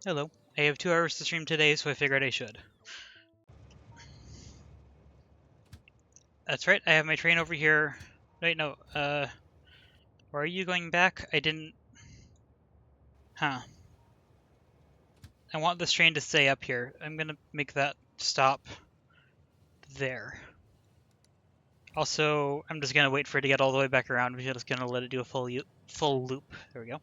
Hello. I have 2 hours to stream today, so I figured I should. That's right, I have my train over here. Wait, no, where are you going back? I didn't... Huh. I want this train to stay up here. I'm gonna make that stop there. Also, I'm just gonna wait for it to get all the way back around. We're just gonna let it do a full loop. There we go.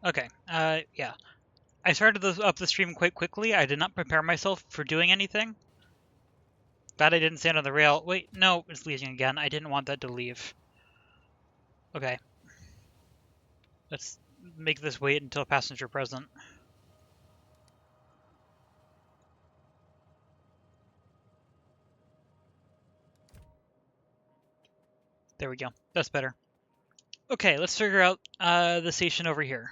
Okay, yeah. I started up the stream quite quickly. I did not prepare myself for doing anything. Glad I didn't stand on the rail. Wait, no, it's leaving again. I didn't want that to leave. Okay. Let's make this wait until passenger present. There we go. That's better. Okay, let's figure out the station over here.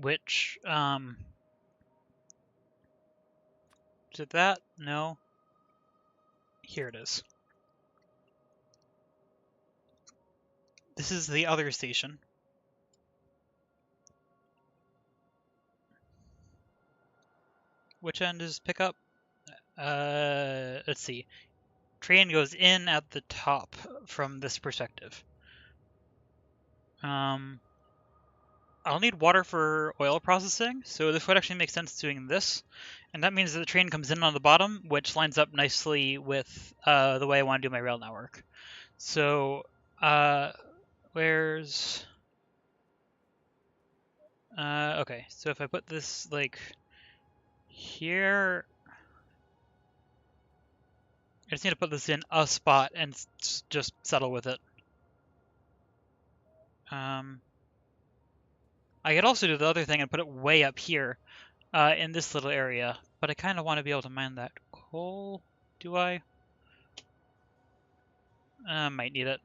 Which, is it that? No. Here it is. This is the other station. Which end is pickup? Let's see. Train goes in at the top from this perspective. I'll need water for oil processing, so this would actually make sense doing this. And that means that the train comes in on the bottom, which lines up nicely with the way I want to do my rail network. So, where's... okay, so if I put this, like, here... I just need to put this in a spot and just settle with it. I could also do the other thing and put it way up here in this little area, but I kind of want to be able to mine that coal. Do I? Might need it.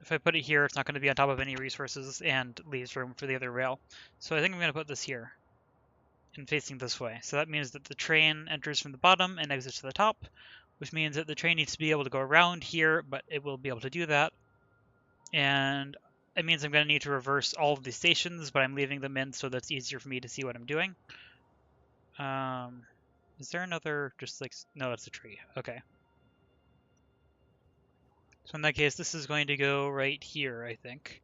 If I put it here, it's not going to be on top of any resources and leaves room for the other rail. So I think I'm going to put this here and facing this way. So that means that the train enters from the bottom and exits to the top, which means that the train needs to be able to go around here, but it will be able to do that. And it means I'm going to need to reverse all of these stations, but I'm leaving them in so that's easier for me to see what I'm doing. Is there another, just like, no, that's a tree. Okay. So in that case, this is going to go right here, I think.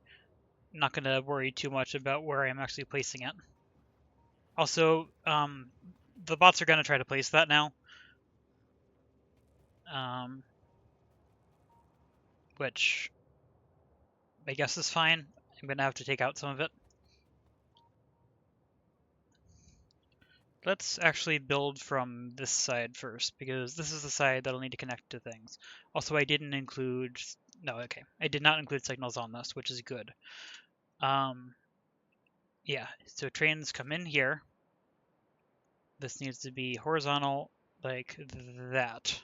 I'm not going to worry too much about where I'm actually placing it. Also, the bots are going to try to place that now. Which I guess is fine. I'm going to have to take out some of it. Let's actually build from this side first, because this is the side that'll need to connect to things. Also, I didn't include... No, okay. I did not include signals on this, which is good. Yeah, so trains come in here. This needs to be horizontal like that.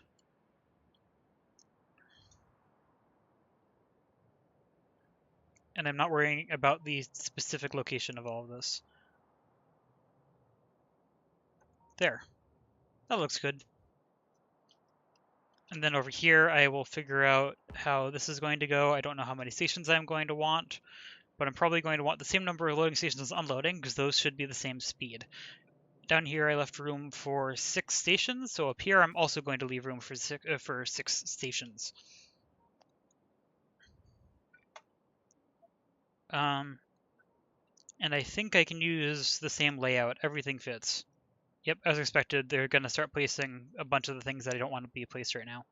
And I'm not worrying about the specific location of all of this. There. That looks good. And then over here, I will figure out how this is going to go. I don't know how many stations I'm going to want, but I'm probably going to want the same number of loading stations as unloading, because those should be the same speed. Down here, I left room for 6 stations, so up here, I'm also going to leave room for 6 stations. And I think I can use the same layout. Everything fits. Yep, as expected, they're going to start placing a bunch of the things that I don't want to be placed right now.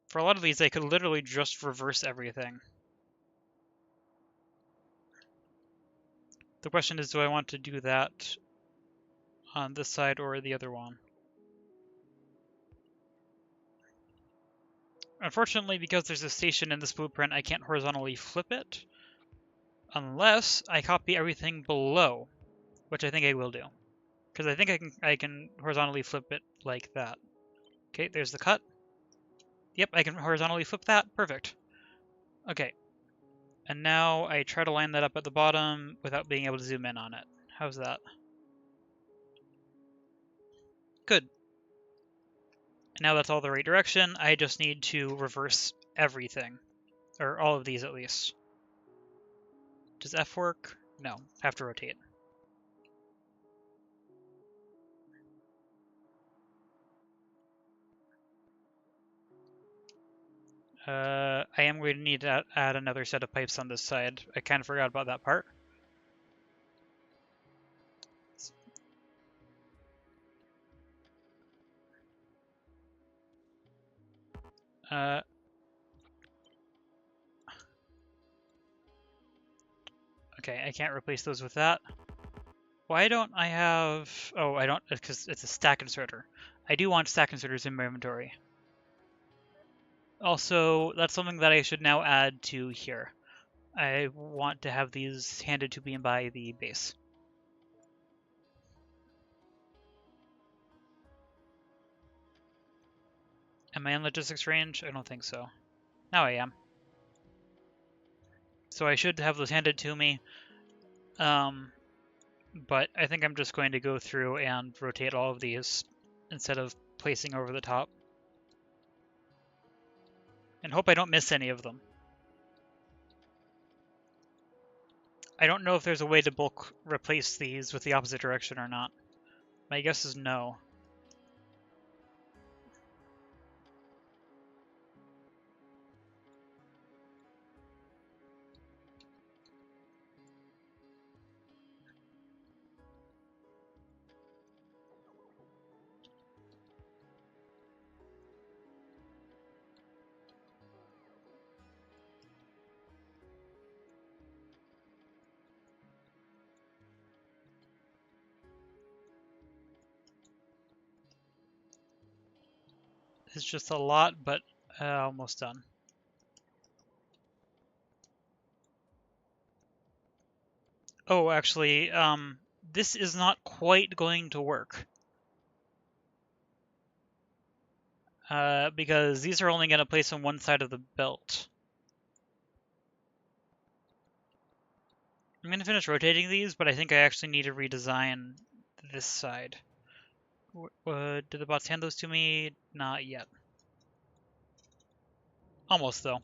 For a lot of these, I could literally just reverse everything. The question is, do I want to do that on this side or the other one? Unfortunately, because there's a station in this blueprint, I can't horizontally flip it. Unless I copy everything below, which I think I will do. Because I think I can horizontally flip it like that. Okay, there's the cut. Yep, I can horizontally flip that. Perfect. Okay. And now I try to line that up at the bottom without being able to zoom in on it. How's that? Good. Now that's all the right direction. I just need to reverse everything. Or all of these at least. Does F work? No. Have to rotate. I am going to need to add another set of pipes on this side. I kind of forgot about that part. Okay, I can't replace those with that. Why don't I have... Oh, I don't, because it's a stack inserter. I do want stack inserters in my inventory. Also, that's something that I should now add to here. I want to have these handed to me by the base. Am I in logistics range? I don't think so. Now I am. So I should have those handed to me. But I think I'm just going to go through and rotate all of these instead of placing over the top. And hope I don't miss any of them. I don't know if there's a way to bulk replace these with the opposite direction or not. My guess is no. It's just a lot, but almost done. Oh, actually, this is not quite going to work. Because these are only going to place on one side of the belt. I'm going to finish rotating these, but I think I actually need to redesign this side. Did the bots hand those to me? Not yet. Almost, though.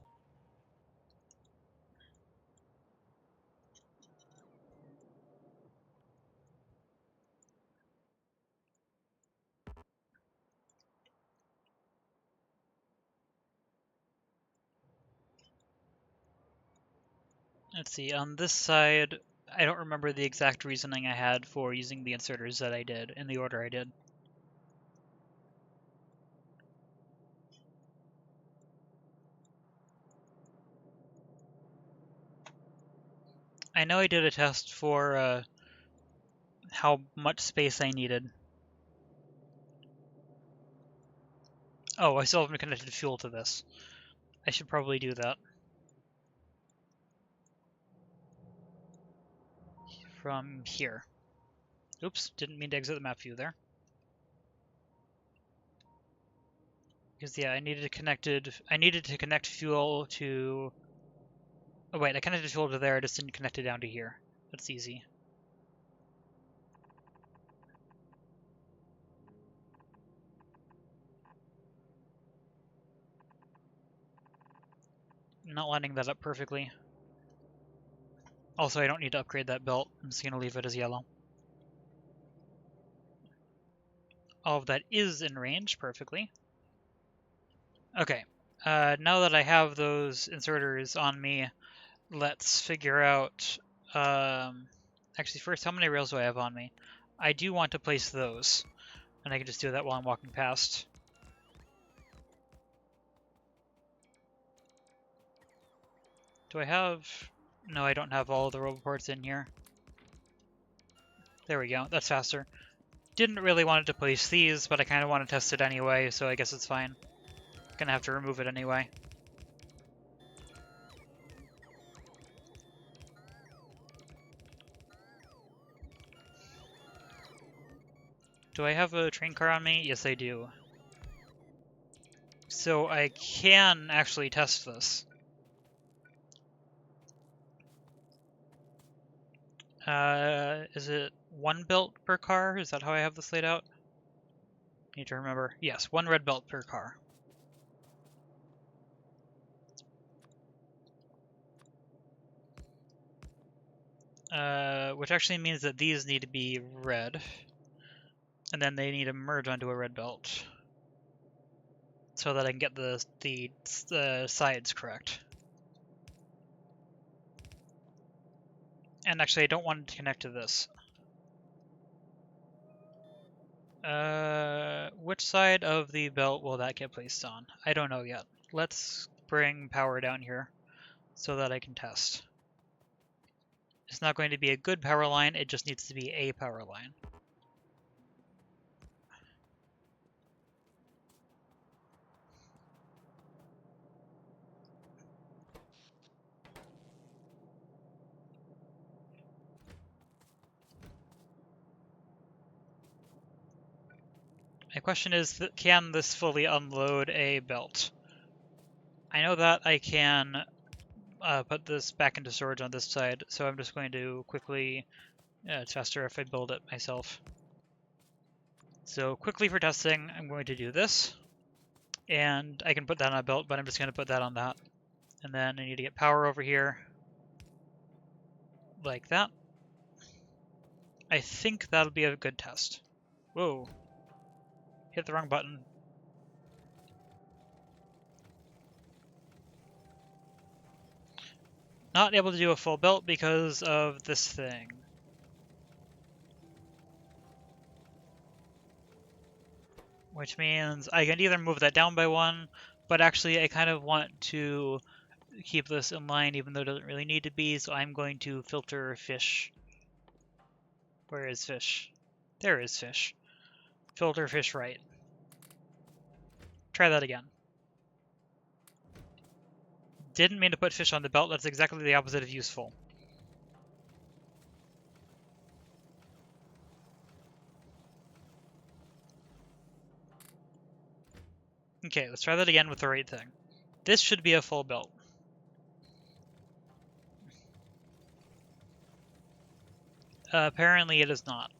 Let's see, on this side, I don't remember the exact reasoning I had for using the inserters that I did, in the order I did. I know I did a test for how much space I needed. Oh, I still haven't connected fuel to this. I should probably do that. From here. Oops, didn't mean to exit the map view there. Because yeah, I needed to connect fuel to... Oh wait, I connected fuel to there, I just didn't connect it down to here. That's easy. Not lining that up perfectly. Also, I don't need to upgrade that belt. I'm just going to leave it as yellow. All of that is in range perfectly. Okay, now that I have those inserters on me, let's figure out... actually, first, how many rails do I have on me? I do want to place those, and I can just do that while I'm walking past. Do I have... No, I don't have all of the roboports in here. There we go, that's faster. Didn't really want to place these, but I kind of want to test it anyway, so I guess it's fine. Gonna have to remove it anyway. Do I have a train car on me? Yes, I do. So I can actually test this. Is it 1 belt per car? Is that how I have this laid out? Need to remember. Yes, 1 red belt per car. Which actually means that these need to be red. And then they need to merge onto a red belt. So that I can get the sides correct. And actually, I don't want it to connect to this. Which side of the belt will that get placed on? I don't know yet. Let's bring power down here so that I can test. It's not going to be a good power line, it just needs to be a power line. My question is, can this fully unload a belt? I know that I can put this back into storage on this side, so I'm just going to quickly... it's faster if I build it myself. So quickly for testing, I'm going to do this. And I can put that on a belt, but I'm just going to put that on that. And then I need to get power over here. Like that. I think that'll be a good test. Whoa. Hit the wrong button. Not able to do a full belt because of this thing. Which means I can either move that down by 1, but actually I kind of want to keep this in line even though it doesn't really need to be, so I'm going to filter fish. Where is fish? There is fish. Filter fish right. Try that again. Didn't mean to put fish on the belt, that's exactly the opposite of useful. Okay, let's try that again with the right thing. This should be a full belt. Apparently it is not.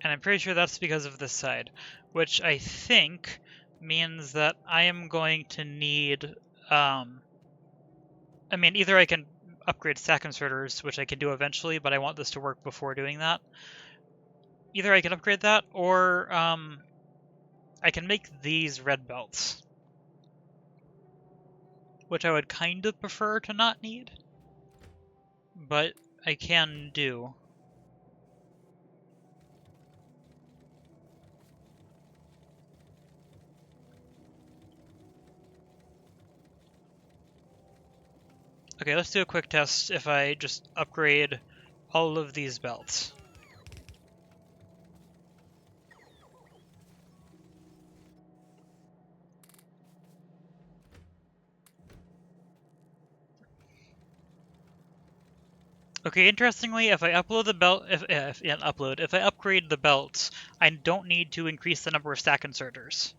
And I'm pretty sure that's because of this side, which I think means that I am going to need, I mean, either I can upgrade stack inserters, which I can do eventually, but I want this to work before doing that. Either I can upgrade that, or I can make these red belts, which I would kind of prefer to not need, but I can do. Okay, let's do a quick test if I just upgrade all of these belts. Okay, interestingly, if I upload the belt, if I upgrade the belts, I don't need to increase the number of stack inserters.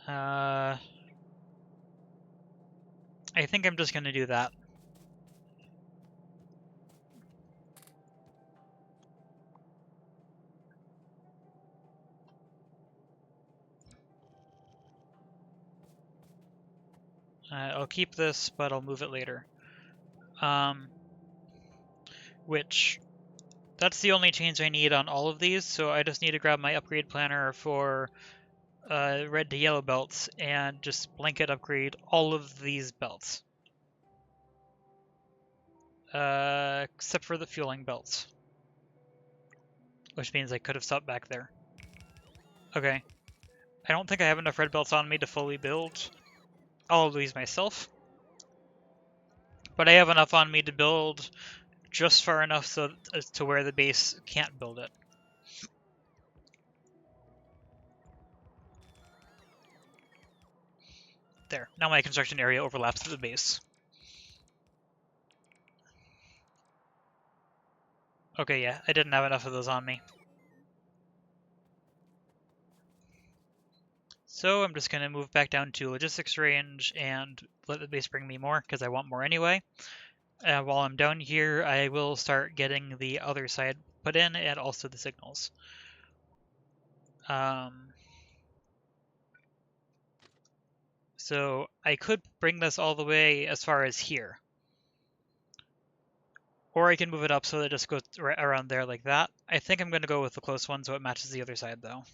I think I'm just gonna do that. I'll keep this, but I'll move it later. That's the only change I need on all of these, so I just need to grab my upgrade planner for red to yellow belts and just blanket upgrade all of these belts. Except for the fueling belts. Which means I could have stopped back there. Okay. I don't think I have enough red belts on me to fully build all of these myself. But I have enough on me to build just far enough so as to where the base can't build it. There. Now my construction area overlaps with the base. Okay, yeah, I didn't have enough of those on me. So I'm just going to move back down to logistics range and let the base bring me more, because I want more anyway. While I'm down here, I will start getting the other side put in and also the signals. So I could bring this all the way as far as here. Or I can move it up so that it just goes right around there like that. I think I'm going to go with the close one so it matches the other side though.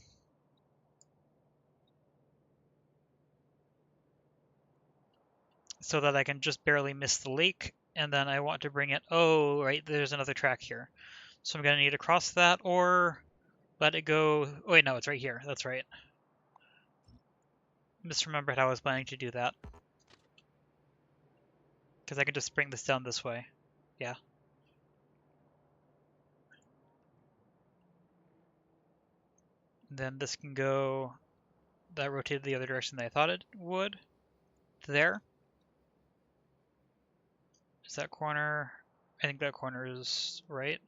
So that I can just barely miss the lake, and then I want to bring it, oh, right, there's another track here. So I'm going to need to cross that or let it go. Oh, wait, no, it's right here. That's right. Misremembered how I was planning to do that. Because I can just bring this down this way. Yeah. And then this can go, that rotated the other direction that I thought it would. There. Is that corner? I think that corner is right.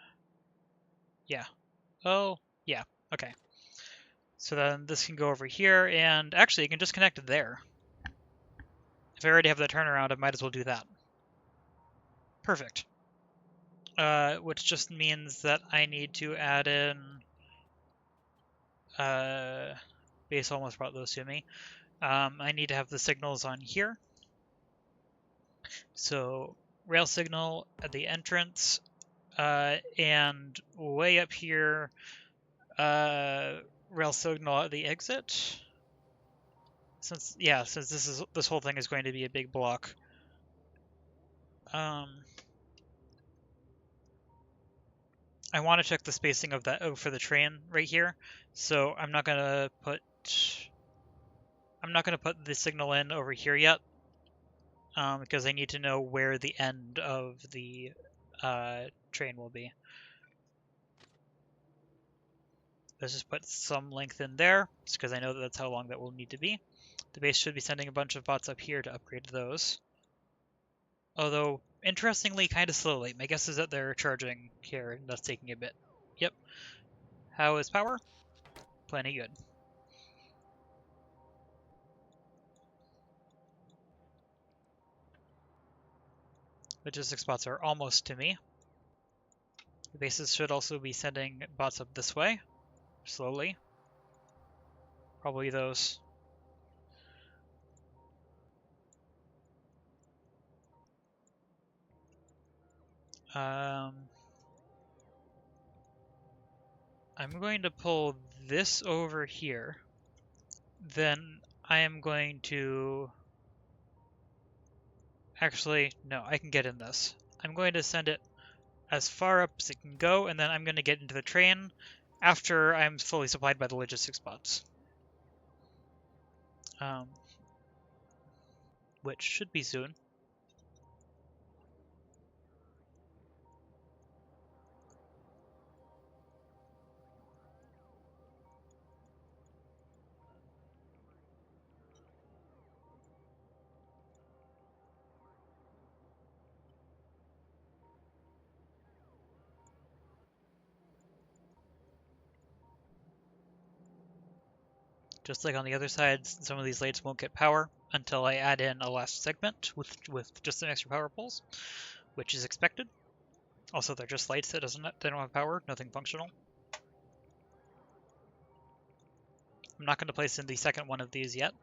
Yeah. Oh, yeah. Okay. So then this can go over here, and actually, it can just connect it there. If I already have the turnaround, I might as well do that. Perfect. Which just means that I need to add in... base almost brought those to me. I need to have the signals on here. So, rail signal at the entrance, and way up here, rail signal at the exit. Since this whole thing is going to be a big block. I want to check the spacing of that for the train right here. So I'm not gonna put the signal in over here yet, because I need to know where the end of the train will be. Let's just put some length in there, just because I know that that's how long that will need to be. The base should be sending a bunch of bots up here to upgrade those. Although, interestingly, kind of slowly. My guess is that they're charging here, and that's taking a bit. Yep. How is power? Plenty good. Logistics bots are almost to me. The bases should also be sending bots up this way, slowly. Probably those. I'm going to pull this over here. Then I am going to... Actually, no, I can get in this. I'm going to send it as far up as it can go, and then I'm going to get into the train after I'm fully supplied by the logistics bots. Which should be soon. Just like on the other side, some of these lights won't get power until I add in a last segment with just some extra power poles, which is expected. Also, they're just lights that they don't have power, nothing functional. I'm not going to place in the second one of these yet.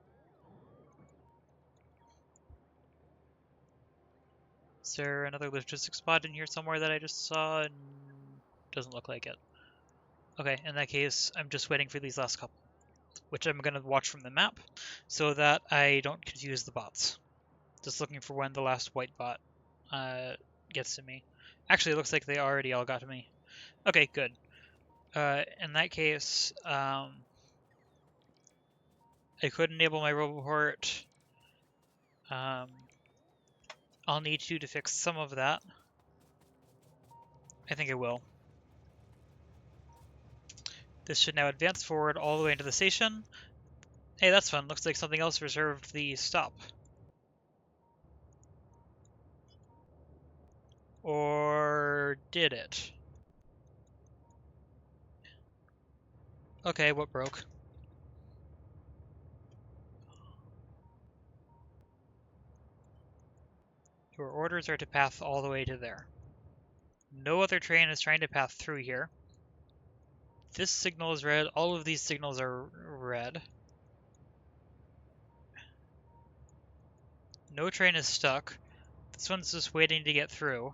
Is there another logistics spot in here somewhere that I just saw? And doesn't look like it. Okay, in that case, I'm just waiting for these last couple, which I'm going to watch from the map so that I don't confuse the bots. Just looking for when the last white bot gets to me. Actually, it looks like they already all got to me. Okay, good. In that case, I could enable my roboport. I'll need you to fix some of that. I think it will. This should now advance forward all the way into the station. Hey, that's fun. Looks like something else reserved the stop. Or did it? Okay, what broke? Your orders are to path all the way to there. No other train is trying to path through here. This signal is red. All of these signals are red. No train is stuck. This one's just waiting to get through.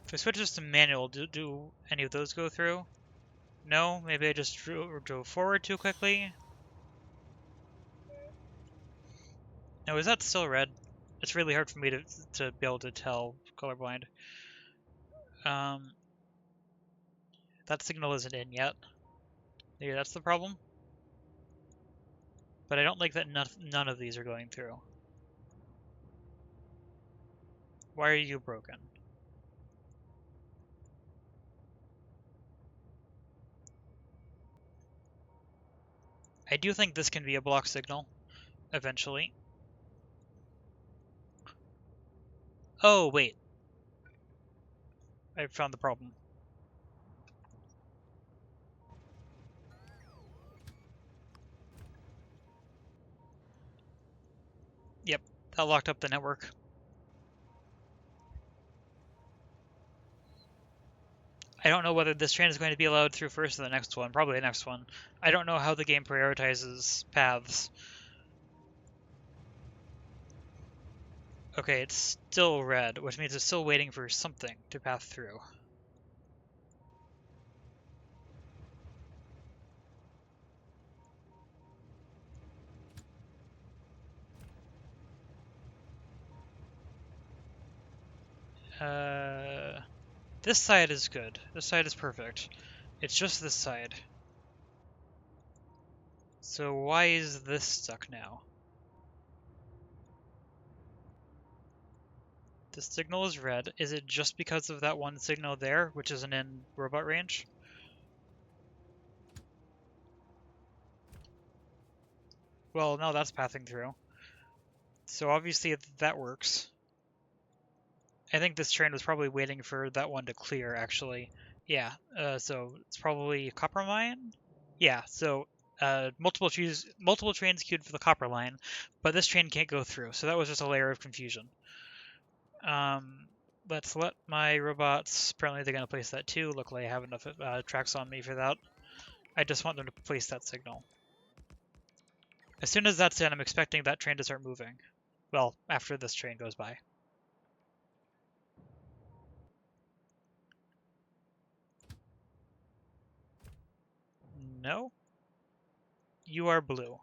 If I switch this to manual, do any of those go through? No? Maybe I just drove forward too quickly? No, is that still red? It's really hard for me to be able to tell colorblind. That signal isn't in yet. Maybe that's the problem? But I don't like that none of these are going through. Why are you broken? I do think this can be a block signal, eventually. Oh, wait. I found the problem. Yep, that locked up the network. I don't know whether this train is going to be allowed through first or the next one. Probably the next one. I don't know how the game prioritizes paths. Okay, it's still red, which means it's still waiting for something to path through. This side is good. This side is perfect. It's just this side. So why is this stuck now? The signal is red. Is it just because of that one signal there, which isn't in robot range? Well, no, that's passing through. So obviously that works. I think this train was probably waiting for that one to clear, actually. Yeah, so it's probably copper mine? Yeah, so multiple trains queued for the copper line, but this train can't go through, so that was just a layer of confusion. Let's let my robots, apparently they're going to place that too. Luckily I have enough tracks on me for that. I just want them to place that signal. As soon as that's in, I'm expecting that train to start moving. Well, after this train goes by. No? You are blue.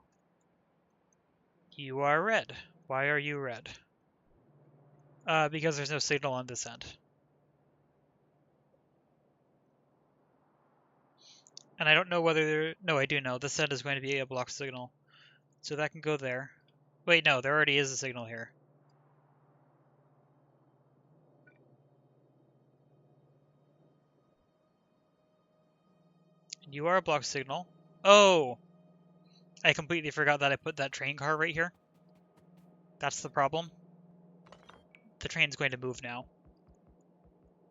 You are red. Why are you red? Because there's no signal on this end. And I don't know whether... No, I do know. This end is going to be a block signal. So that can go there. Wait, no, there already is a signal here. You are a block signal. Oh! I completely forgot that I put that train car right here. That's the problem. The train's going to move now.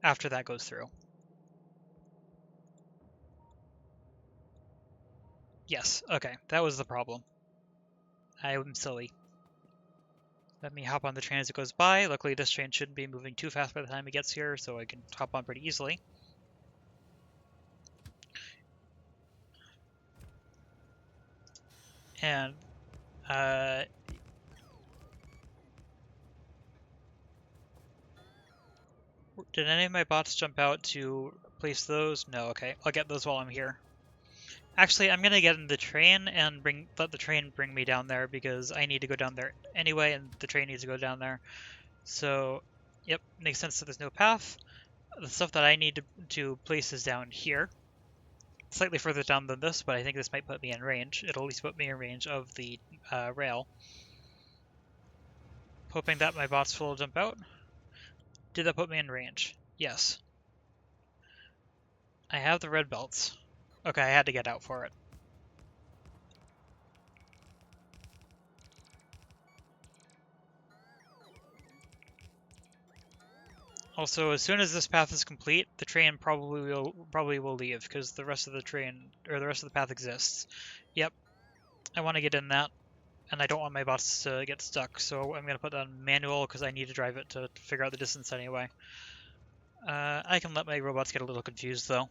After that goes through. Yes, okay, that was the problem. I'm silly. Let me hop on the train as it goes by. Luckily this train shouldn't be moving too fast by the time it gets here, so I can hop on pretty easily. And, did any of my bots jump out to place those? No, okay. I'll get those while I'm here. Actually, I'm gonna get in the train and let the train bring me down there because I need to go down there anyway, and the train needs to go down there. So, yep, makes sense that there's no path. The stuff that I need to place is down here. slightly further down than this, but I think this might put me in range. It'll at least put me in range of the rail. Hoping that my bots will jump out. Did that put me in range? Yes. I have the red belts. Okay, I had to get out for it. Also, as soon as this path is complete, the train probably will leave because the rest of the train or the rest of the path exists. Yep, I want to get in that, and I don't want my bots to get stuck, so I'm gonna put that on manual because I need to drive it to figure out the distance anyway. I can let my robots get a little confused though.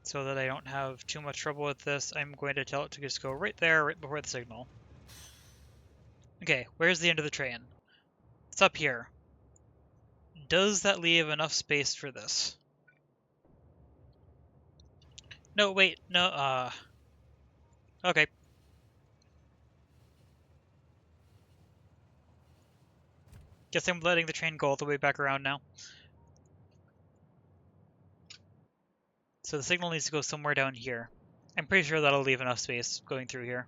So that I don't have too much trouble with this, I'm going to tell it to just go right there, right before the signal. Okay, where's the end of the train? It's up here. Does that leave enough space for this? No, wait, no, okay. Guess I'm letting the train go all the way back around now. So the signal needs to go somewhere down here. I'm pretty sure that'll leave enough space going through here.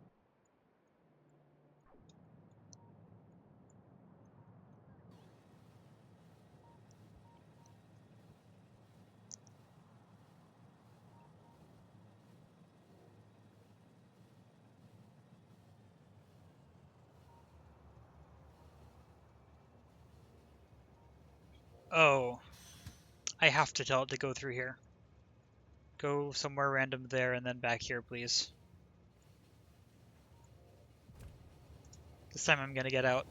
Oh, I have to tell it to go through here. Go somewhere random there and then back here, please. This time I'm gonna get out.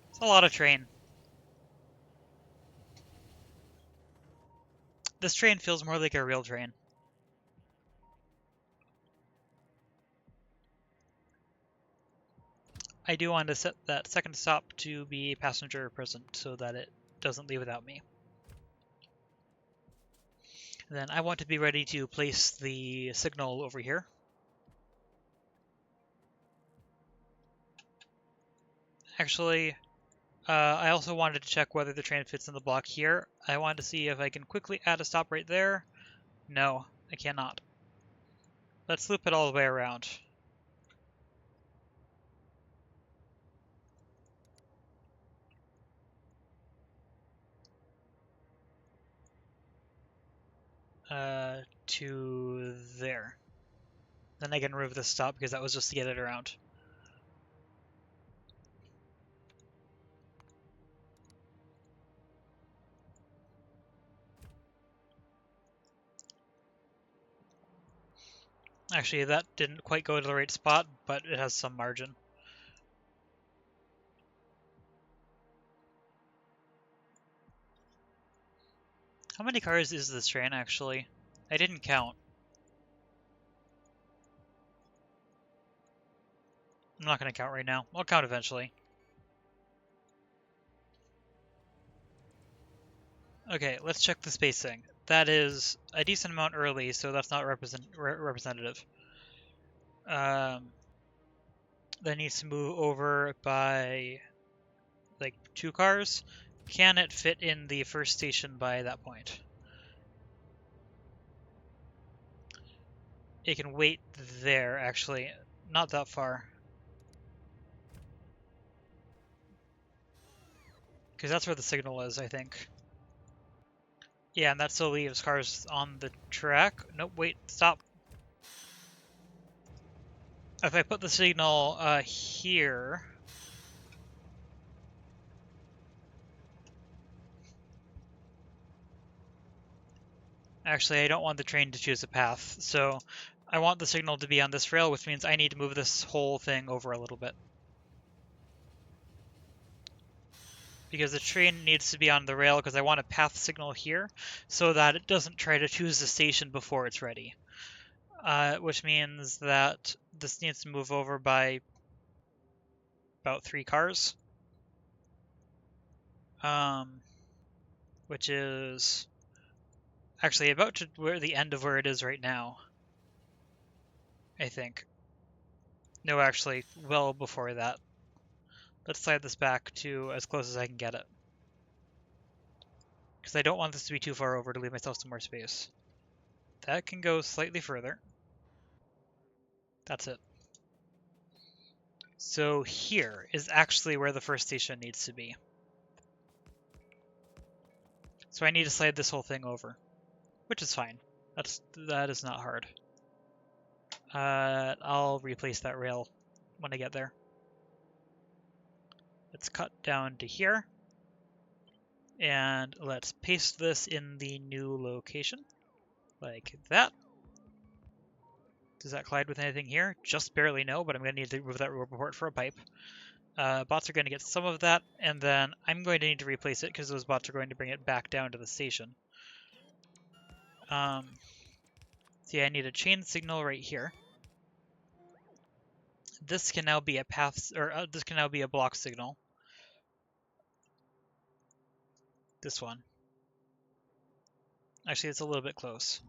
It's a lot of train. This train feels more like a real train. I do want to set that second stop to be passenger present so that it doesn't leave without me. And then I want to be ready to place the signal over here. Actually, I also wanted to check whether the train fits in the block here. I wanted to see if I can quickly add a stop right there. No, I cannot. Let's loop it all the way around. To there. Then I can remove this stop because that was just to get it around. Actually, that didn't quite go to the right spot, but it has some margin. How many cars is this train, actually? I didn't count. I'm not going to count right now. I'll count eventually. Okay, let's check the spacing. That is a decent amount early, so that's not representative. That needs to move over by like 2 cars. Can it fit in the first station by that point? It can wait there, actually. Not that far. Because that's where the signal is, I think. Yeah, and that still leaves cars on the track. Nope, wait, stop. If I put the signal here... Actually, I don't want the train to choose a path, so I want the signal to be on this rail, which means I need to move this whole thing over a little bit. Because the train needs to be on the rail because I want a path signal here so that it doesn't try to choose the station before it's ready. Which means that this needs to move over by about 3 cars. Which is actually about to where the end of where it is right now, I think. No, actually, well before that. Let's slide this back to as close as I can get it. Because I don't want this to be too far over to leave myself some more space. That can go slightly further. That's it. So here is actually where the first station needs to be. So I need to slide this whole thing over, which is fine. That is not hard. I'll replace that rail when I get there. Let's cut down to here. And let's paste this in the new location, like that. Does that collide with anything here? Just barely no, but I'm going to need to move that report for a pipe. Bots are going to get some of that, and then I'm going to need to replace it because those bots are going to bring it back down to the station. See, I need a chain signal right here. This can now be a path, or this can now be a block signal. This one. Actually, it's a little bit close.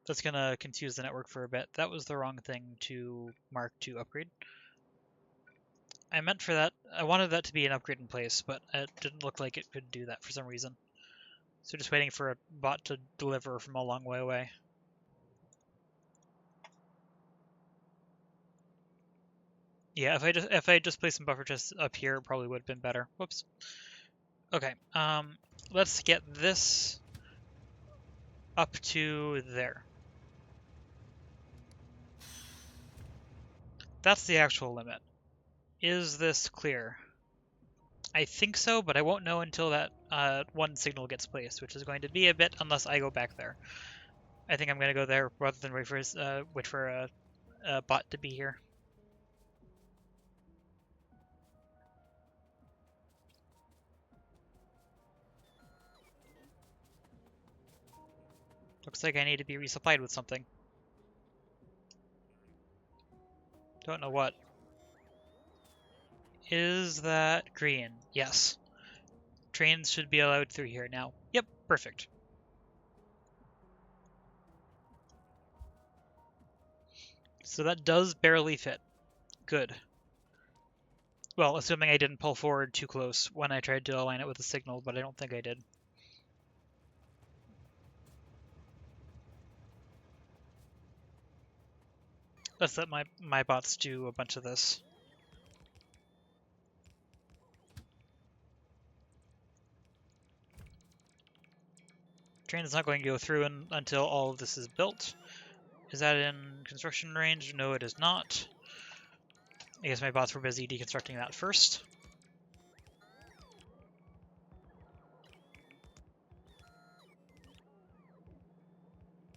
That's going to confuse the network for a bit. That was the wrong thing to mark to upgrade. I meant for that, I wanted that to be an upgrade in place, but it didn't look like it could do that for some reason. So just waiting for a bot to deliver from a long way away. Yeah, if I just placed some buffer chests up here, it probably would have been better. Whoops. Okay, let's get this up to there. That's the actual limit. Is this clear? I think so, but I won't know until that one signal gets placed, which is going to be a bit unless I go back there. I think I'm going to go there rather than wait for a bot to be here. Looks like I need to be resupplied with something. Don't know what. Is that green? Yes. Trains should be allowed through here now. Yep, perfect. So that does barely fit. Good. Well, assuming I didn't pull forward too close when I tried to align it with the signal, but I don't think I did. Let's let my bots do a bunch of this. Train is not going to go through until all of this is built. Is that in construction range? No, it is not. I guess my bots were busy deconstructing that first.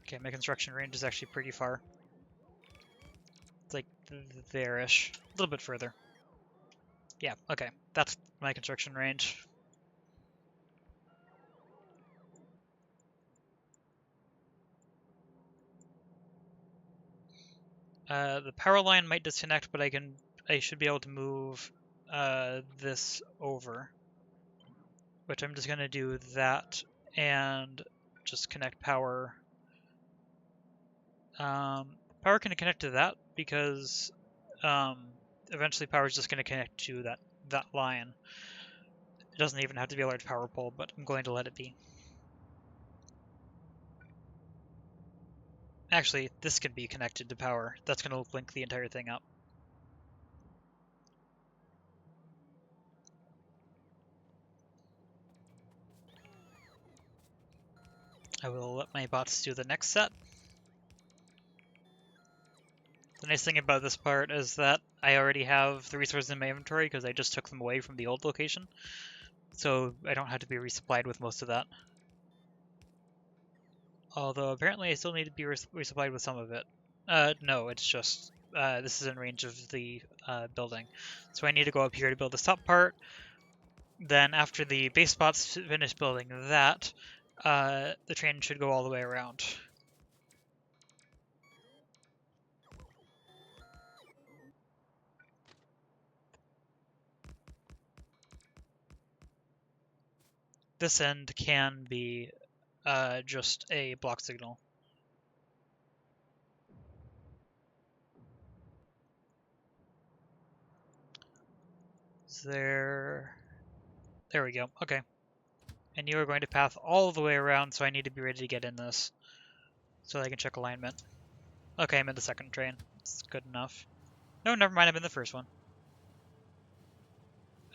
Okay, my construction range is actually pretty far. It's like there-ish. A little bit further. Yeah, okay. That's my construction range. The power line might disconnect, but I should be able to move this over. Which I'm just gonna do that and just connect power. Power can connect to that because eventually power is just gonna connect to that line. It doesn't even have to be a large power pole, but I'm going to let it be. Actually, this can be connected to power. That's going to link the entire thing up. I will let my bots do the next set. The nice thing about this part is that I already have the resources in my inventory because I just took them away from the old location. So I don't have to be resupplied with most of that. Although apparently I still need to be resupplied with some of it. No, it's just this is in range of the building. So I need to go up here to build this top part. Then after the base bots finish building that, the train should go all the way around. This end can be just a block signal. there. There we go. Okay. And you are going to path all the way around, so I need to be ready to get in this so that I can check alignment. Okay, I'm in the second train. It's good enough. No, never mind, I'm in the first one.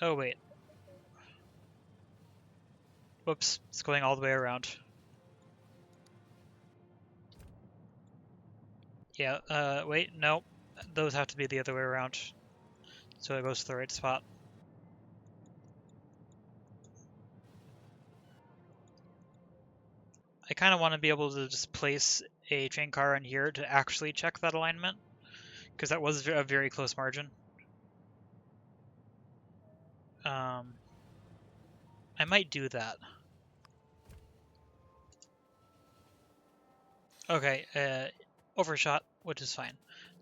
Oh, wait. Whoops, it's going all the way around. Yeah, wait, no. Those have to be the other way around. So it goes to the right spot. I kind of want to be able to just place a train car in here to actually check that alignment, because that was a very close margin. I might do that. Okay, overshot, which is fine.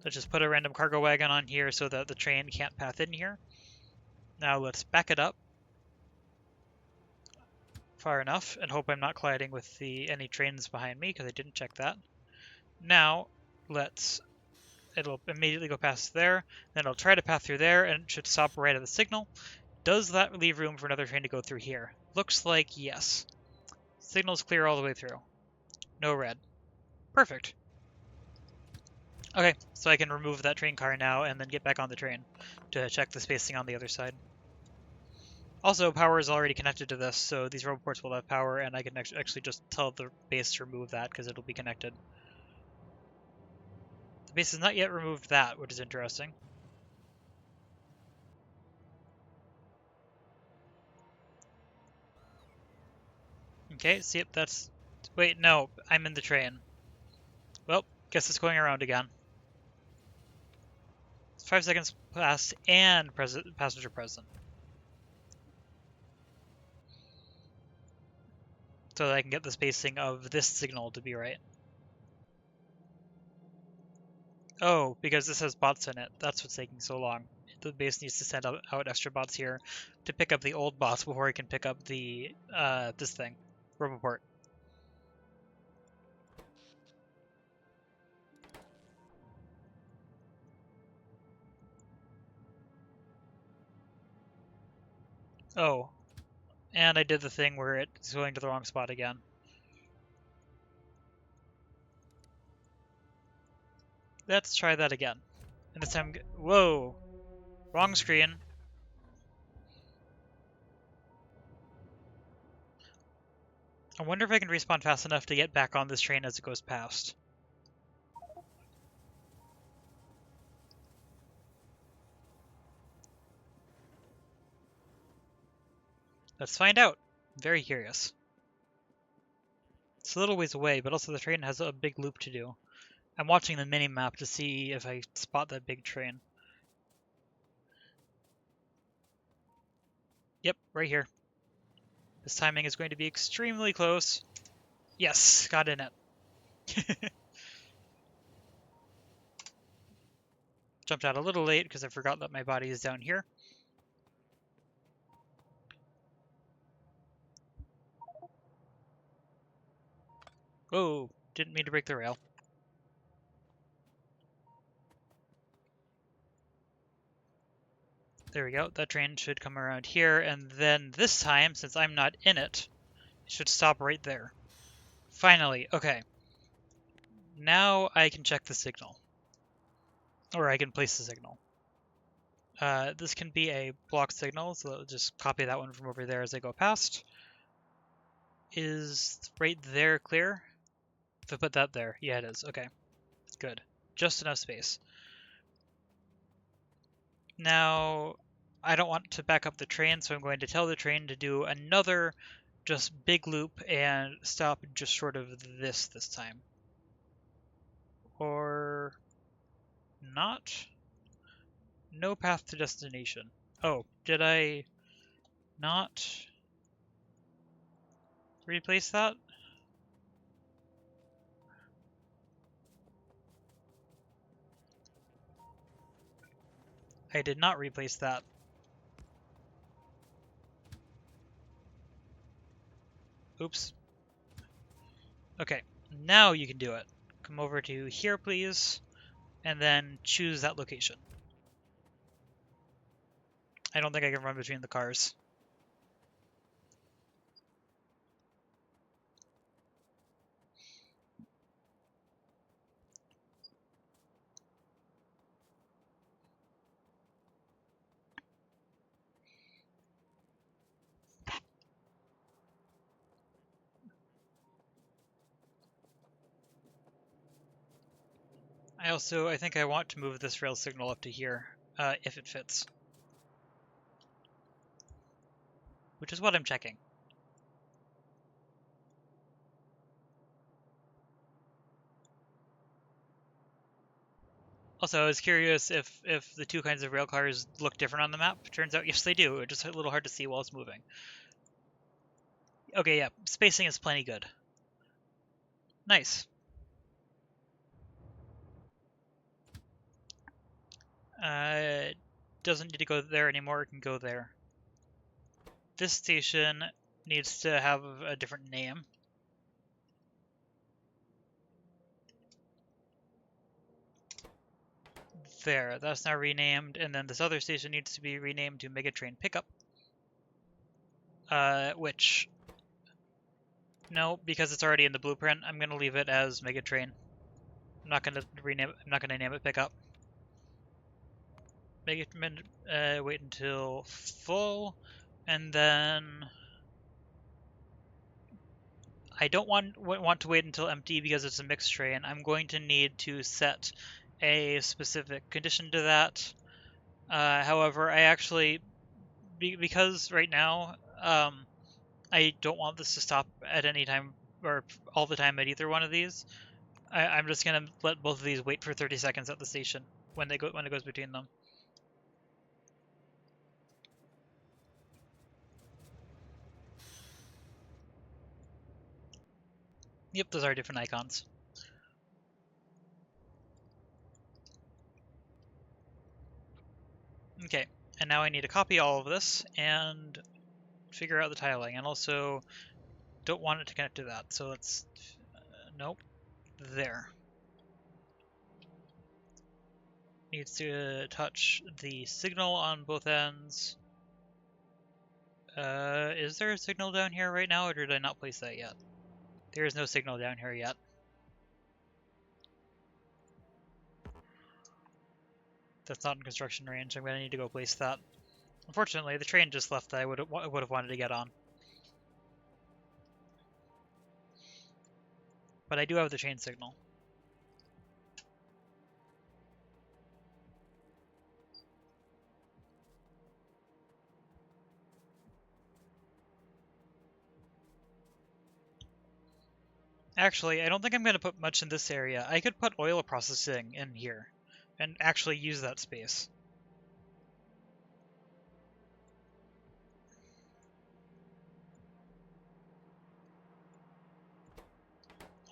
Let's just put a random cargo wagon on here so that the train can't path in here. Now let's back it up far enough and hope I'm not colliding with any trains behind me, because I didn't check that. Now it'll immediately go past there, then it'll try to path through there, and it should stop right at the signal. Does that leave room for another train to go through here? Looks like yes. Signal's clear all the way through. No red. Perfect. Okay, so I can remove that train car now and then get back on the train to check the spacing on the other side. Also, power is already connected to this, so these roboports will have power, and I can actually just tell the base to remove that because it'll be connected. The base has not yet removed that, which is interesting. Okay, see, that's... Wait, no, I'm in the train. Well, guess it's going around again. 5 seconds past and passenger present. So that I can get the spacing of this signal to be right. Oh, because this has bots in it. That's what's taking so long. The base needs to send out extra bots here to pick up the old bots before it can pick up the this thing, Roboport. Oh, and I did the thing where it's going to the wrong spot again. Let's try that again. And this time, whoa, wrong screen. I wonder if I can respawn fast enough to get back on this train as it goes past. Let's find out. I'm very curious. It's a little ways away, but also the train has a big loop to do. I'm watching the mini-map to see if I spot that big train. Yep, right here. This timing is going to be extremely close. Yes, got in it. Jumped out a little late because I forgot that my body is down here. Whoa, didn't mean to break the rail. There we go. That train should come around here, and then this time, since I'm not in it, it should stop right there. Finally, okay. Now I can check the signal. Or I can place the signal. This can be a block signal, so I'll just copy that one from over there as I go past. Is right there clear? If I put that there, yeah it is, okay. Good. Just enough space. Now, I don't want to back up the train, so I'm going to tell the train to do another just big loop and stop just short of this time. Or not? No path to destination. Oh, did I not replace that? I did not replace that. Oops. Okay, now you can do it. Come over to here, please, and then choose that location. I don't think I can run between the cars. I think I want to move this rail signal up to here, if it fits. Which is what I'm checking. Also, I was curious if the two kinds of rail cars look different on the map. Turns out, yes, they do. It's just a little hard to see while it's moving. Okay, yeah, spacing is plenty good. Nice. Doesn't need to go there anymore. It can go there. This station needs to have a different name. There, that's now renamed, and then this other station needs to be renamed to Megatrain Pickup. Which, no, because it's already in the blueprint, I'm gonna leave it as Megatrain. I'm not gonna rename it. I'm not gonna name it Pickup. Wait until full, and then I don't want to wait until empty because it's a mixed train. I'm going to need to set a specific condition to that. However, I actually, because right now, I don't want this to stop at any time or all the time at either one of these. I'm just gonna let both of these wait for 30 seconds at the station when it goes between them. Yep, those are different icons. Okay, and now I need to copy all of this and figure out the tiling, and also don't want it to connect to that, so let's, nope, there. Needs to touch the signal on both ends. Is there a signal down here right now, or did I not place that yet? There is no signal down here yet. That's not in construction range. I'm gonna need to go place that. Unfortunately, the train just left that I would have wanted to get on. But I do have the chain signal. Actually, I don't think I'm going to put much in this area. I could put oil processing in here and actually use that space.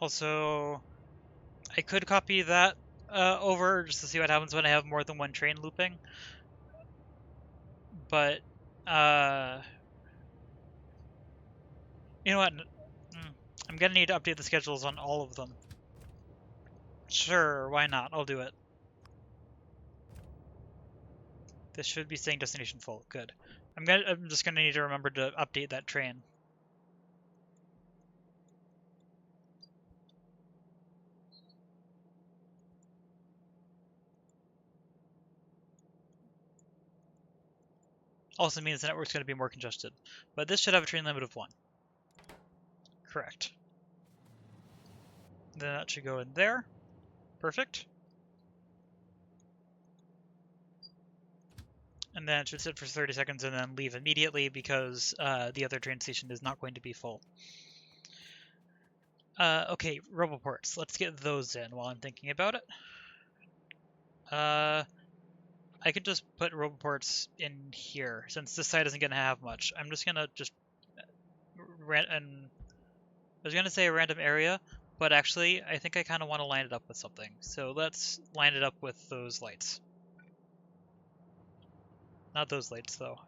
Also, I could copy that over just to see what happens when I have more than one train looping. But, you know what? I'm going to need to update the schedules on all of them. Sure, why not? I'll do it. This should be saying destination full. Good. I'm just gonna need to remember to update that train. Also means the network's going to be more congested. But this should have a train limit of 1. Correct. Then that should go in there. Perfect. And then it should sit for 30 seconds and then leave immediately because the other train station is not going to be full. Okay, roboports. Let's get those in while I'm thinking about it. I could just put roboports in here since this side isn't going to have much. I'm just going to I was going to say a random area, but actually I think I kind of want to line it up with something. So let's line it up with those lights. Not those lights, though.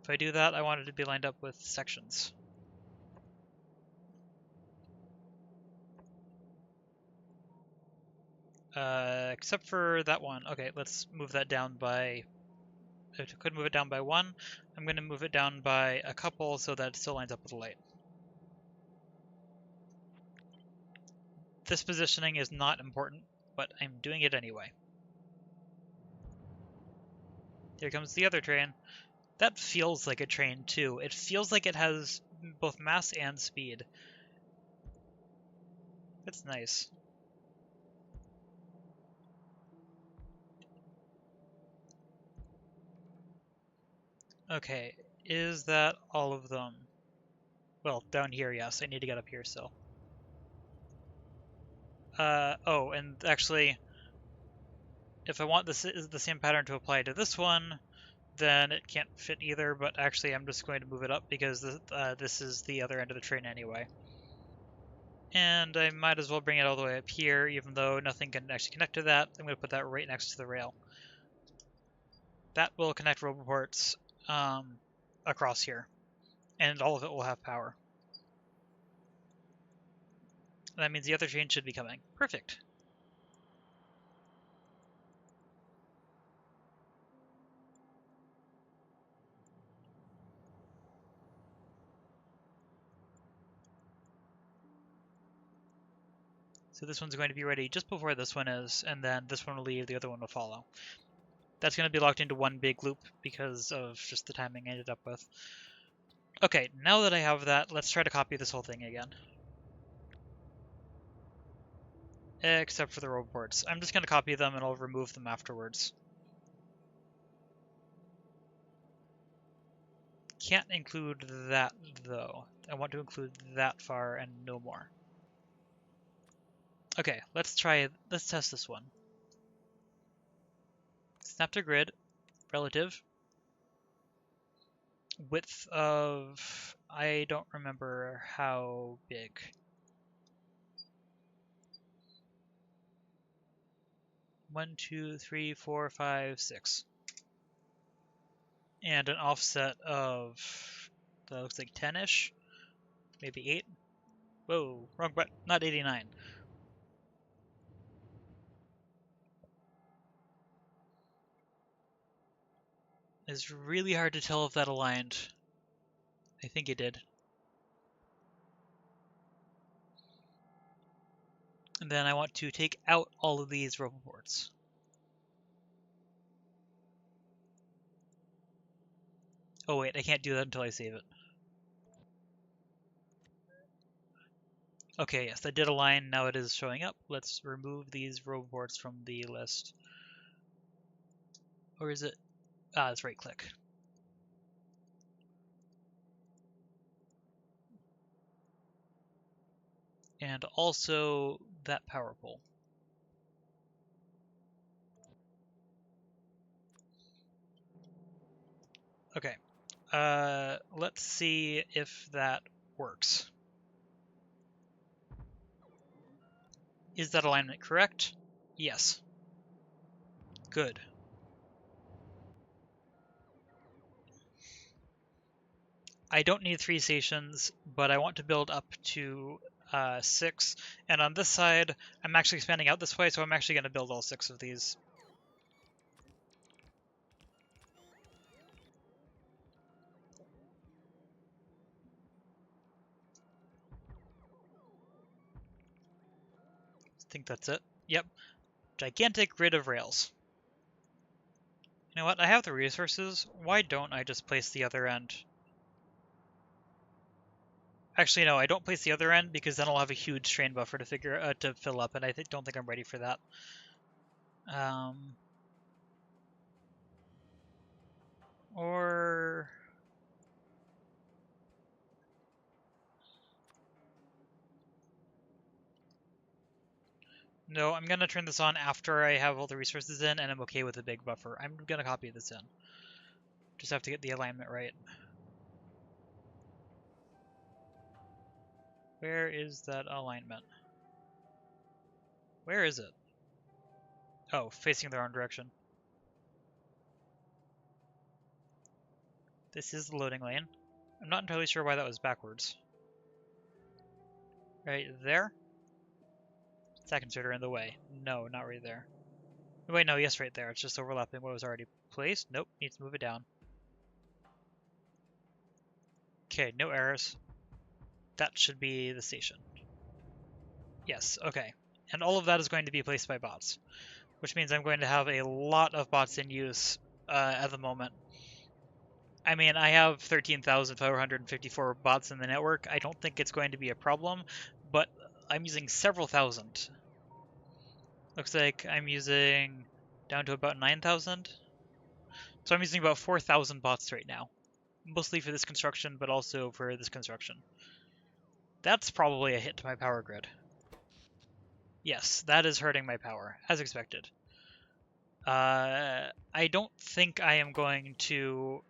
If I do that, I want it to be lined up with sections. Except for that one. Okay, let's move that down by I could move it down by 1. I'm going to move it down by a couple so that it still lines up with the light. This positioning is not important, but I'm doing it anyway. Here comes the other train. That feels like a train too. It feels like it has both mass and speed. That's nice. Okay, is that all of them? Well, down here, yes. I need to get up here still. Oh, and actually, if I want this is the same pattern to apply to this one, then it can't fit either, but actually I'm just going to move it up because this is the other end of the train anyway. And I might as well bring it all the way up here, even though nothing can actually connect to that. I'm going to put that right next to the rail. That will connect roboports across here, and all of it will have power. That means the other train should be coming. Perfect. So this one's going to be ready just before this one is, and then this one will leave, the other one will follow. That's going to be locked into one big loop because of just the timing I ended up with. Okay, now that I have that, let's try to copy this whole thing again. Except for the roboports. I'm just going to copy them and I'll remove them afterwards. Can't include that, though. I want to include that far and no more. Okay, let's test this one. Snap to grid, relative. Width of, I don't remember how big. One, two, three, four, five, six. And an offset of, that looks like 10-ish, maybe 8. Whoa, wrong button, not 89. It's really hard to tell if that aligned. I think it did. And then I want to take out all of these roboports. Oh wait, I can't do that until I save it. Okay, yes, that did align. Now it is showing up. Let's remove these roboports from the list. Or is it? Ah, it's right click. And also that power pole. Okay. Let's see if that works. Is that alignment correct? Yes. Good. I don't need 3 stations, but I want to build up to 6. And on this side, I'm actually expanding out this way, so I'm actually going to build all 6 of these. I think that's it. Yep. Gigantic grid of rails. You know what? I have the resources. Why don't I just place the other end? Actually, no, I don't place the other end because then I'll have a huge strain buffer to fill up, and I don't think I'm ready for that. Or no, I'm gonna turn this on after I have all the resources in, and I'm okay with a big buffer. I'm gonna copy this in. Just have to get the alignment right. Where is that alignment? Where is it? Oh, facing the wrong direction. This is the loading lane. I'm not entirely sure why that was backwards. Right there? Stack inserter in the way. No, not right there. Wait, no, yes, right there. It's just overlapping what was already placed. Nope, needs to move it down. Okay, no errors. That should be the station. Yes, okay. And all of that is going to be placed by bots, which means I'm going to have a lot of bots in use at the moment. I mean, I have 13,554 bots in the network. I don't think it's going to be a problem, but I'm using several thousand. Looks like I'm using down to about 9,000. So I'm using about 4,000 bots right now, mostly for this construction, but also for this construction. That's probably a hit to my power grid. Yes, that is hurting my power, as expected. I don't think I am going to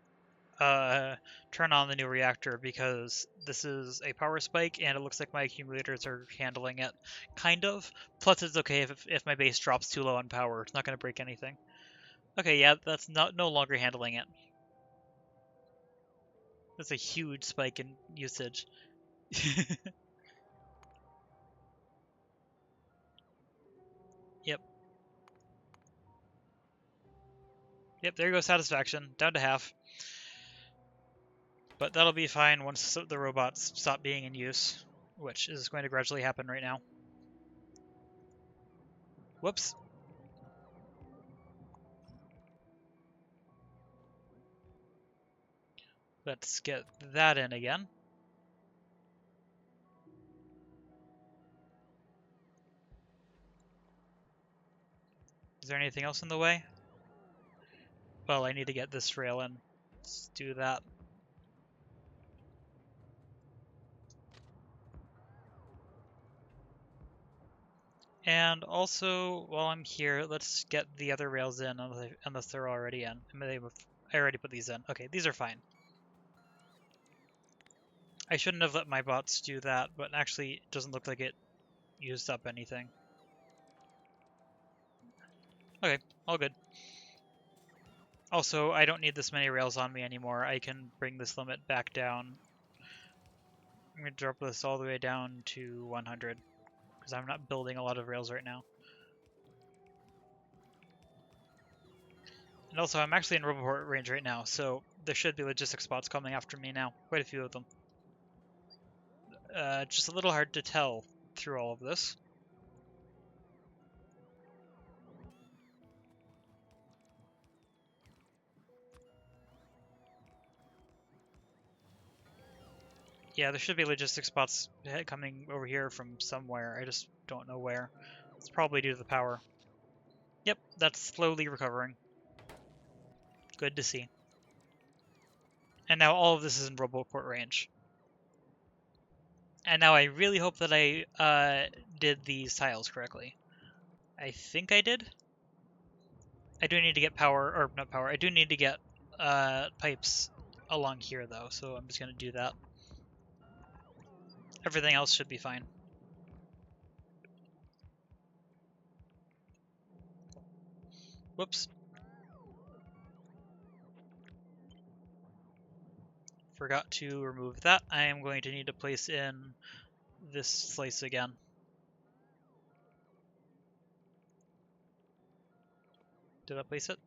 turn on the new reactor because this is a power spike and it looks like my accumulators are handling it, kind of. Plus, it's okay if my base drops too low on power. It's not going to break anything. Okay, yeah, that's no longer handling it. That's a huge spike in usage. Yep. Yep, there goes satisfaction. Down to half. But that'll be fine once the robots stop being in use, which is going to gradually happen right now. Whoops. Let's get that in again. Is there anything else in the way? Well, I need to get this rail in. Let's do that. And also, while I'm here, let's get the other rails in unless they're already in. I already put these in. Okay, these are fine. I shouldn't have let my bots do that, but actually it doesn't look like it used up anything. Okay, all good. Also, I don't need this many rails on me anymore. I can bring this limit back down. I'm going to drop this all the way down to 100 because I'm not building a lot of rails right now. And also, I'm actually in Roboport range right now, so there should be logistics spots coming after me now. Quite a few of them. Just a little hard to tell through all of this. Yeah, there should be logistics spots coming over here from somewhere. I just don't know where. It's probably due to the power. Yep, that's slowly recovering. Good to see. And now all of this is in Roboport range. And now I really hope that I did these tiles correctly. I think I did. I do need to get power, or not power, I do need to get pipes along here though, so I'm just going to do that. Everything else should be fine. Whoops. Forgot to remove that. I am going to need to place in this slice again. Did I place it?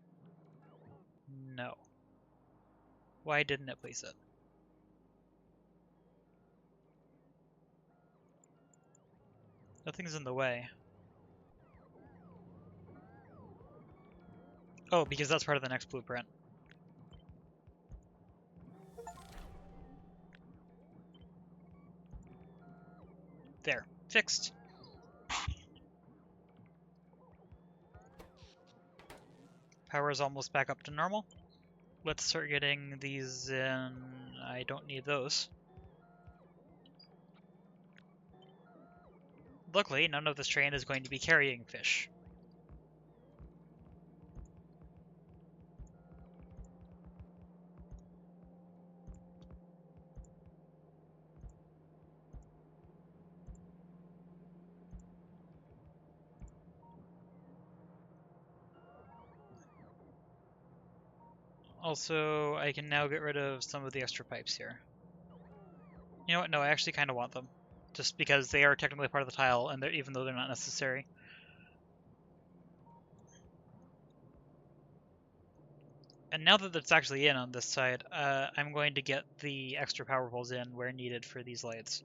No. Why didn't it place it? Nothing's in the way. Oh, because that's part of the next blueprint. There. Fixed. Power is almost back up to normal. Let's start getting these in. I don't need those. Luckily, none of this train is going to be carrying fish. Also, I can now get rid of some of the extra pipes here. You know what? No, I actually kind of want them. Just because they are technically part of the tile, and even though they're not necessary. And now that it's actually in on this side, I'm going to get the extra power poles in where needed for these lights.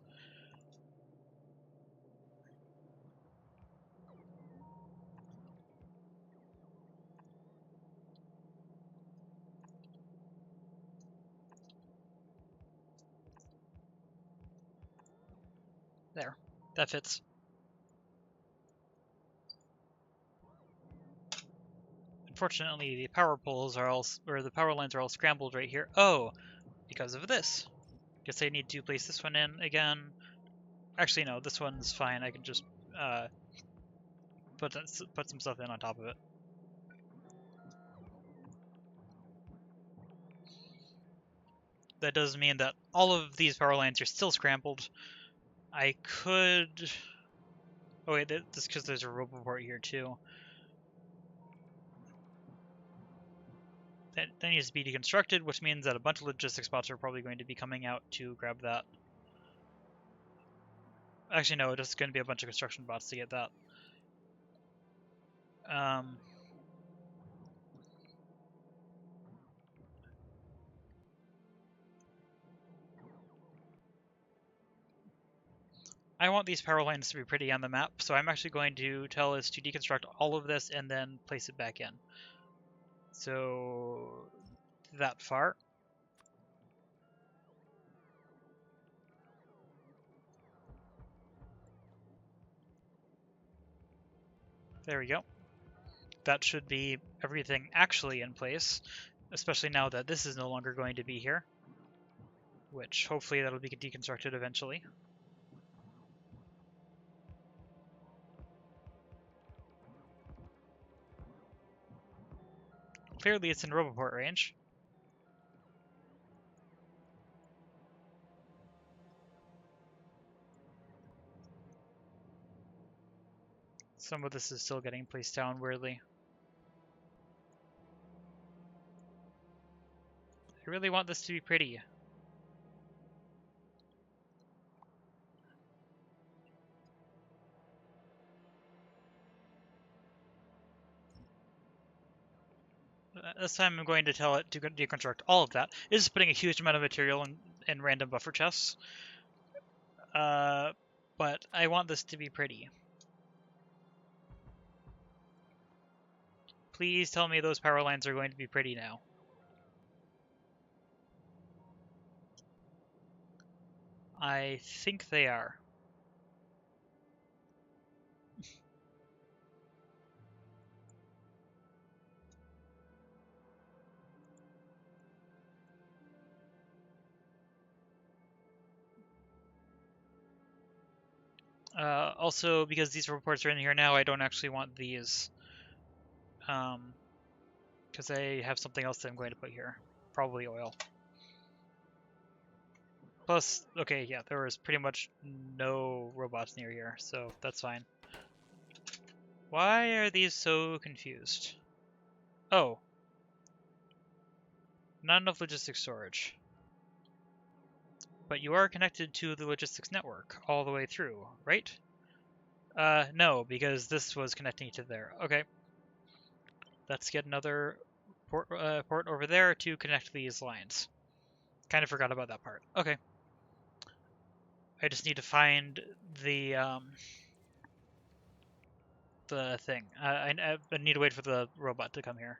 There. That fits. Unfortunately, the power poles are all, or the power lines are all scrambled right here. Oh, because of this. Guess I need to place this one in again. Actually, no, this one's fine. I can just put some stuff in on top of it. That does mean that all of these power lines are still scrambled. I could... Oh wait, that's because there's a roboport here too. That needs to be deconstructed, which means that a bunch of logistics bots are probably going to be coming out to grab that. Actually, no, it's going to be a bunch of construction bots to get that. I want these power lines to be pretty on the map, so I'm actually going to tell us to deconstruct all of this and then place it back in. So that far. There we go. That should be everything actually in place, especially now that this is no longer going to be here, which hopefully that'll be deconstructed eventually. Clearly it's in Roboport range. Some of this is still getting placed down weirdly. I really want this to be pretty. This time I'm going to tell it to deconstruct all of that. It is putting a huge amount of material in random buffer chests. But I want this to be pretty. Please tell me those power lines are going to be pretty now. I think they are. Also, because these reports are in here now, I don't actually want these. Because I have something else that I'm going to put here. Probably oil. Plus, okay, yeah, there was pretty much no robots near here, so that's fine. Why are these so confused? Oh. Not enough logistics storage. But you are connected to the logistics network all the way through, right? No, because this was connecting to there. Okay. Let's get another port over there to connect these lines. Kind of forgot about that part. Okay. I just need to find the thing. I need to wait for the robot to come here.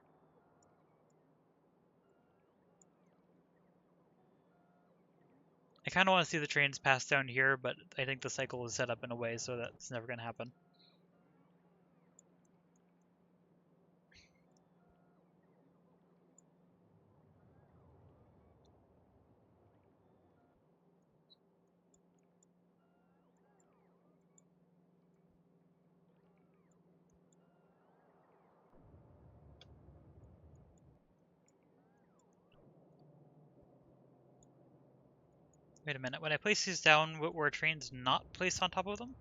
I kind of want to see the trains pass down here, but I think the cycle is set up in a way so that's never going to happen. Wait a minute, when I place these down, were trains not placed on top of them?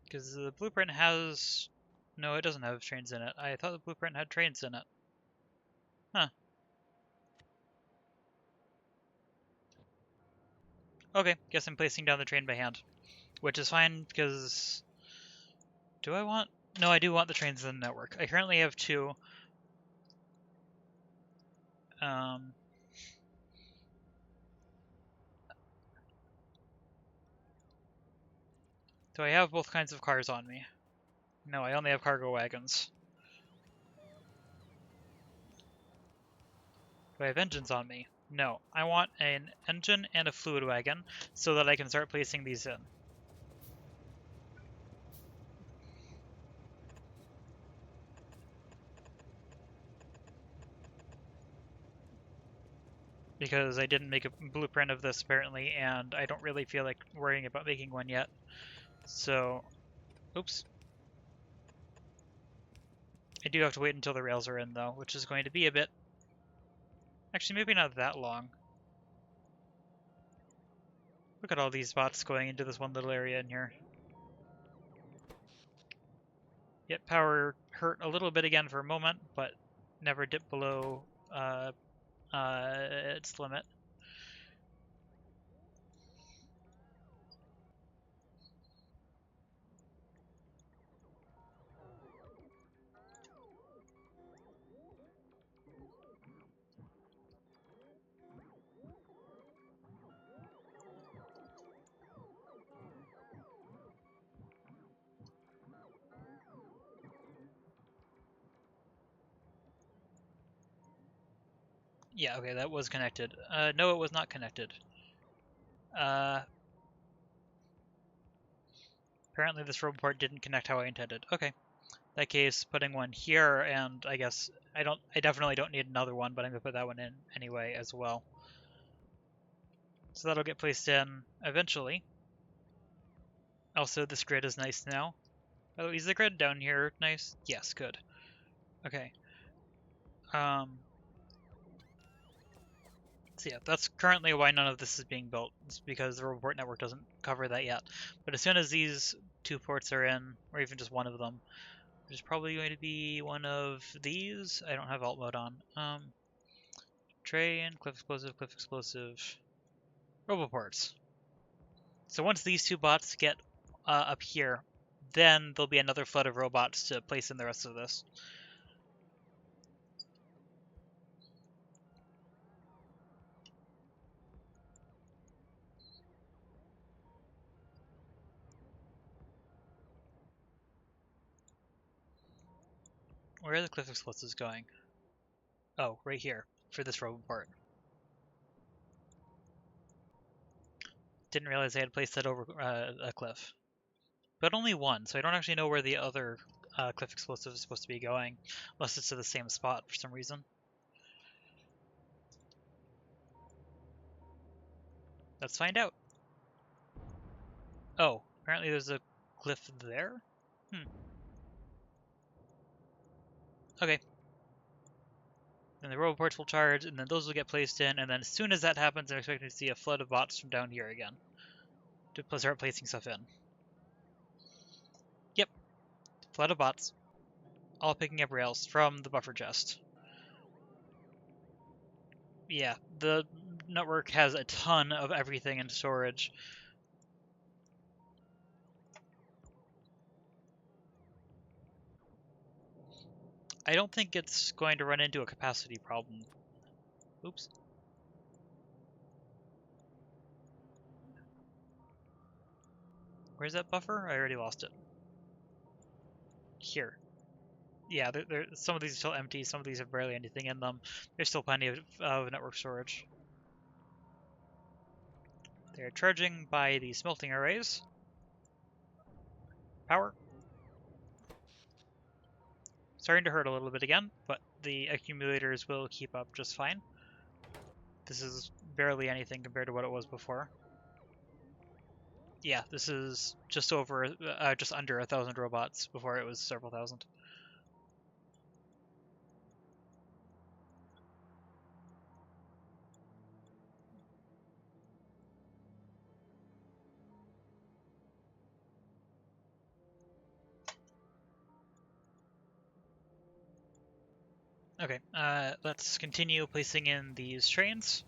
Because the blueprint has... No, it doesn't have trains in it. I thought the blueprint had trains in it. Huh. Okay, guess I'm placing down the train by hand. which is fine because do I want? No, I do want the trains in the network. I currently have 2. Um, do I have both kinds of cars on me? No, I only have cargo wagons. Do I have engines on me? No. I want an engine and a fluid wagon so that I can start placing these in. Because I didn't make a blueprint of this apparently, and I don't really feel like worrying about making one yet. So, oops. I do have to wait until the rails are in though, which is going to be a bit... Actually, maybe not that long. Look at all these spots going into this one little area in here. Yet power hurt a little bit again for a moment, but never dipped below uh, its limit. Yeah, okay, that was connected. No, it was not connected. Apparently this road port didn't connect how I intended. Okay. In that case, putting one here, and I guess I definitely don't need another one, but I'm gonna put that one in anyway as well. So that'll get placed in eventually. Also, this grid is nice now. Oh, is the grid down here nice? Yes, good. Okay. So yeah, that's currently why none of this is being built. It's because the road port network doesn't cover that yet. But as soon as these 2 ports are in, or even just one of them, there's probably going to be one of these. I don't have alt mode on. Train, cliff explosive, roboports. So once these 2 bots get up here, then there'll be another flood of robots to place in the rest of this. Where are the cliff explosives going? Oh, right here, for this roboport. Didn't realize I had placed that over a cliff. But only one, so I don't actually know where the other cliff explosive is supposed to be going, unless it's to the same spot for some reason. Let's find out. Oh, apparently there's a cliff there? Okay. Then the roboports will charge, and then those will get placed in, and then as soon as that happens, I'm expecting to see a flood of bots from down here again to start placing stuff in. Yep, flood of bots, all picking up rails from the buffer chest. Yeah, the network has a ton of everything in storage. I don't think it's going to run into a capacity problem. Oops. Where's that buffer? I already lost it. Here. Yeah, some of these are still empty, some of these have barely anything in them. There's still plenty of network storage. They're charging by the smelting arrays. Power. Starting to hurt a little bit again, but the accumulators will keep up just fine. This is barely anything compared to what it was before. Yeah, this is just under 1,000 robots. Before it was several thousand. Okay, let's continue placing in these trains.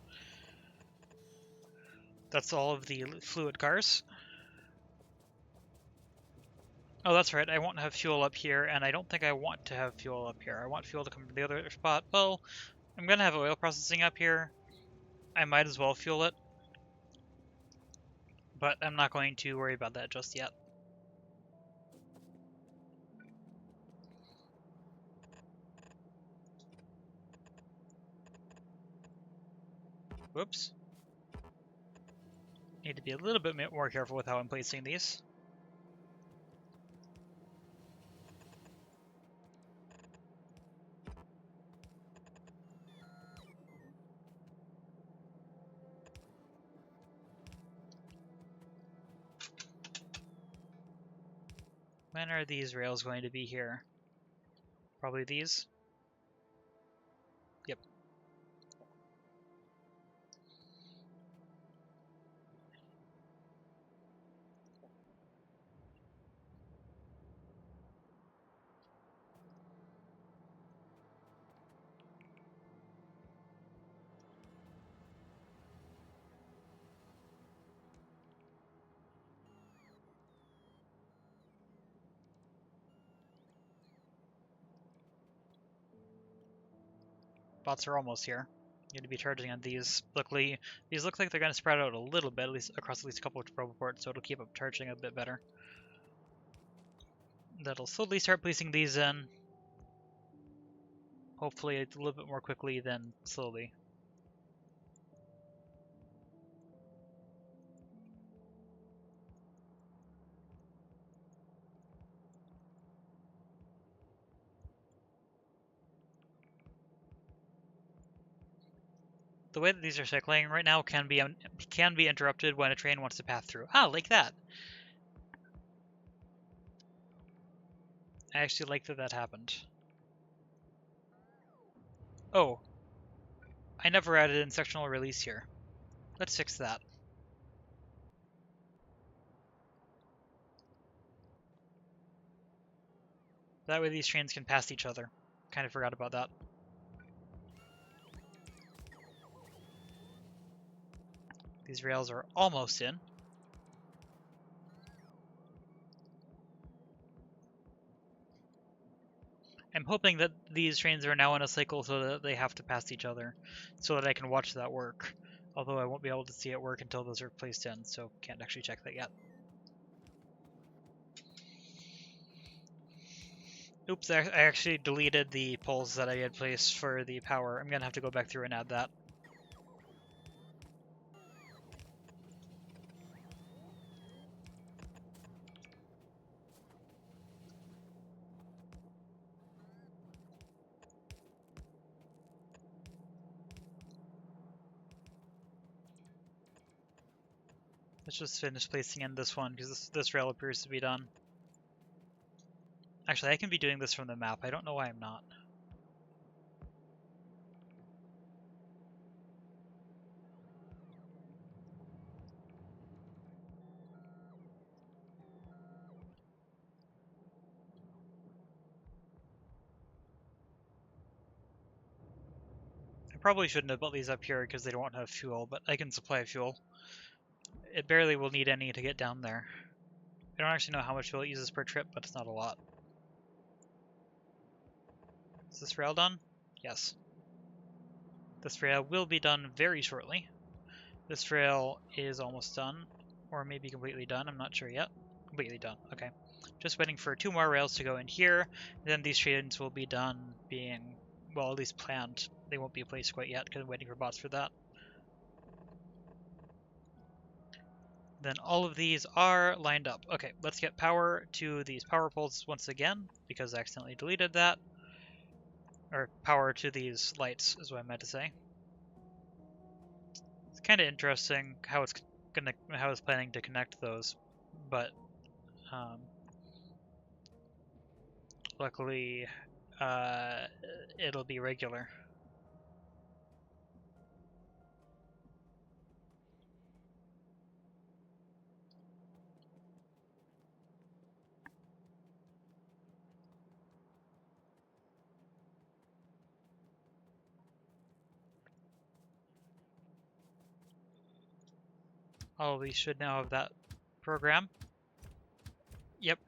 That's all of the fluid cars. Oh, that's right. I won't have fuel up here, and I don't think I want to have fuel up here. I want fuel to come from the other spot. Well, I'm gonna have oil processing up here. I might as well fuel it, but I'm not going to worry about that just yet. Whoops. Need to be a little bit more careful with how I'm placing these. When are these rails going to be here? Probably these? Yep. Bots are almost here. Need to be charging on these. Luckily, these look like they're going to spread out a little bit, at least across at least a couple of probe ports, so it'll keep up charging a bit better. That'll slowly start placing these in. Hopefully a little bit more quickly than slowly. The way that these are cycling right now can be interrupted when a train wants to pass through. Ah, like that. I actually like that happened. Oh, I never added in sectional release here. Let's fix that. That way these trains can pass each other. Kind of forgot about that. These rails are almost in. I'm hoping that these trains are now in a cycle so that they have to pass each other, so that I can watch that work. Although I won't be able to see it work until those are placed in, so can't actually check that yet. Oops, I actually deleted the poles that I had placed for the power. I'm gonna have to go back through and add that. Let's just finish placing in this one, because this rail appears to be done. Actually, I can be doing this from the map. I don't know why I'm not. I probably shouldn't have built these up here because they don't have fuel, but I can supply fuel. It barely will need any to get down there. I don't actually know how much fuel it uses per trip, but it's not a lot. Is this rail done? Yes. This rail will be done very shortly. This rail is almost done, or maybe completely done, I'm not sure yet. Completely done, okay. Just waiting for 2 more rails to go in here, then these trains will be done being, well, at least planned. They won't be placed quite yet, because I'm waiting for bots for that. Then all of these are lined up. Okay, let's get power to these power poles once again, because I accidentally deleted that. Or power to these lights, is what I meant to say. It's kind of interesting how it's planning to connect those, but luckily it'll be regular. All of these should now have that program. Yep.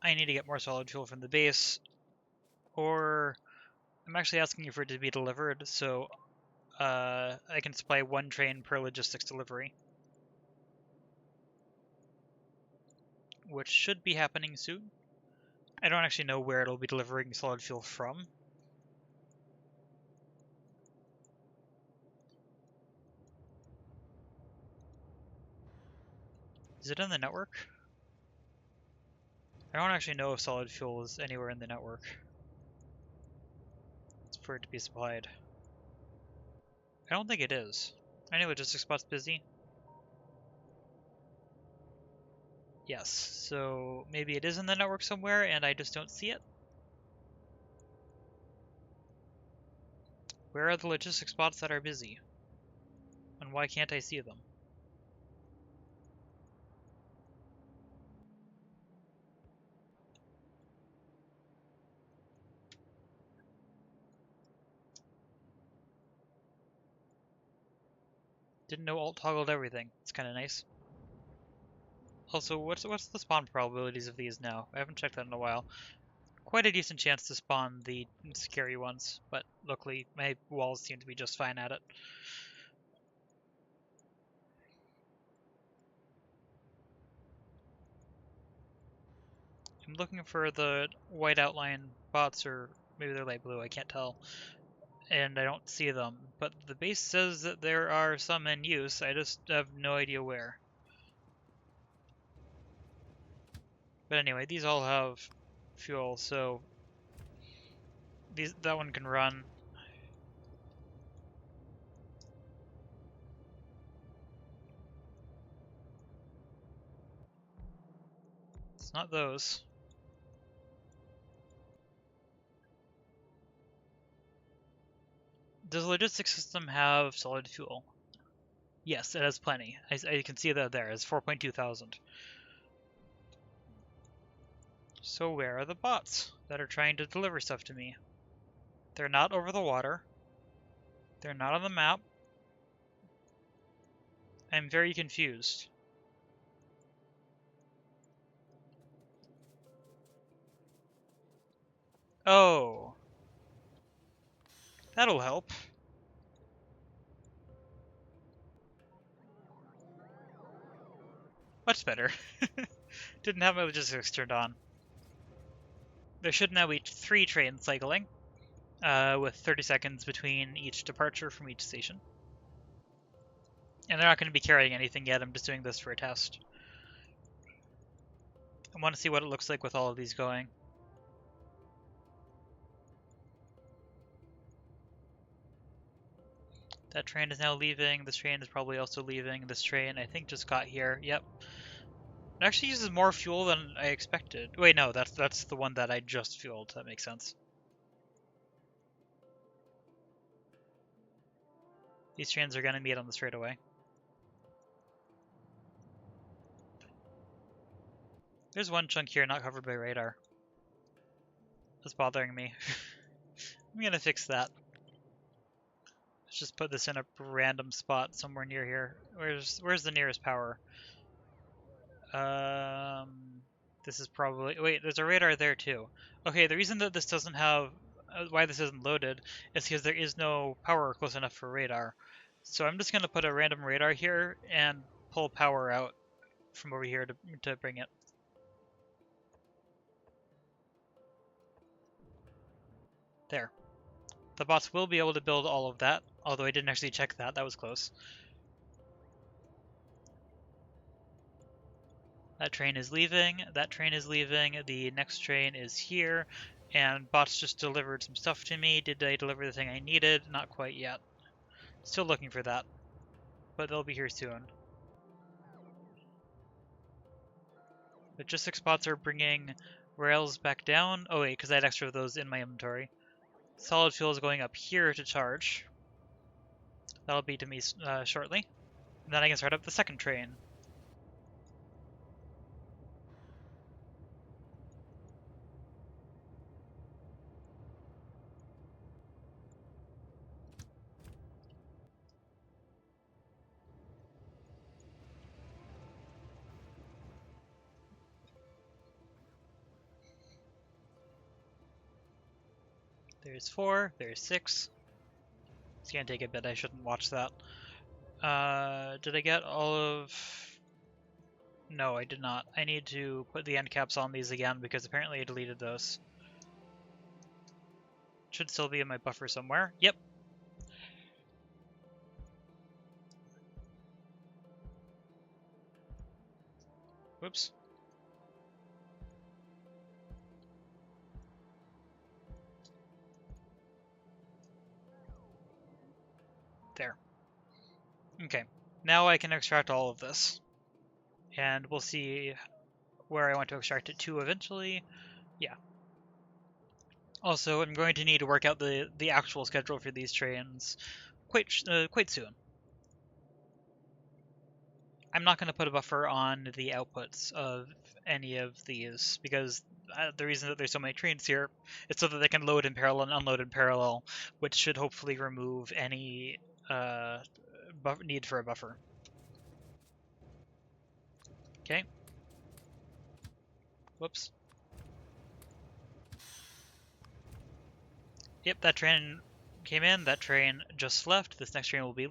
I need to get more solid fuel from the base, or I'm actually asking you for it to be delivered, so I can supply one train per logistics delivery, which should be happening soon. I don't actually know where it'll be delivering solid fuel from. Is it in the network? I don't actually know if solid fuel is anywhere in the network. It's for it to be supplied. I don't think it is. Any logistics spot's busy? Yes, so maybe it is in the network somewhere and I just don't see it? Where are the logistics spots that are busy? And why can't I see them? Didn't know alt toggled everything. It's kind of nice. Also, what's the spawn probabilities of these now? I haven't checked that in a while. Quite a decent chance to spawn the scary ones, but luckily my walls seem to be just fine at it. I'm looking for the white outline bots, or maybe they're light blue, I can't tell. And I don't see them, but the base says that there are some in use, I just have no idea where. But anyway, these all have fuel, so that one can run. It's not those. Does the logistics system have solid fuel? Yes, it has plenty. I can see that there. It's 4.2 thousand. So where are the bots that are trying to deliver stuff to me? They're not over the water. They're not on the map. I'm very confused. Oh. That'll help. Much better. Didn't have my logistics turned on. There should now be 3 trains cycling, with 30 seconds between each departure from each station. And they're not going to be carrying anything yet, I'm just doing this for a test. I want to see what it looks like with all of these going. That train is now leaving, this train is probably also leaving, this train I think just got here, yep. It actually uses more fuel than I expected. Wait, no, that's the one that I just fueled, that makes sense. These trains are going to meet on the straightaway. There's one chunk here not covered by radar. That's bothering me. I'm gonna fix that. Let's just put this in a random spot somewhere near here. Where's the nearest power? This is probably... Wait, there's a radar there too. Okay, the reason that this doesn't have... why this isn't loaded is because there is no power close enough for radar. So I'm just gonna put a random radar here and pull power out from over here to bring it. There. The bots will be able to build all of that, although I didn't actually check that. That was close. That train is leaving. That train is leaving. The next train is here. And bots just delivered some stuff to me. Did I deliver the thing I needed? Not quite yet. Still looking for that. But they'll be here soon. Logistics bots are bringing rails back down. Oh wait, because I had extra of those in my inventory. Solid fuel is going up here to charge. That'll be to me shortly. And then I can start up the second train. There's 4, there's 6. It's gonna take a bit, I shouldn't watch that. Did I get all of... No, I did not. I need to put the end caps on these again because apparently I deleted those. Should still be in my buffer somewhere. Yep. Whoops. There. Okay. Now I can extract all of this. And we'll see where I want to extract it to eventually. Yeah. Also, I'm going to need to work out the actual schedule for these trains quite soon. I'm not going to put a buffer on the outputs of any of these because the reason that there's so many trains here is so that they can load in parallel and unload in parallel, which should hopefully remove any need for a buffer. Okay. Whoops. Yep, that train came in, that train just left. This next train will be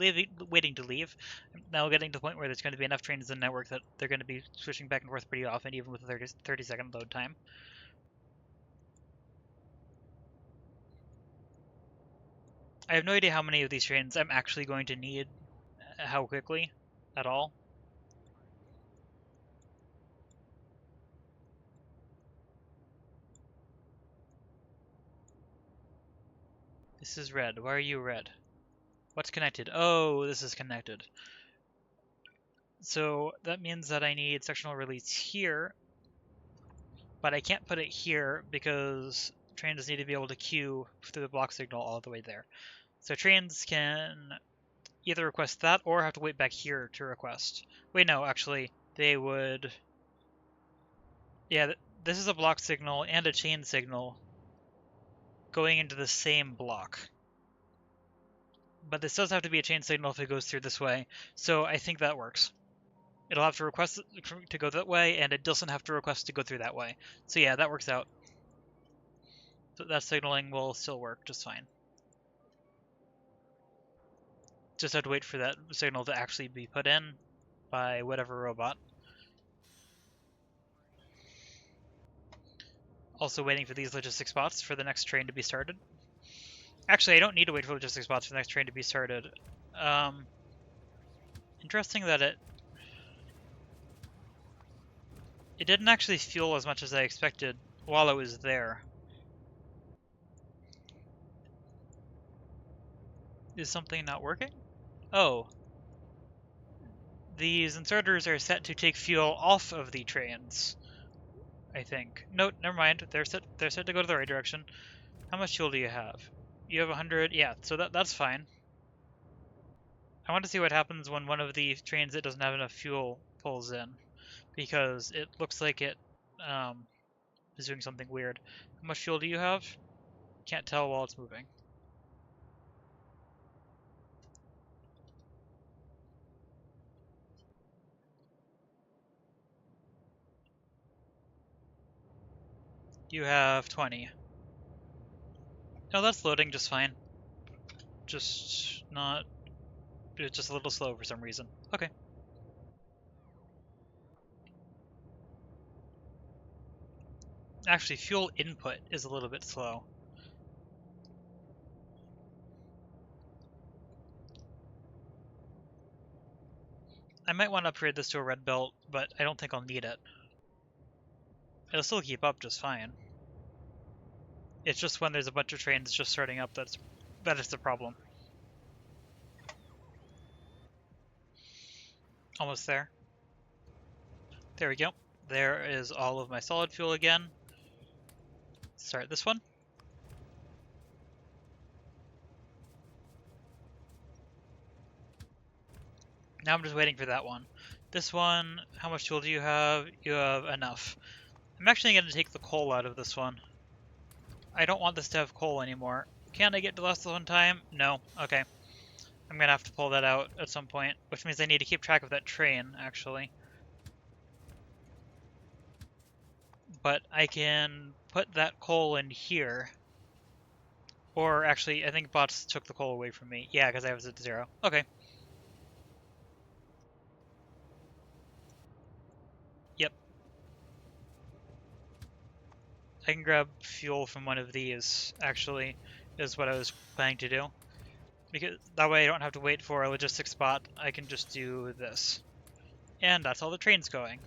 waiting to leave. I'm now getting to the point where there's going to be enough trains in the network that they're going to be switching back and forth pretty often, even with a 30-second load time. I have no idea how many of these trains I'm actually going to need, how quickly, at all. This is red. Why are you red? What's connected? Oh, this is connected. So that means that I need sectional release here, but I can't put it here because trains need to be able to queue through the block signal all the way there. So trains can either request that or have to wait back here to request. Wait, no, actually, they would... Yeah, this is a block signal and a chain signal going into the same block. But this does have to be a chain signal if it goes through this way, so I think that works. It'll have to request to go that way, and it doesn't have to request to go through that way. So yeah, that works out. So that signaling will still work just fine. Just have to wait for that signal to actually be put in by whatever robot. Also waiting for these logistic spots for the next train to be started. Actually, I don't need to wait for logistic spots for the next train to be started. Interesting that it didn't actually fuel as much as I expected while I was there. Is something not working? Oh. These inserters are set to take fuel off of the trains, I think. No, never mind. They're set to go to the right direction. How much fuel do you have? You have 100? Yeah, so that's fine. I want to see what happens when one of the trains that doesn't have enough fuel pulls in, because it looks like it is doing something weird. How much fuel do you have? Can't tell while it's moving. You have 20. No, that's loading just fine. Just not... It's just a little slow for some reason. Okay. Actually, fuel input is a little bit slow. I might want to upgrade this to a red belt, but I don't think I'll need it. It'll still keep up just fine. It's just when there's a bunch of trains just starting up that is the problem. Almost there. There we go. There is all of my solid fuel again. Start this one. Now I'm just waiting for that one. This one, how much fuel do you have? You have enough. I'm actually going to take the coal out of this one. I don't want this to have coal anymore. Can I get to less than one time? No. Okay. I'm going to have to pull that out at some point, which means I need to keep track of that train, actually. But I can put that coal in here Or actually, I think bots took the coal away from me. Yeah, because I was at 0. Okay. Yep. I can grab fuel from one of these, actually, is what I was planning to do. Because that way I don't have to wait for a logistics spot. I can just do this. And that's all the train's going.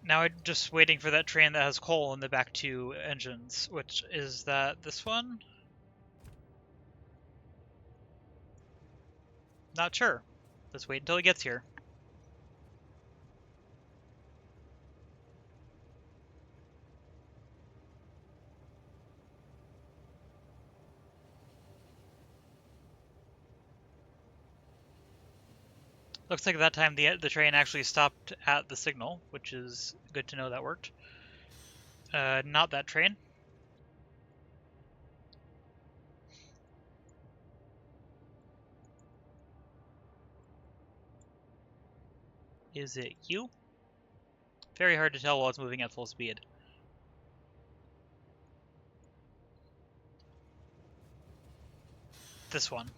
Now I'm just waiting for that train that has coal in the back two engines, which is that this one? Not sure. Let's wait until it gets here. Looks like that time the train actually stopped at the signal, which is good to know that worked. Not that train. Is it you? Very hard to tell while it's moving at full speed. This one.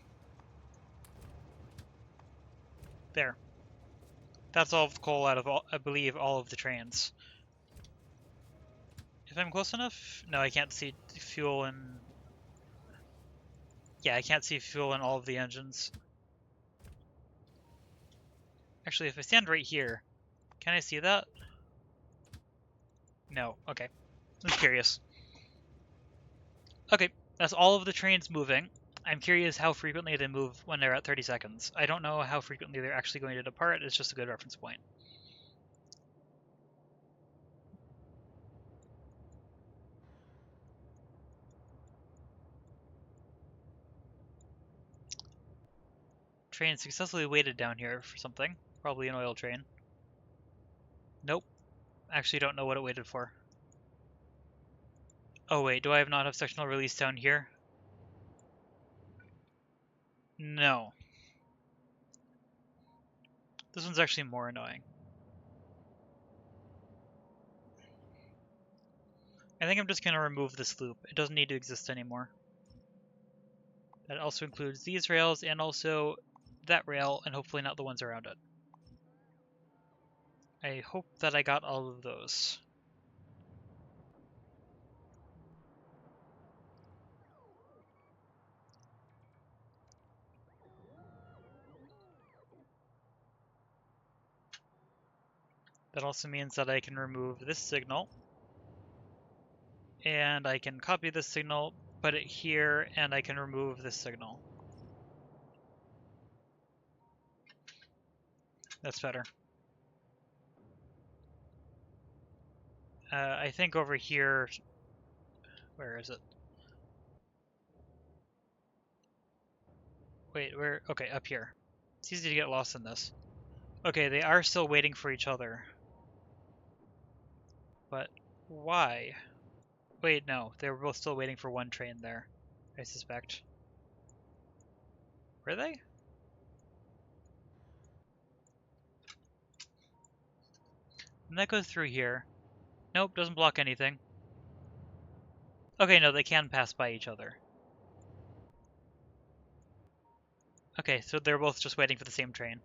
There. That's all of coal out of, I believe, all of the trains. If I'm close enough? No, I can't see fuel in... Yeah, I can't see fuel in all of the engines. Actually, if I stand right here, can I see that? No. Okay. I'm curious. Okay, that's all of the trains moving. I'm curious how frequently they move when they're at 30 seconds. I don't know how frequently they're actually going to depart. It's just a good reference point. Train successfully waited down here for something. Probably an oil train. Nope. Actually don't know what it waited for. Oh wait, do I not have sectional release down here? No. This one's actually more annoying. I think I'm just going to remove this loop. It doesn't need to exist anymore. That also includes these rails and also that rail, and hopefully not the ones around it. I hope that I got all of those. That also means that I can remove this signal, and I can copy this signal, put it here, and I can remove this signal. That's better. I think over here, where is it? Wait, where? Okay, up here. It's easy to get lost in this. Okay, they are still waiting for each other. But why? Wait, no, they were both still waiting for one train there, I suspect. Were they? And that goes through here. Nope, doesn't block anything. Okay, no, they can pass by each other. Okay, so they're both just waiting for the same train.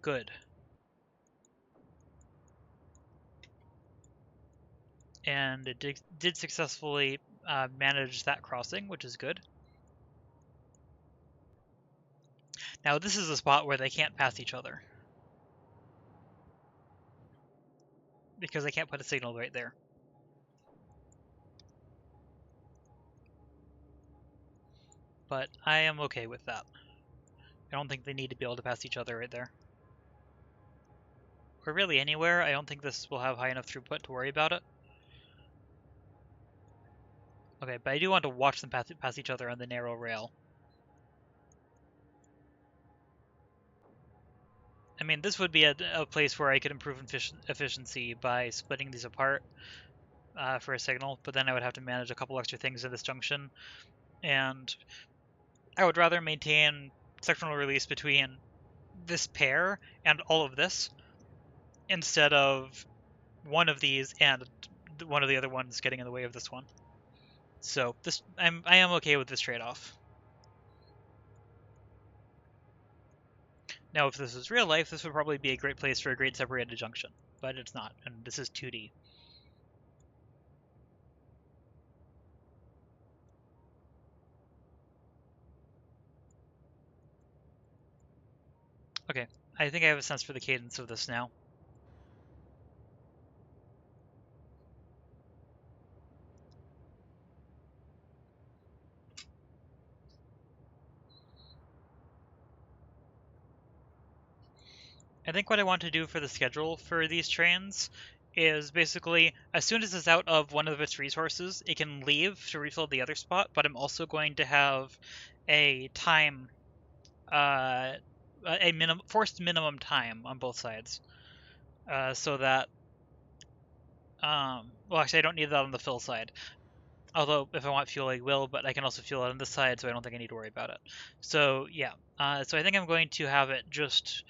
Good. And it did successfully manage that crossing, which is good. Now this is a spot where they can't pass each other, because I can't put a signal right there. But I am okay with that. I don't think they need to be able to pass each other right there. Or really anywhere. I don't think this will have high enough throughput to worry about it. Okay, but I do want to watch them pass each other on the narrow rail. I mean, this would be a place where I could improve efficiency by splitting these apart for a signal, but then I would have to manage a couple extra things in this junction, and I would rather maintain sectional release between this pair and all of this instead of one of these and one of the other ones getting in the way of this one. So I am okay with this trade-off. Now, if this was real life, this would probably be a great place for a great separated junction, but it's not, and this is 2D. Okay, I think I have a sense for the cadence of this now. I think what I want to do for the schedule for these trains is basically, as soon as it's out of one of its resources, it can leave to refill the other spot, but I'm also going to have a time, forced minimum time on both sides, so that, well, actually, I don't need that on the fill side. Although, if I want fuel, I will, but I can also fuel it on this side, so I don't think I need to worry about it. So, yeah. So I think I'm going to have it just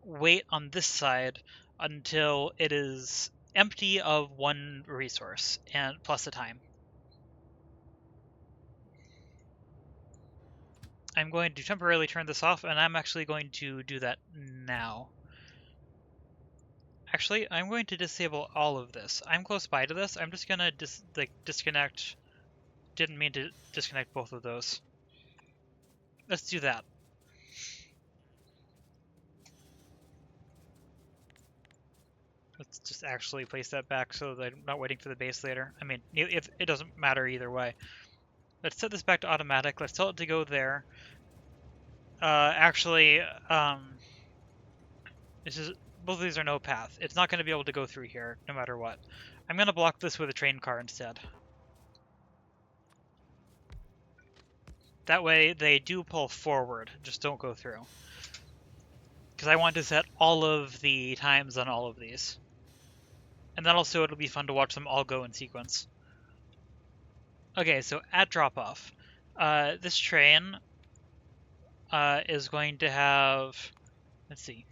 wait on this side until it is empty of one resource, and plus the time. I'm going to temporarily turn this off, and I'm actually going to do that now. Actually, I'm going to disable all of this. I'm close by to this. I'm just gonna disconnect. Didn't mean to disconnect both of those. Let's do that. Let's just actually place that back so that I'm not waiting for the base later. I mean, if it doesn't matter either way. Let's set this back to automatic. Let's tell it to go there. Actually, this is both of these are no path. It's not going to be able to go through here no matter what. I'm going to block this with a train car instead. That way they do pull forward, just don't go through. Because I want to set all of the times on all of these. And then also it'll be fun to watch them all go in sequence. Okay, so at drop-off, this train is going to have, let's see,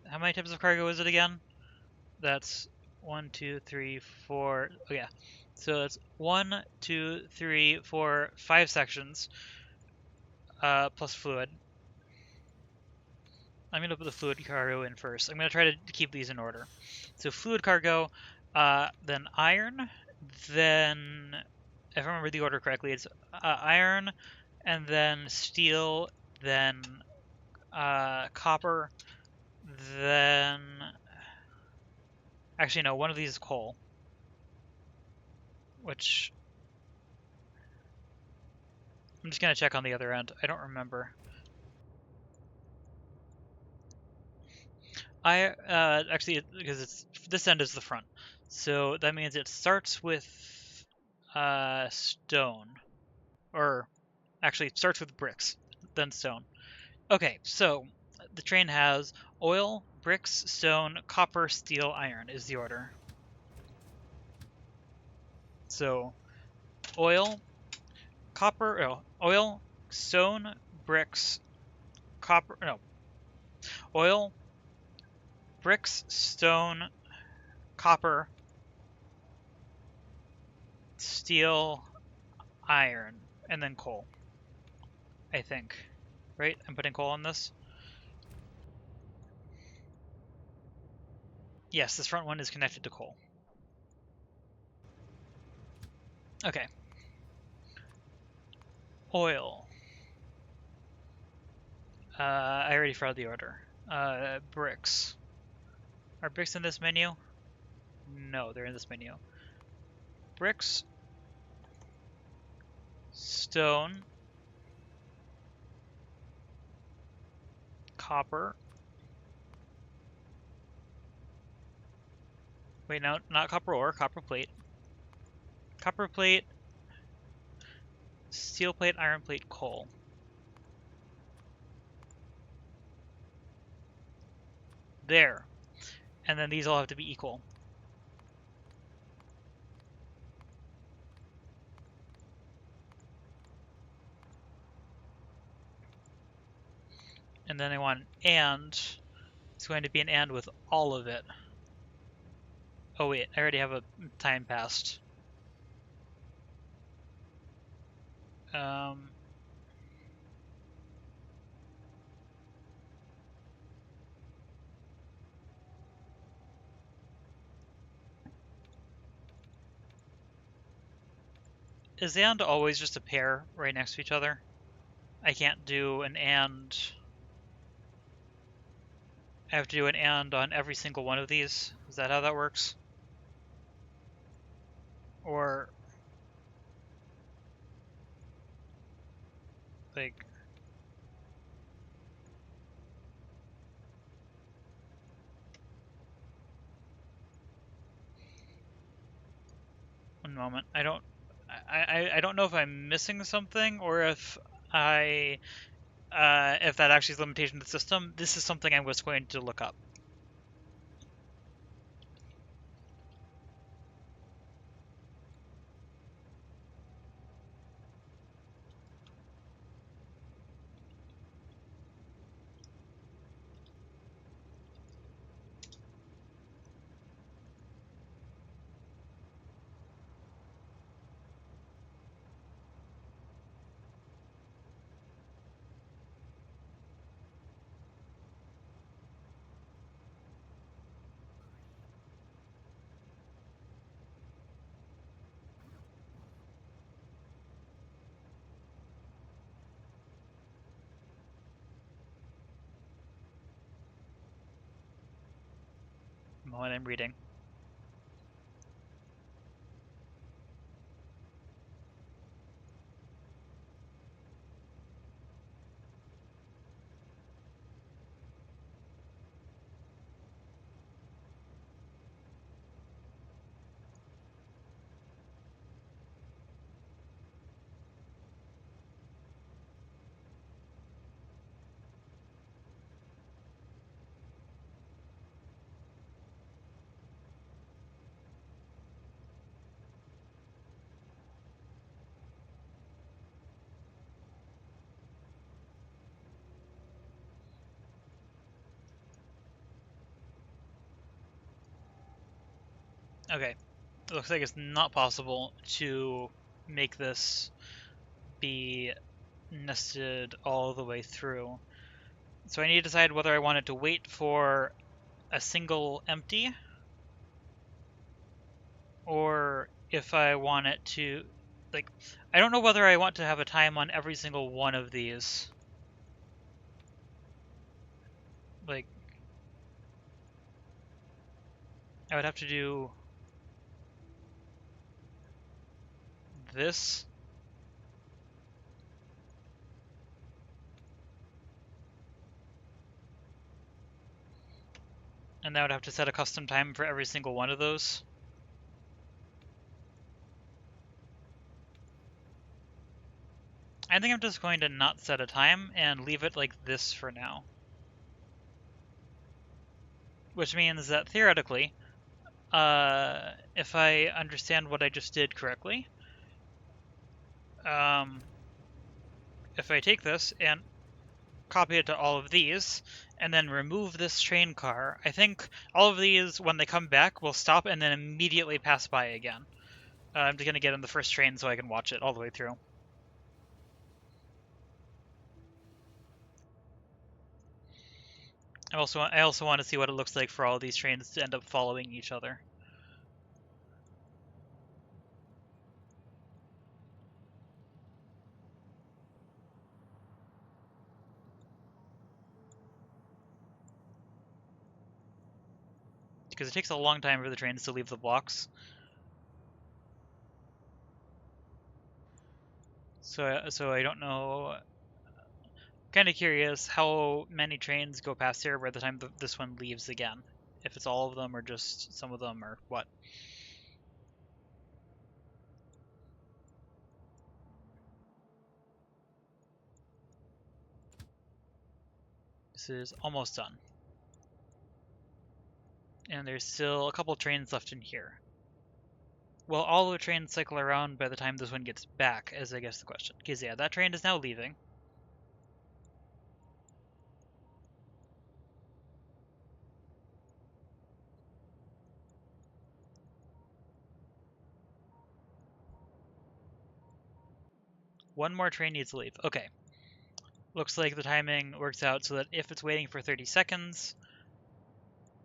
how many types of cargo is it again? That's 1, 2, 3, 4. Oh yeah, so that's 1, 2, 3, 4, 5 sections plus fluid. I'm gonna put the fluid cargo in first. I'm gonna try to keep these in order. So fluid cargo, then iron, then if I remember the order correctly, it's iron, and then steel, then copper, then actually no, one of these is coal, which I'm just gonna check on the other end. I don't remember. I actually because it's this end is the front, so that means it starts with stone, or actually it starts with bricks, then stone. Okay, so the train has oil, bricks, stone, copper, steel, iron is the order. So oil, copper, oh, oil, stone, bricks, copper, no, oil, bricks, stone, copper, steel, iron, and then coal. I think. Right? I'm putting coal on this? Yes, this front one is connected to coal. Okay. Oil. I already forgot the order. Bricks. Are bricks in this menu? No, they're in this menu. Bricks. Stone. Copper. Wait, no, not copper ore, copper plate. Copper plate. Steel plate, iron plate, coal. There. And then these all have to be equal. And then I want an and. It's going to be an and with all of it. Oh wait, I already have a time passed. Um, is and always just a pair right next to each other? I can't do an and. I have to do an and on every single one of these. Is that how that works? Or, like, one moment. I don't know if I'm missing something or if that actually is a limitation of the system. This is something I was going to look up. What I'm reading. Okay. It looks like it's not possible to make this be nested all the way through. So I need to decide whether I wanted to wait for a single empty or if I want it to, like, I don't know whether I want to have a time on every single one of these. Like, I would have to do this. And I would have to set a custom time for every single one of those. I think I'm just going to not set a time and leave it like this for now. Which means that theoretically, if I understand what I just did correctly, if I take this and copy it to all of these, and then remove this train car, I think all of these, when they come back, will stop and then immediately pass by again. I'm just going to get in the first train so I can watch it all the way through. I also want to see what it looks like for all these trains to end up following each other. Because it takes a long time for the trains to leave the blocks. So I don't know. Kind of curious how many trains go past here by the time this one leaves again. If it's all of them or just some of them or what. This is almost done. And there's still a couple trains left in here. Will all the trains cycle around by the time this one gets back, is I guess the question. Because yeah, that train is now leaving. One more train needs to leave. Okay. Looks like the timing works out so that if it's waiting for 30 seconds,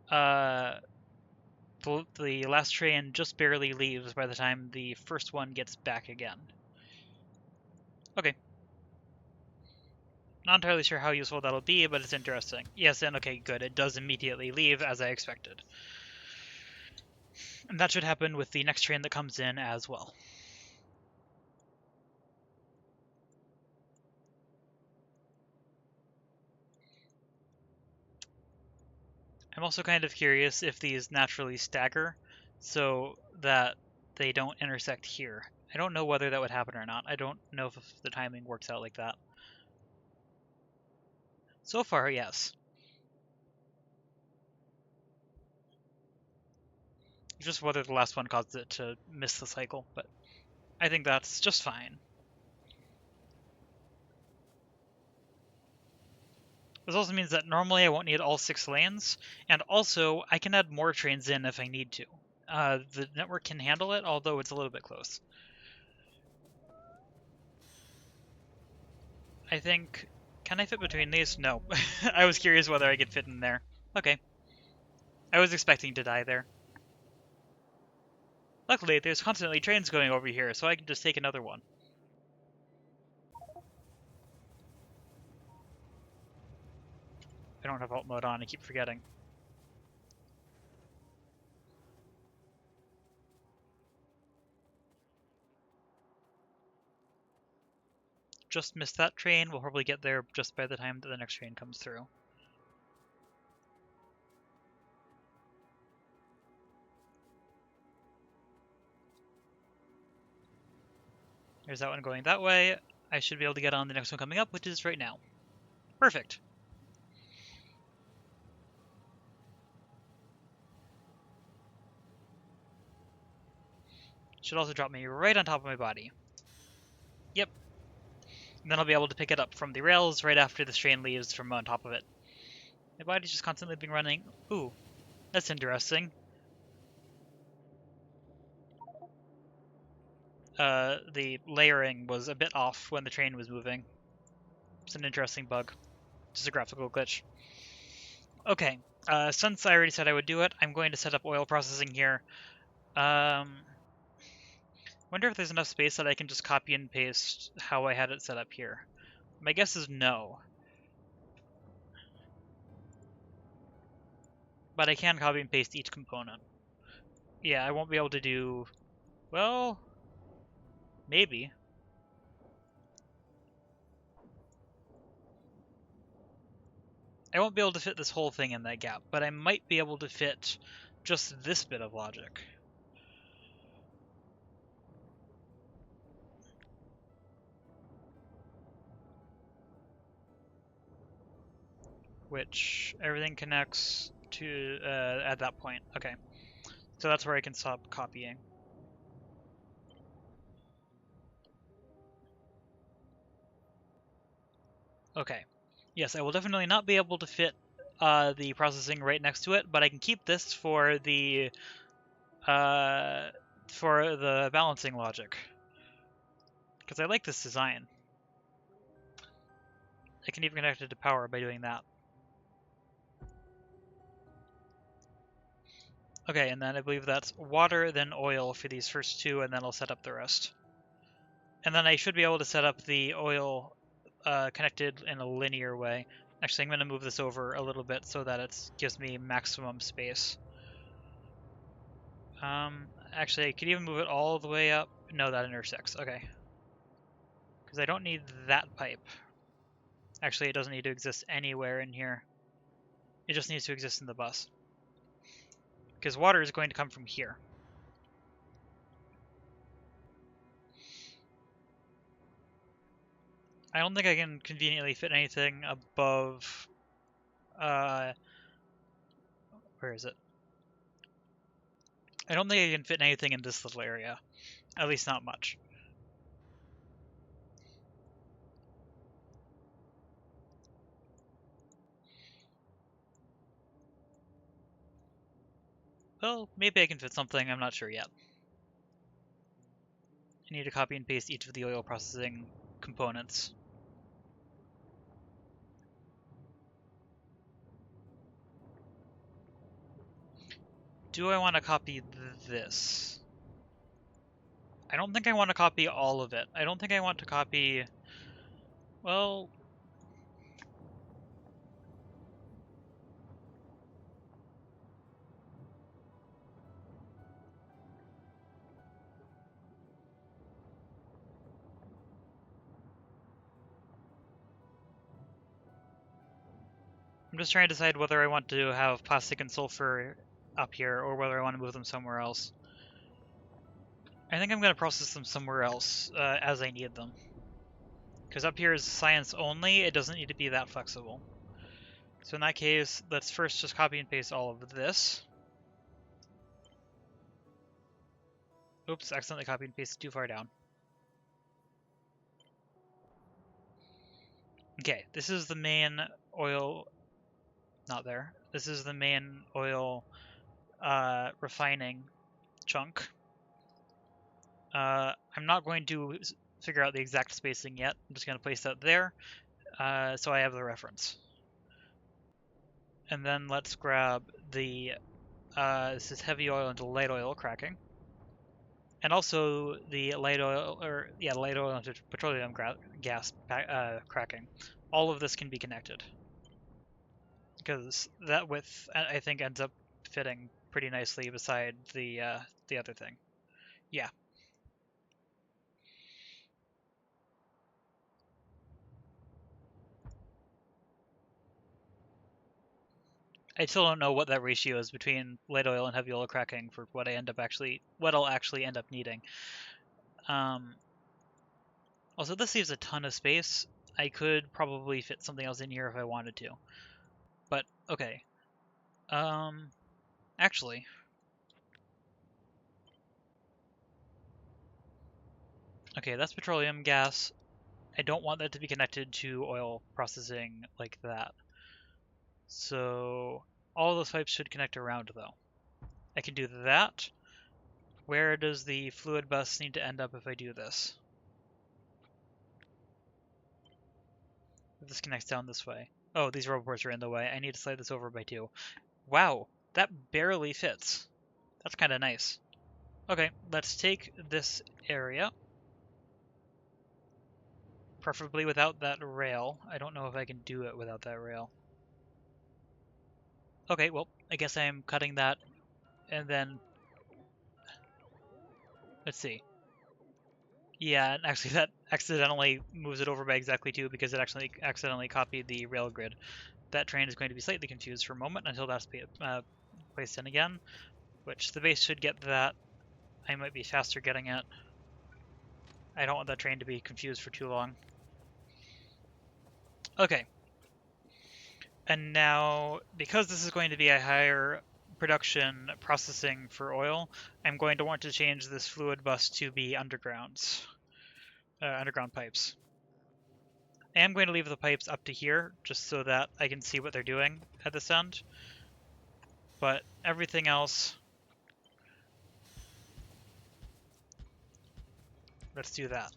the last train just barely leaves by the time the first one gets back again. Okay. Not entirely sure how useful that'll be, but it's interesting. Yes, and okay, good. It does immediately leave, as I expected. And that should happen with the next train that comes in as well. I'm also kind of curious if these naturally stagger so that they don't intersect here. I don't know whether that would happen or not. I don't know if the timing works out like that. So far, yes. Just whether the last one caused it to miss the cycle, but I think that's just fine. This also means that normally I won't need all 6 lanes, and also I can add more trains in if I need to. The network can handle it, although it's a little bit close. I think... Can I fit between these? No. I was curious whether I could fit in there. Okay. I was expecting to die there. Luckily, there's constantly trains going over here, so I can just take another one. I don't have alt mode on, I keep forgetting. Just missed that train. We'll probably get there just by the time that the next train comes through. There's that one going that way. I should be able to get on the next one coming up, which is right now. Perfect. Should also drop me right on top of my body. Yep. And then I'll be able to pick it up from the rails right after the train leaves from on top of it. My body's just constantly been running. Ooh, that's interesting. The layering was a bit off when the train was moving. It's an interesting bug. Just a graphical glitch. Okay, since I already said I would do it, I'm going to set up oil processing here. Wonder if there's enough space that I can just copy and paste how I had it set up here. My guess is no. But I can copy and paste each component. Yeah, I won't be able to do... Well... Maybe. I won't be able to fit this whole thing in that gap, but I might be able to fit just this bit of logic. Which everything connects to at that point. Okay, so that's where I can stop copying. Okay, yes, I will definitely not be able to fit the processing right next to it, but I can keep this for the balancing logic because I like this design. I can even connect it to power by doing that. Okay, and then I believe that's water, then oil for these first two, and then I'll set up the rest. And then I should be able to set up the oil connected in a linear way. Actually, I'm going to move this over a little bit so that it gives me maximum space. Actually, I could even move it all the way up. No, that intersects. Okay. Because I don't need that pipe. Actually, it doesn't need to exist anywhere in here. It just needs to exist in the bus. Because water is going to come from here. I don't think I can conveniently fit anything above... where is it? I don't think I can fit anything in this little area. At least not much. Well, maybe I can fit something, I'm not sure yet. I need to copy and paste each of the oil processing components. Do I want to copy this? I don't think I want to copy all of it. I don't think I want to copy... Well... I'm just trying to decide whether I want to have plastic and sulfur up here or whether I want to move them somewhere else. I think I'm going to process them somewhere else as I need them. Because up here is science only, it doesn't need to be that flexible. So in that case, let's first just copy and paste all of this. Oops, accidentally copied and pasted too far down. Okay, this is the main oil... Not there. This is the main oil refining chunk. I'm not going to figure out the exact spacing yet. I'm just going to place that there so I have the reference. And then let's grab the... this is heavy oil into light oil cracking. And also the light oil, light oil into petroleum gas cracking. All of this can be connected. Because that width, I think, ends up fitting pretty nicely beside the other thing. Yeah. I still don't know what that ratio is between light oil and heavy oil cracking for what I'll actually end up needing. Also, this leaves a ton of space. I could probably fit something else in here if I wanted to. But okay. Actually, okay, that's petroleum gas. I don't want that to be connected to oil processing like that. So all those pipes should connect around though. I can do that. Where does the fluid bus need to end up if I do this? This connects down this way. Oh, these roboports are in the way. I need to slide this over by 2. Wow, that barely fits. That's kind of nice. Okay, let's take this area. Preferably without that rail. I don't know if I can do it without that rail. Okay, well, I guess I'm cutting that, and then... Let's see. Yeah, and actually that accidentally moves it over by exactly 2 because it actually accidentally copied the rail grid. That train is going to be slightly confused for a moment until that's placed in again, which the base should get that. I might be faster getting it. I don't want that train to be confused for too long. Okay. And now, because this is going to be a higher production processing for oil, I'm going to want to change this fluid bus to be underground pipes. I am going to leave the pipes up to here, just so that I can see what they're doing at this end. But everything else... Let's do that.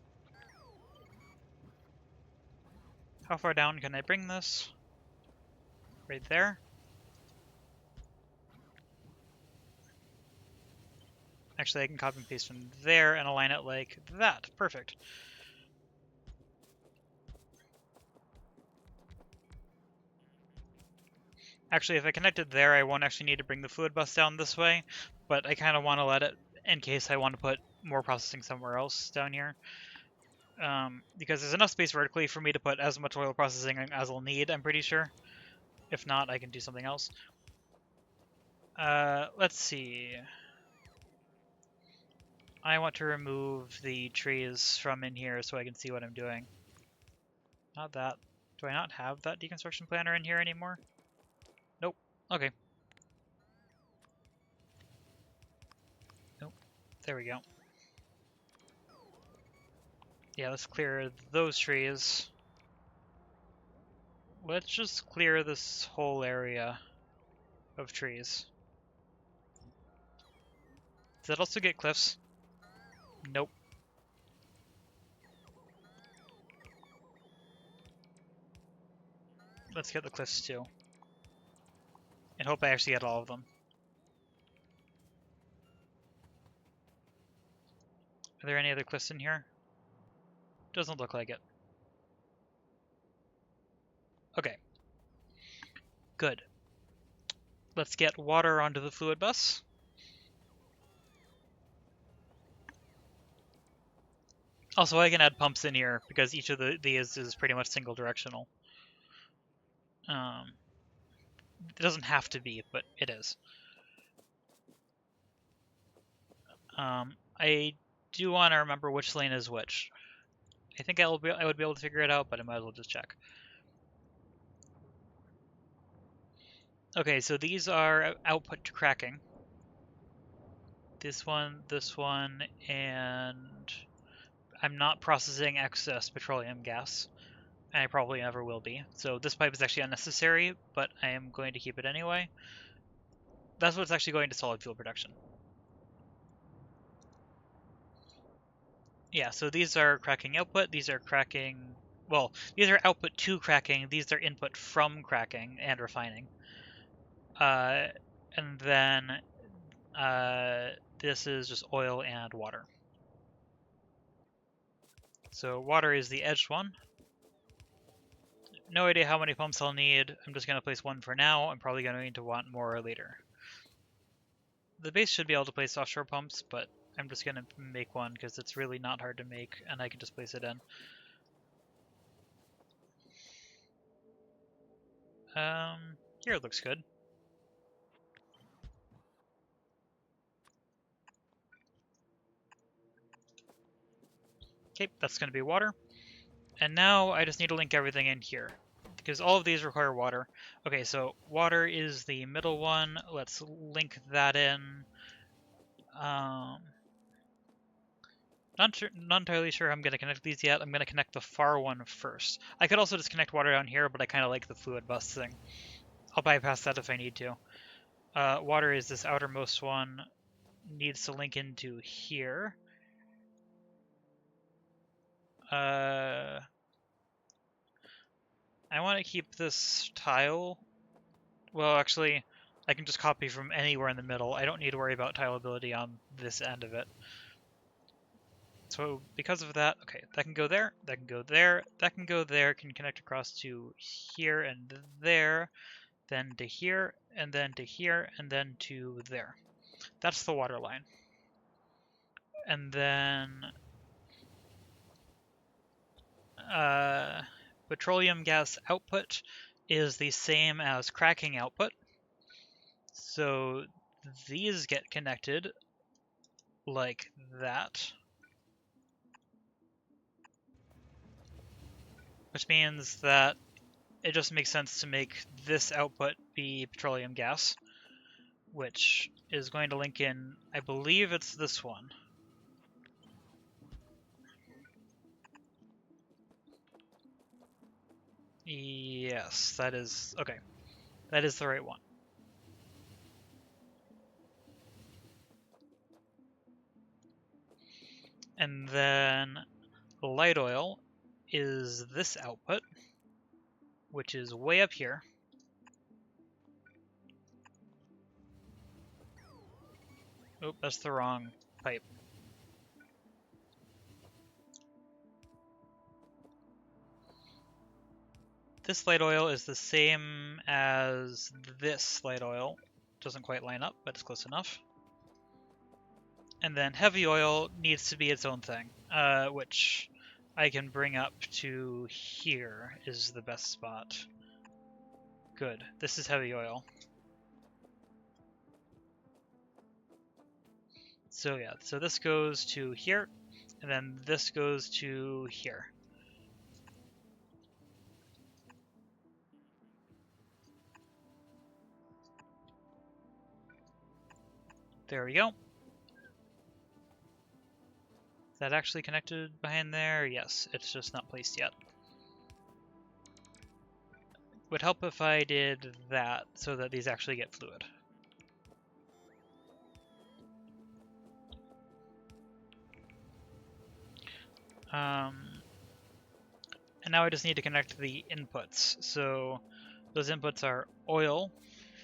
How far down can I bring this? Right there. Actually, I can copy and paste from there and align it like that. Perfect. Actually, if I connect it there, I won't actually need to bring the fluid bus down this way, but I kind of want to let it in case I want to put more processing somewhere else down here. Because there's enough space vertically for me to put as much oil processing as I'll need, I'm pretty sure. If not, I can do something else. Let's see. I want to remove the trees from in here so I can see what I'm doing. Not that. Do I not have that deconstruction planner in here anymore? Nope. Okay. Nope. There we go. Yeah, let's clear those trees. Let's just clear this whole area of trees. Does that also get cliffs? Nope. Let's get the cliffs too. And hope I actually get all of them. Are there any other cliffs in here? Doesn't look like it. Okay. Good. Let's get water onto the fluid bus. Also, I can add pumps in here because each of these is pretty much single directional. It doesn't have to be, but it is. I do want to remember which lane is which. I think I would be able to figure it out, but I might as well just check. Okay, so these are output to cracking. This one, and I'm not processing excess petroleum gas. And I probably never will be. So this pipe is actually unnecessary, but I am going to keep it anyway. That's what's actually going to solid fuel production. Yeah, so these are cracking output, these are cracking, well, these are output to cracking, these are input from cracking and refining. And then this is just oil and water. So water is the edged one. No idea how many pumps I'll need. I'm just going to place one for now. I'm probably going to need to want more later. The base should be able to place offshore pumps, but I'm just going to make one because it's really not hard to make, and I can just place it in. Here it looks good. Okay, that's going to be water. And now I just need to link everything in here, because all of these require water. Okay, so water is the middle one. Let's link that in. Not entirely sure how I'm going to connect these yet. I'm going to connect the far one first. I could also just connect water down here, but I kind of like the fluid bus thing. I'll bypass that if I need to. Water is this outermost one. Needs to link into here. I want to keep this tile. Well, actually, I can just copy from anywhere in the middle. I don't need to worry about tileability on this end of it. So because of that, okay, that can go there, that can go there, that can go there, can connect across to here and there, then to here, and then to here, and then to there. That's the water line. And then petroleum gas output is the same as cracking output. So these get connected like that. Which means that it just makes sense to make this output be petroleum gas, which is going to link in, I believe it's this one. Yes, that is, okay. That is the right one. And then light oil is this output, which is way up here. Oh, that's the wrong pipe. This light oil is the same as this light oil. Doesn't quite line up, but it's close enough. And then heavy oil needs to be its own thing, which I can bring up to here is the best spot. Good. This is heavy oil. So yeah, so this goes to here, and then this goes to here. There we go. Is that actually connected behind there? Yes, it's just not placed yet. Would help if I did that so that these actually get fluid. And now I just need to connect the inputs. So Those inputs are oil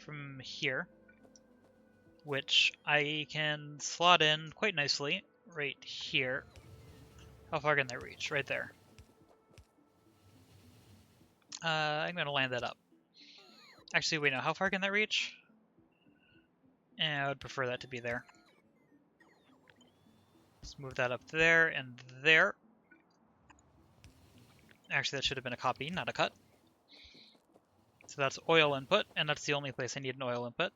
from here, which I can slot in quite nicely right here. How far can that reach? Right there. I'm going to line that up. Actually, wait, no. How far can that reach? I would prefer that to be there. Let's move that up there and there. Actually, that should have been a copy, not a cut. So that's oil input, and that's the only place I need an oil input.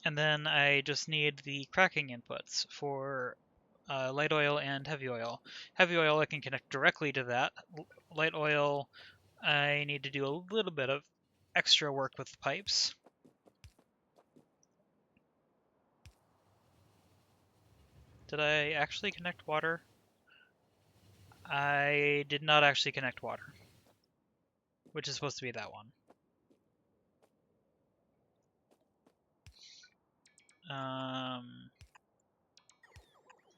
And then I just need the cracking inputs for light oil and heavy oil. Heavy oil I can connect directly to that. Light oil, I need to do a little bit of extra work with the pipes. Did I actually connect water? I did not actually connect water, which is supposed to be that one.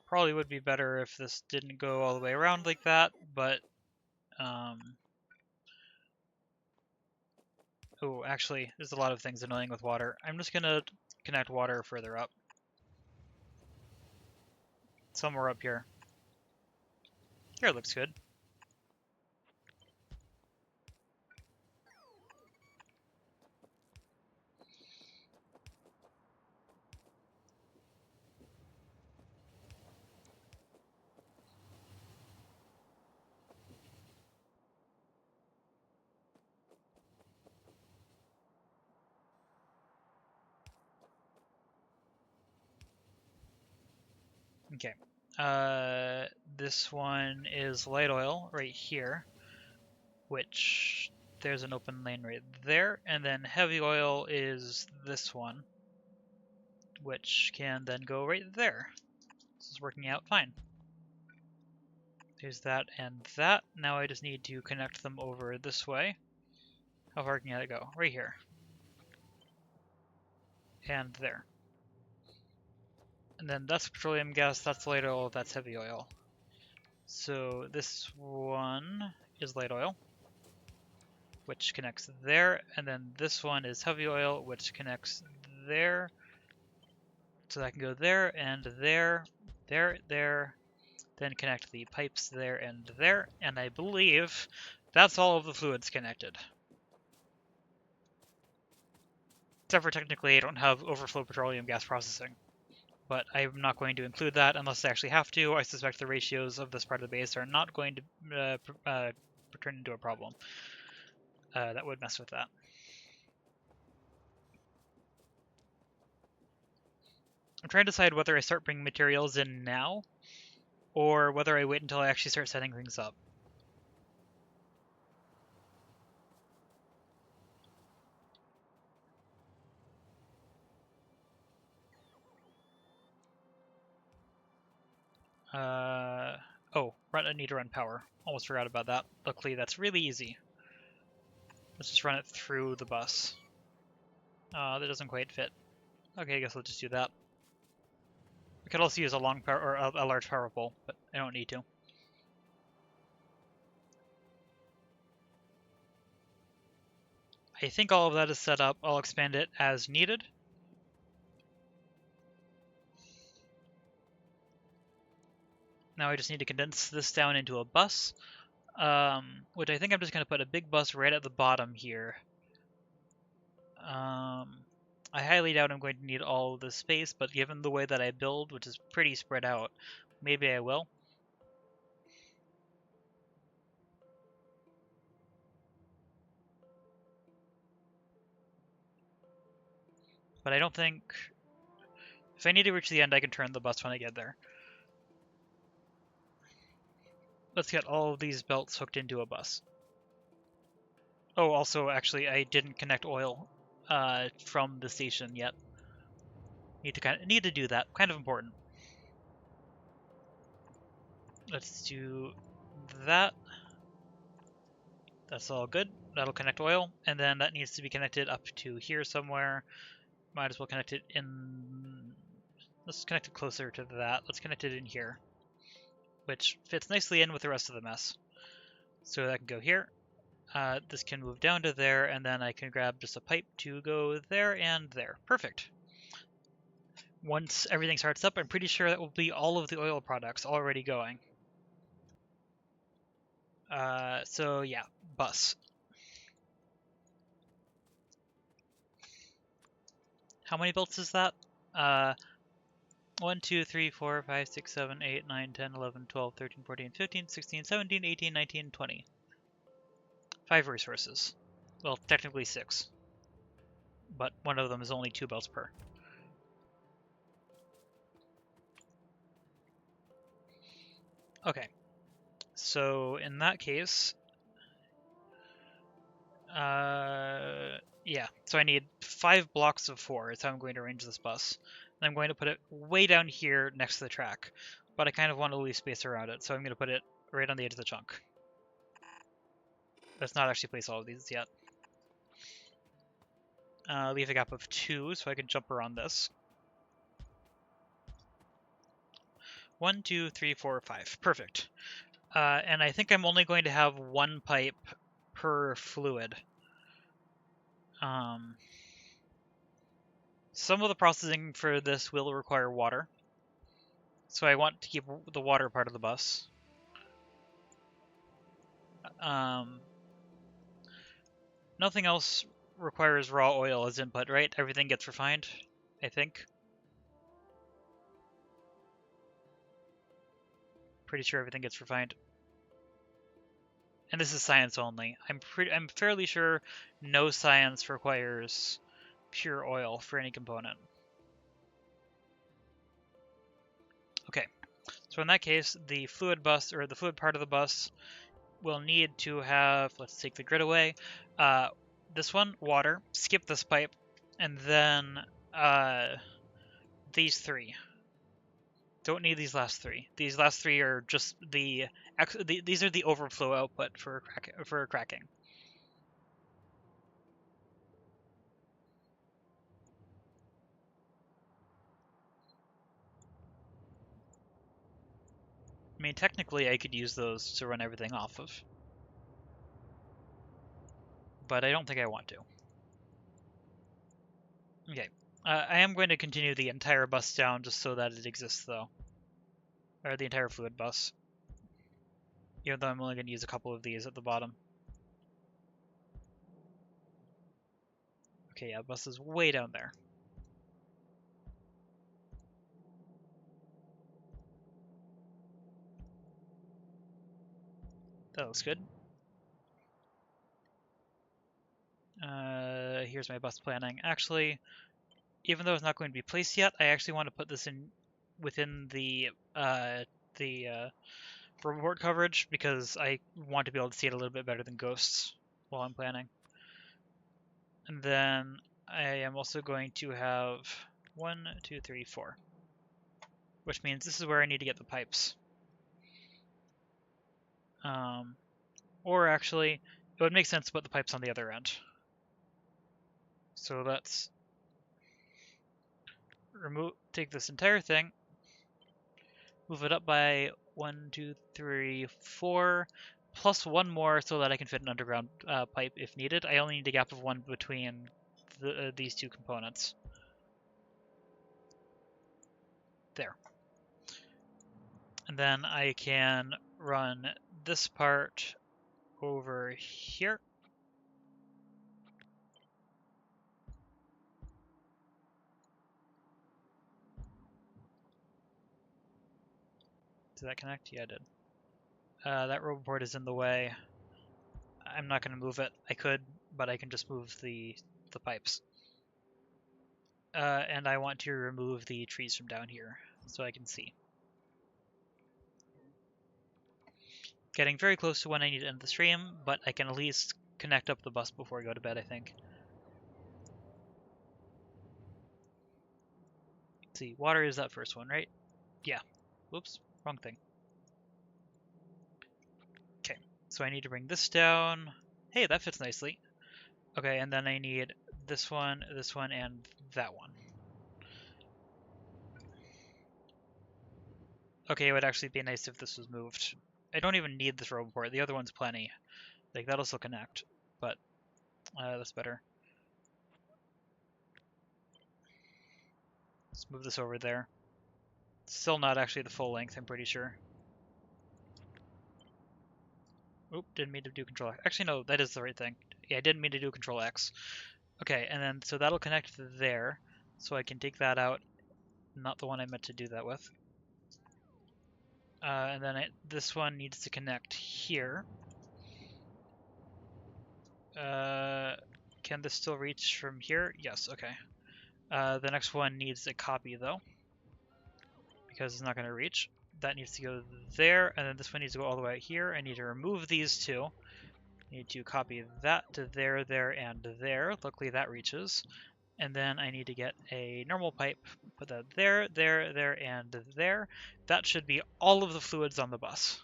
Probably would be better if this didn't go all the way around like that, but oh, actually, there's a lot of things annoying with water. I'm just gonna connect water further up. Somewhere up here. Here looks good. Okay. This one is light oil right here, which there's an open lane right there, and then heavy oil is this one, which can then go right there. This is working out fine. There's that and that. Now I just need to connect them over this way. How far can I go? Right here. And there. And then that's petroleum gas, that's light oil, that's heavy oil. So this one is light oil, which connects there, and then this one is heavy oil, which connects there. So I can go there and there, there, then connect the pipes there, and I believe that's all of the fluids connected. Except for technically I don't have overflow petroleum gas processing. But I'm not going to include that unless I actually have to. I suspect the ratios of this part of the base are not going to turn into a problem. That would mess with that. I'm trying to decide whether I start bringing materials in now, or whether I wait until I actually start setting things up. Oh, I need to run power. Almost forgot about that. Luckily, that's really easy. Let's just run it through the bus. That doesn't quite fit. Okay, I guess I'll just do that. I could also use a long power or a large power pole, but I don't need to. I think all of that is set up. I'll expand it as needed. Now I just need to condense this down into a bus, which I think I'm just going to put a big bus right at the bottom here. I highly doubt I'm going to need all of this space, but given the way that I build, which is pretty spread out, maybe I will. But I don't think... If I need to reach the end, I can turn the bus when I get there. Let's get all of these belts hooked into a bus. Oh, also, actually, I didn't connect oil from the station yet. Need to do that. Kind of important. Let's do that. That's all good. That'll connect oil, and then that needs to be connected up to here somewhere. Might as well connect it in... Let's connect it closer to that. Let's connect it in here, which fits nicely in with the rest of the mess. So that can go here. This can move down to there, and then I can grab just a pipe to go there and there. Perfect. Once everything starts up, I'm pretty sure that will be all of the oil products already going. So yeah, bus. How many bolts is that? 1, 2, 3, 4, 5, 6, 7, 8, 9, 10, 11, 12, 13, 14, 15, 16, 17, 18, 19, 20. 5 resources. Well, technically 6. But one of them is only 2 belts per. Okay. So in that case, yeah. So I need 5 blocks of 4 is how I'm going to arrange this bus. And I'm going to put it way down here next to the track. But I kind of want to leave space around it, so I'm going to put it right on the edge of the chunk. Let's not actually place all of these yet. Leave a gap of 2 so I can jump around this. 1, 2, 3, 4, 5. Perfect. And I think I'm only going to have 1 pipe per fluid. Some of the processing for this will require water. So I want to keep the water part of the bus. Nothing else requires raw oil as input, right? Everything gets refined, I think. Pretty sure everything gets refined. And this is science only. I'm fairly sure no science requires pure oil for any component. Okay, so in that case, the fluid bus, or the fluid part of the bus, will need to have, let's take the grid away, this one, water, skip this pipe, and then these 3. Don't need these last 3. These last 3 are just these are the overflow output for cracking. I mean, technically I could use those to run everything off of, but I don't think I want to. Okay, I am going to continue the entire bus down just so that it exists, though. Or the entire fluid bus. Even though I'm only going to use a couple of these at the bottom. Okay, yeah, bus is way down there. That looks good. Here's my bus planning. Actually, even though it's not going to be placed yet, I actually want to put this in within the report coverage because I want to be able to see it a little bit better than ghosts while I'm planning. And then I am also going to have 1, 2, 3, 4, which means this is where I need to get the pipes. Or actually, it would make sense to put the pipes on the other end. So let's take this entire thing, move it up by 1, 2, 3, 4, plus 1 more so that I can fit an underground pipe if needed. I only need a gap of 1 between these 2 components. There. And then I can run this part over here. Did that connect? Yeah, it did. That robot board is in the way. I'm not going to move it. I could, but I can just move the pipes. And I want to remove the trees from down here so I can see. Getting very close to when I need to end the stream, but I can at least connect up the bus before I go to bed, I think. Let's see, water is that first one, right? Yeah. Whoops, wrong thing. Okay, so I need to bring this down. Hey, that fits nicely. Okay, and then I need this one, and that one. Okay, it would actually be nice if this was moved. I don't even need this robot port. The other one's plenty. Like, that'll still connect, but that's better. Let's move this over there. Still not actually the full length, I'm pretty sure. Oop, didn't mean to do Control X. Actually, no, that is the right thing. Yeah, I didn't mean to do Control X. Okay, and then so that'll connect there, so I can take that out. Not the one I meant to do that with. And then this one needs to connect here. Can this still reach from here? Yes, okay. The next one needs a copy though, because it's not going to reach. That needs to go there, and then this one needs to go all the way out here. I need to remove these two. I need to copy that to there, there, and there. Luckily that reaches. And then I need to get a normal pipe, put that there, there, there, and there. That should be all of the fluids on the bus.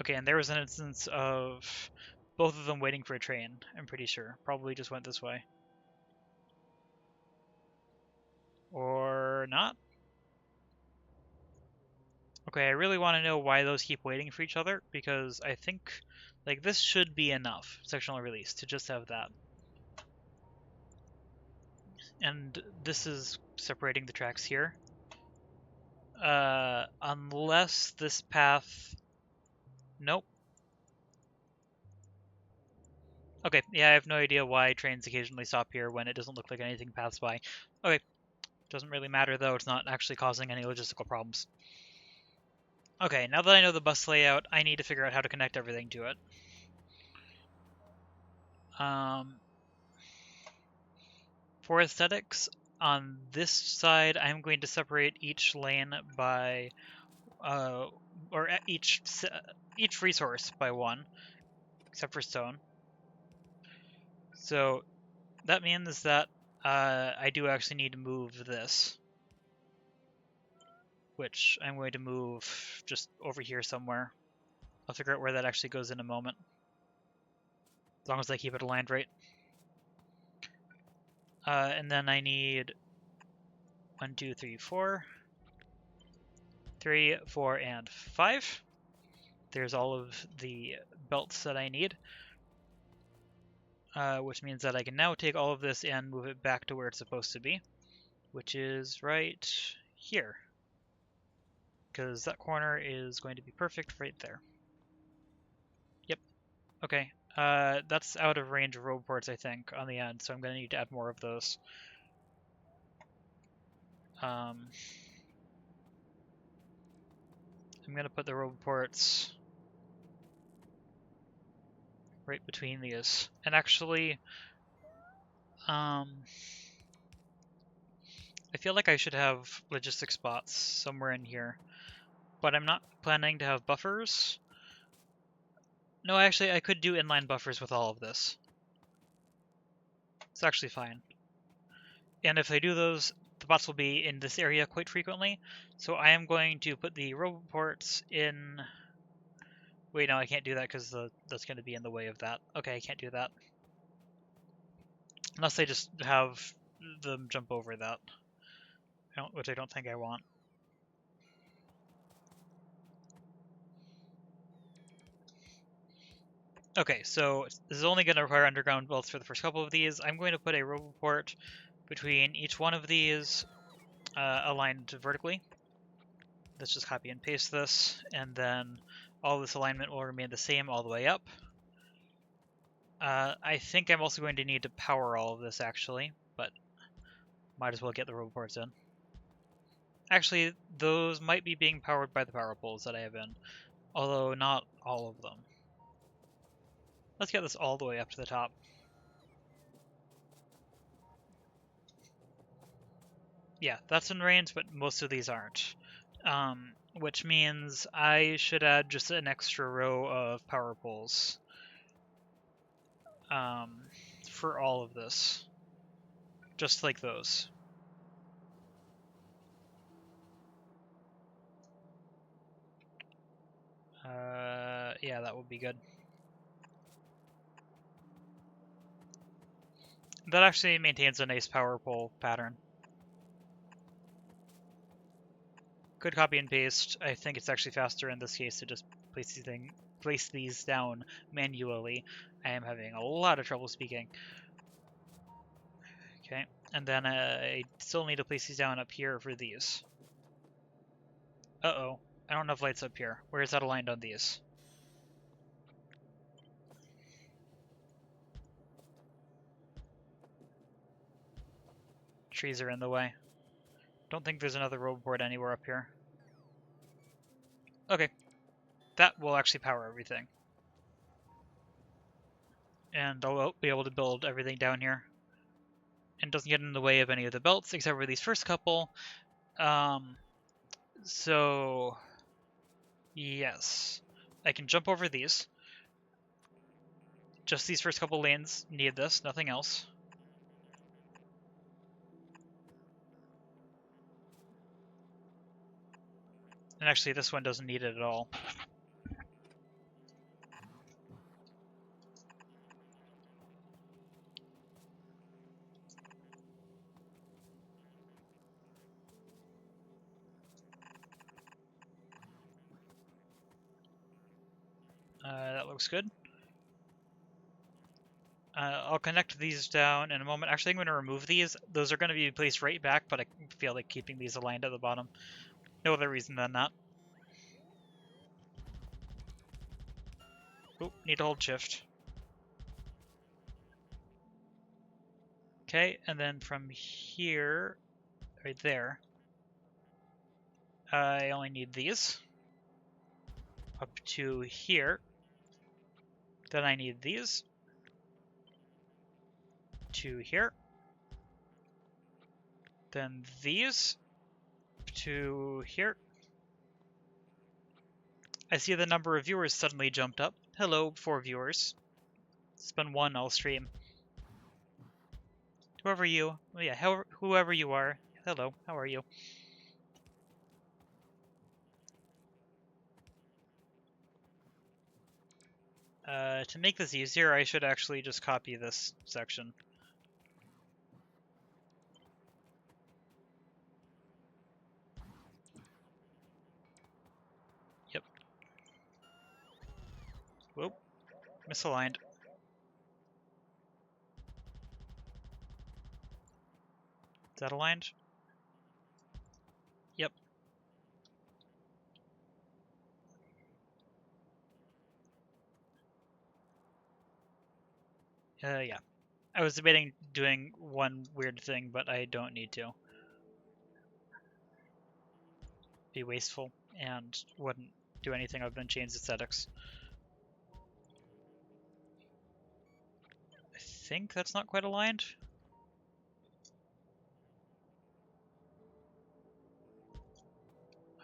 Okay, and there was an instance of both of them waiting for a train, I'm pretty sure. Probably just went this way. Or not? Okay, I really want to know why those keep waiting for each other, because I think, like, this should be enough, sectional release, to just have that. And this is separating the tracks here. Unless this path... Nope. Okay, yeah, I have no idea why trains occasionally stop here when it doesn't look like anything passed by. Okay, doesn't really matter though, it's not actually causing any logistical problems. Okay, now that I know the bus layout, I need to figure out how to connect everything to it. For aesthetics, on this side, I'm going to separate each lane by, or each resource by one, except for stone. So that means that I do actually need to move this, which I'm going to move just over here somewhere. I'll figure out where that actually goes in a moment, as long as I keep it aligned right. And then I need 1, 2, 3, 4, 3, 4, and 5. There's all of the belts that I need, which means that I can now take all of this and move it back to where it's supposed to be, which is right here, because that corner is going to be perfect right there. Yep. Okay. That's out of range of road ports, I think, on the end, so I'm going to need to add more of those. I'm going to put the road ports right between these. And actually, I feel like I should have logistic spots somewhere in here, but I'm not planning to have buffers. No, actually, I could do inline buffers with all of this. It's actually fine. And if I do those, the bots will be in this area quite frequently, so I am going to put the robot ports in... Wait, no, I can't do that because that's going to be in the way of that. Okay, I can't do that. Unless I just have them jump over that, which I don't think I want. Okay, so this is only going to require underground belts for the first couple of these. I'm going to put a robot port between each one of these, aligned vertically. Let's just copy and paste this, and then all this alignment will remain the same all the way up. I think I'm also going to need to power all of this, actually, but might as well get the robot ports in. Actually, those might be being powered by the power poles that I have in, although not all of them. Let's get this all the way up to the top. Yeah, that's in range, but most of these aren't. Which means I should add just an extra row of power poles for all of this. Just like those. Yeah, that would be good. That actually maintains a nice power pole pattern. Could copy and paste. I think it's actually faster in this case to just place place these down manually. I am having a lot of trouble speaking. Okay, and then I still need to place these down up here for these. Uh-oh, I don't have lights up here. Where is that aligned on these? Trees are in the way. Don't think there's another road board anywhere up here. Okay, that will actually power everything. And I'll be able to build everything down here. And doesn't get in the way of any of the belts, except for these first couple. So, yes. I can jump over these. Just these first couple lanes need this, nothing else. And actually, this one doesn't need it at all. That looks good. I'll connect these down in a moment. Actually, I'm going to remove these. Those are going to be placed right back, but I feel like keeping these aligned at the bottom. No other reason than that. Oop, need to hold shift. Okay, and then from here, right there, I only need these. Up to here. Then I need these. To here. Then these. To here. I see the number of viewers suddenly jumped up. Hello, 4 viewers. It's been 1 all stream. Whoever you, well, yeah, whoever you are. Hello, how are you? To make this easier, I should actually just copy this section. Yep. Whoop. Misaligned. Is that aligned? Yep. Yeah. I was debating doing one weird thing, but I don't need to. Be wasteful and wouldn't do anything other than change aesthetics. I think that's not quite aligned.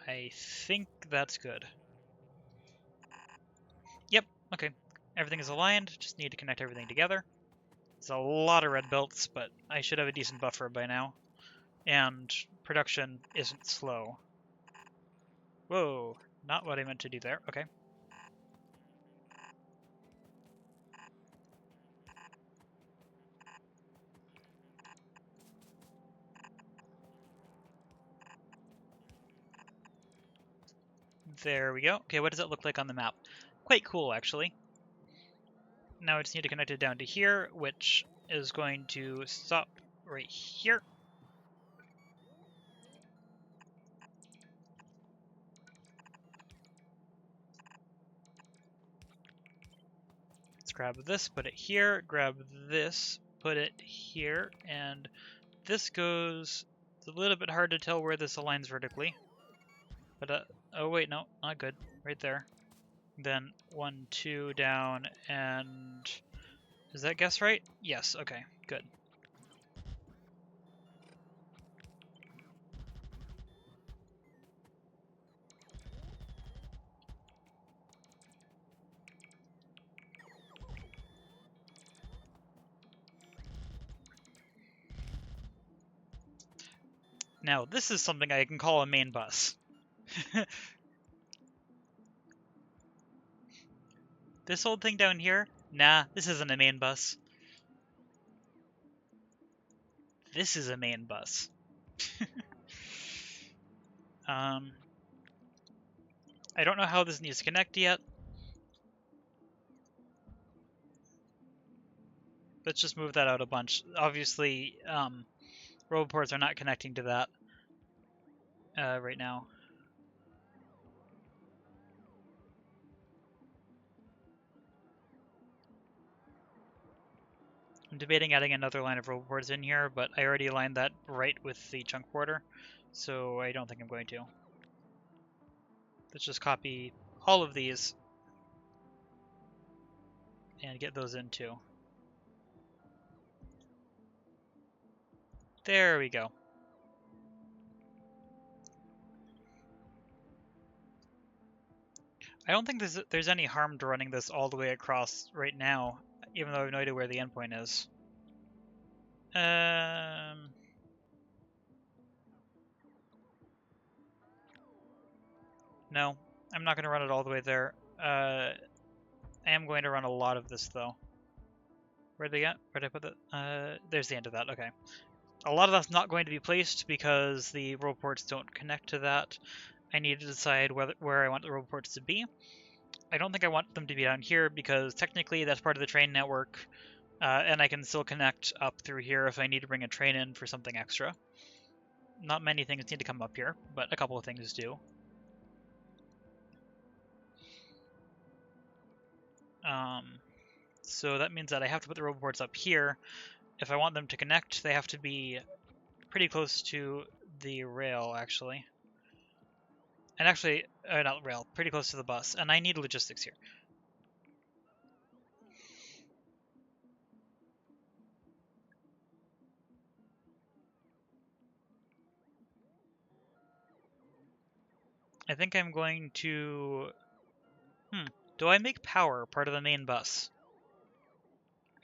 I think that's good. Yep, okay. Everything is aligned, just need to connect everything together. It's a lot of red belts, but I should have a decent buffer by now. And production isn't slow. Whoa, not what I meant to do there. Okay. There we go. Okay, what does it look like on the map? Quite cool, actually. Now I just need to connect it down to here, which is going to stop right here. Let's grab this, put it here, grab this, put it here, and this goes... It's a little bit hard to tell where this aligns vertically. But, oh wait, no, not good. Right there. Then 1, 2 down, and... Is that guess right? Yes, okay, good. Now, this is something I can call a main bus. This old thing down here? Nah, this isn't a main bus. This is a main bus. I don't know how this needs to connect yet. let's just move that out a bunch. Obviously, roboports are not connecting to that right now. I'm debating adding another line of roboports in here, but I already aligned that right with the chunk border, so I don't think I'm going to. Let's just copy all of these and get those in too. There we go. I don't think there's any harm to running this all the way across right now, even though I have no idea where the endpoint is. No, I'm not going to run it all the way there. I am going to run a lot of this though. Where'd they get? Where'd I put that? There's the end of that. Okay. A lot of that's not going to be placed because the roboports don't connect to that. I need to decide where I want the roboports to be. I don't think I want them to be down here because technically that's part of the train network, and I can still connect up through here if I need to bring a train in for something extra. Not many things need to come up here, but a couple of things do. So that means that I have to put the roboports up here. If I want them to connect, they have to be pretty close to the rail, actually. And actually, not rail, pretty close to the bus. And I need logistics here. I think I'm going to... Do I make power part of the main bus?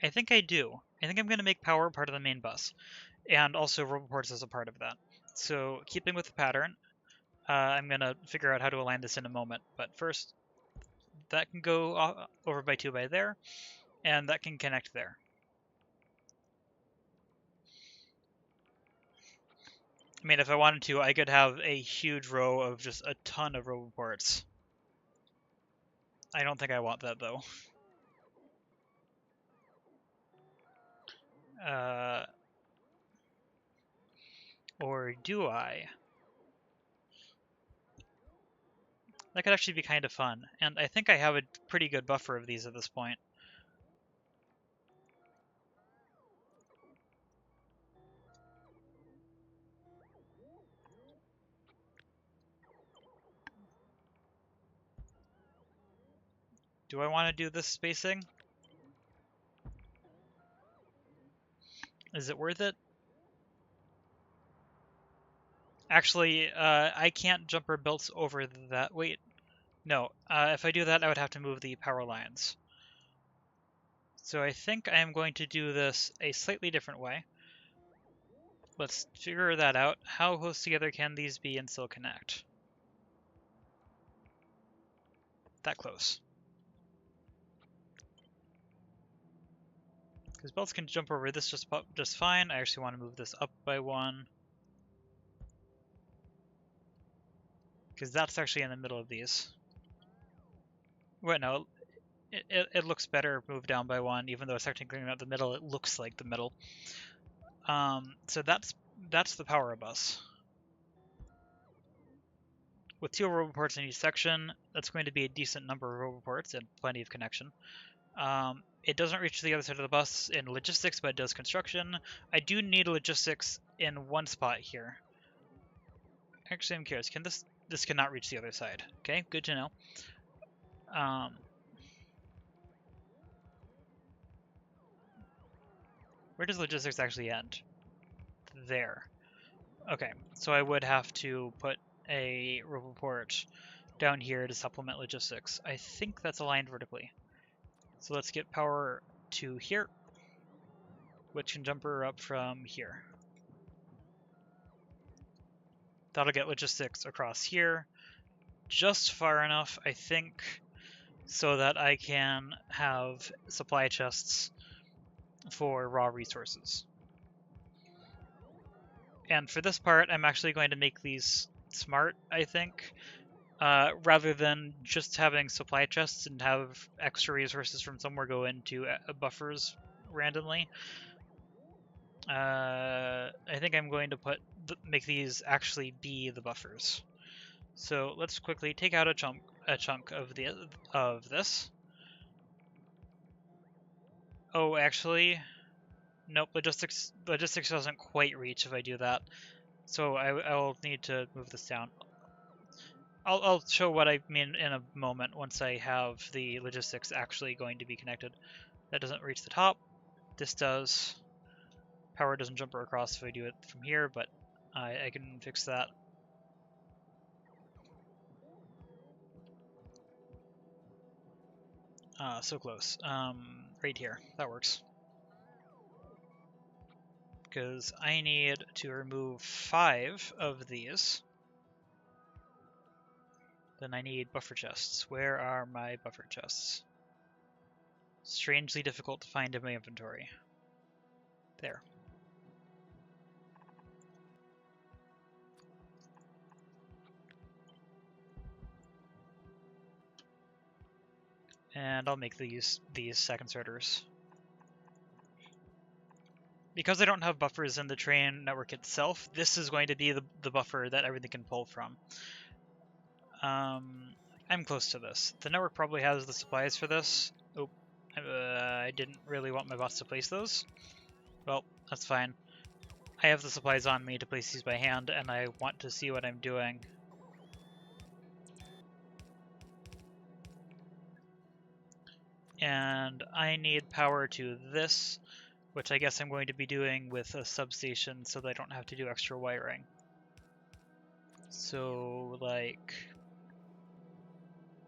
I think I do. I think I'm going to make power part of the main bus. And also roboports as a part of that. So, keeping with the pattern, I'm going to figure out how to align this in a moment. But first, that can go over by 2 by there, and that can connect there. I mean, if I wanted to, I could have a huge row of just a ton of roboports. I don't think I want that, though. Or do I? That could actually be kind of fun, and I think I have a pretty good buffer of these at this point. Do I want to do this spacing? Is it worth it? Actually, I can't jumper belts over that. Wait, no. If I do that, I would have to move the power lines. So I think I am going to do this a slightly different way. Let's figure that out. How close together can these be and still connect? That close. Because belts can jump over this just fine. I actually want to move this up by 1. Because that's actually in the middle of these. Wait, no. It looks better moved down by 1, even though it's technically not the middle. It looks like the middle. So that's the power bus. With 2 roboports in each section, that's going to be a decent number of roboports and plenty of connection. It doesn't reach the other side of the bus in logistics, but it does construction. I do need logistics in one spot here. Actually, I'm curious. Can this cannot reach the other side? Okay, good to know. Where does logistics actually end? There. Okay, so I would have to put a roboport down here to supplement logistics. I think that's aligned vertically. So let's get power to here, which can jumper up from here. That'll get logistics across here, just far enough, I think, so that I can have supply chests for raw resources. And for this part, I'm actually going to make these smart, I think, rather than just having supply chests and have extra resources from somewhere go into buffers randomly. I think I'm going to make these actually be the buffers. So let's quickly take out a chunk of this. Oh, actually, nope. Logistics doesn't quite reach if I do that. So I will need to move this down. I'll show what I mean in a moment once I have the logistics actually going to be connected. That doesn't reach the top. This does. Power doesn't jump across if I do it from here, but I can fix that. So close. Right here. That works. Because I need to remove 5 of these. Then I need buffer chests. Where are my buffer chests? Strangely difficult to find in my inventory. There. And I'll make these second sorters. Because I don't have buffers in the train network itself, this is going to be the buffer that everything can pull from. I'm close to this. The network probably has the supplies for this. Oh, I didn't really want my bots to place those. Well, that's fine. I have the supplies on me to place these by hand, and I want to see what I'm doing. And I need power to this, which I guess I'm going to be doing with a substation so that I don't have to do extra wiring. So, like,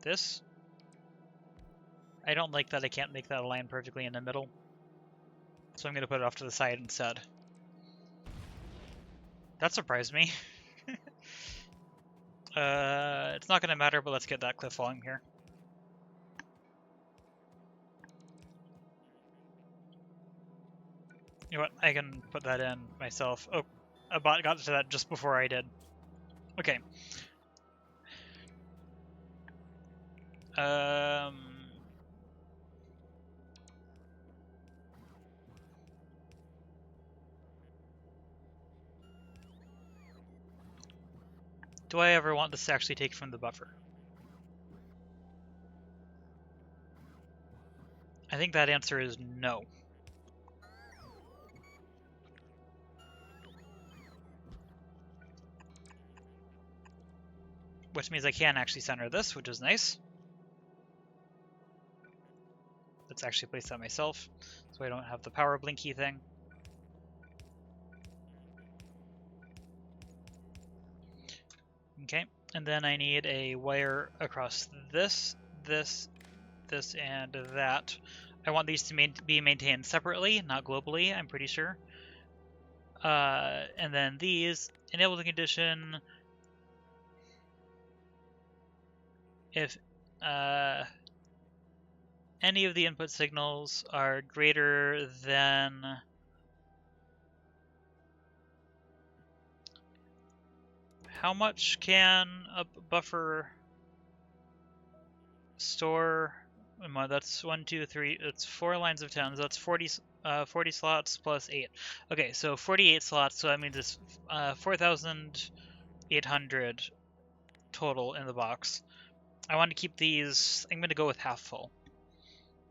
this. I don't like that I can't make that align perfectly in the middle, so I'm going to put it off to the side instead. That surprised me. It's not going to matter, but let's get that cliff falling here. You know what? I can put that in myself. Oh, a bot got to that just before I did. Okay. Do I ever want this to actually take from the buffer? I think that answer is no. Which means I can actually center this, which is nice. Let's actually place that myself, so I don't have the power blinky thing. Okay, and then I need a wire across this, this, and that. I want these to be maintained separately, not globally, I'm pretty sure. And then these, enable the condition if any of the input signals are greater than how much can a buffer store? That's 1, 2, 3. It's 4 lines of 10. So that's 40 slots plus 8. Okay, so 48 slots. So that means it's 4,800 total in the box. I want to keep these. I'm going to go with half full.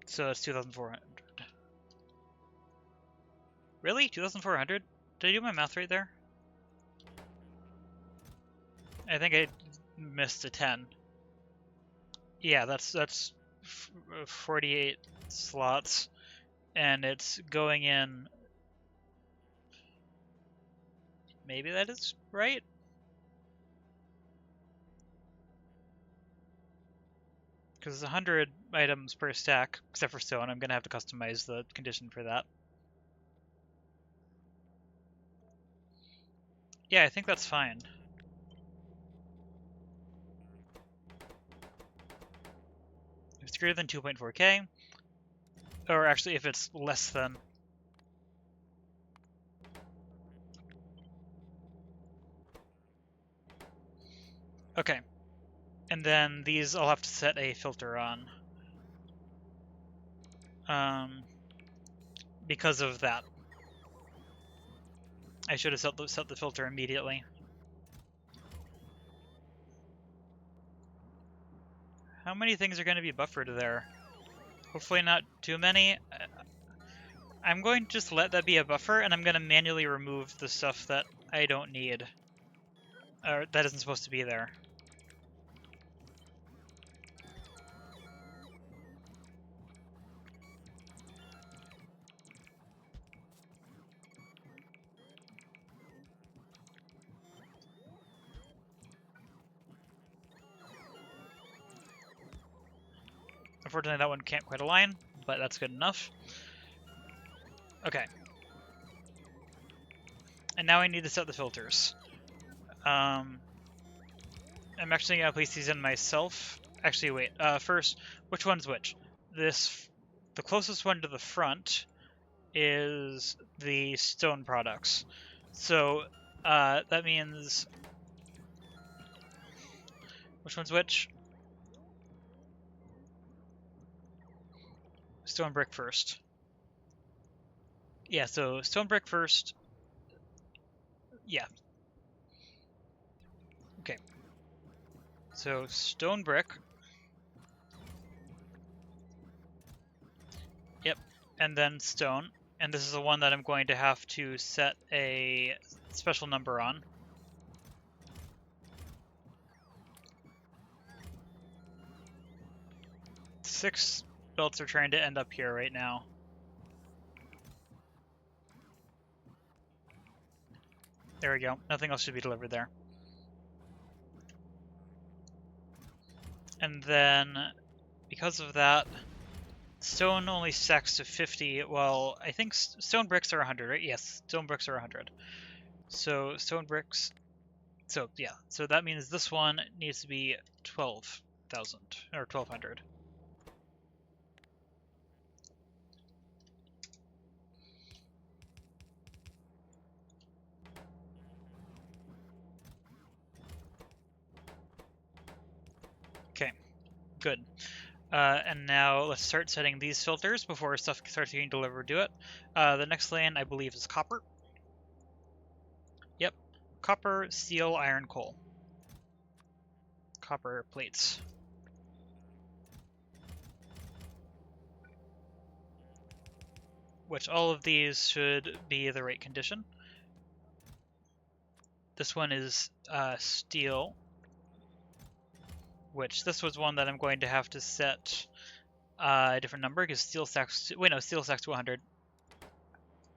So it's 2,400. Really? 2,400? Did I do my math right there? I think I missed a 10. Yeah, that's 48 slots, and it's going in. Maybe that is right? Because it's 100 items per stack, except for stone. I'm going to have to customize the condition for that. Yeah, I think that's fine. If it's greater than 2.4k, or actually if it's less than. Okay. And then these I'll have to set a filter on. because of that. I should have set the filter immediately. How many things are going to be buffered there? Hopefully not too many. I'm going to just let that be a buffer, and I'm going to manually remove the stuff that I don't need. Or that isn't supposed to be there. Unfortunately, that one can't quite align, but that's good enough. Okay. And now I need to set the filters. I'm actually going to place these in myself. Actually, wait. First, which one's which? The closest one to the front is the stone products. So, that means... Which one's which? Stone brick first. Yeah, so stone brick first. Yeah. Okay. So stone brick. Yep. And then stone. And this is the one that I'm going to have to set a special number on. Six belts are trying to end up here right now. There we go. Nothing else should be delivered there. And then, because of that, stone only stacks to 50. Well, I think stone bricks are 100, right? Yes, stone bricks are 100. So stone bricks... So, yeah. So that means this one needs to be 12,000, or 1,200. Okay, good. And now let's start setting these filters before stuff starts getting delivered to it. The next lane, I believe, is copper. Yep, copper, steel, iron, coal. Copper plates. Which all of these should be the right condition. This one is steel, which this was one that I'm going to have to set a different number because steel stacks. Wait, no, steel stacks to 100.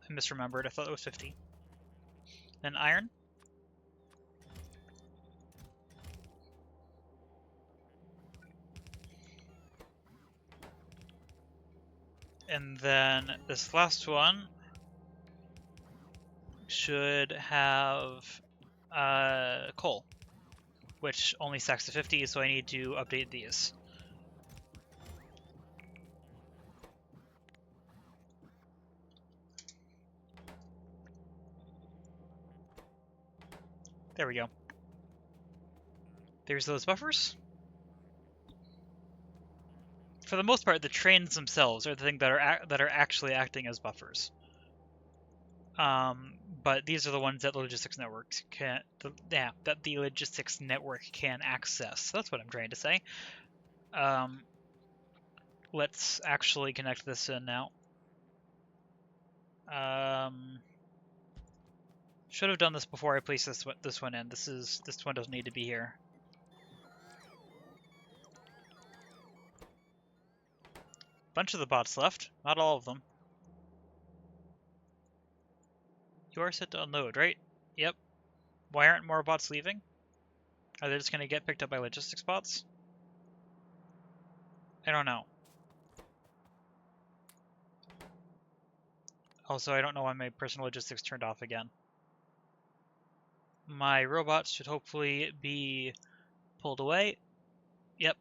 I misremembered. I thought it was 50. Then iron. And then this last one should have coal, which only stacks to 50, so I need to update these. There we go. There's those buffers. For the most part, the trains themselves are the thing that are actually acting as buffers. But these are the ones that the logistics network can that the logistics network can access. That's what I'm trying to say. Let's actually connect this in now. Should have done this before I placed this one in. This one doesn't need to be here. Bunch of the bots left, not all of them. You are set to unload, right? Yep. Why aren't more bots leaving? Are they just going to get picked up by logistics bots? I don't know. Also, I don't know why my personal logistics turned off again. My robots should hopefully be pulled away. Yep.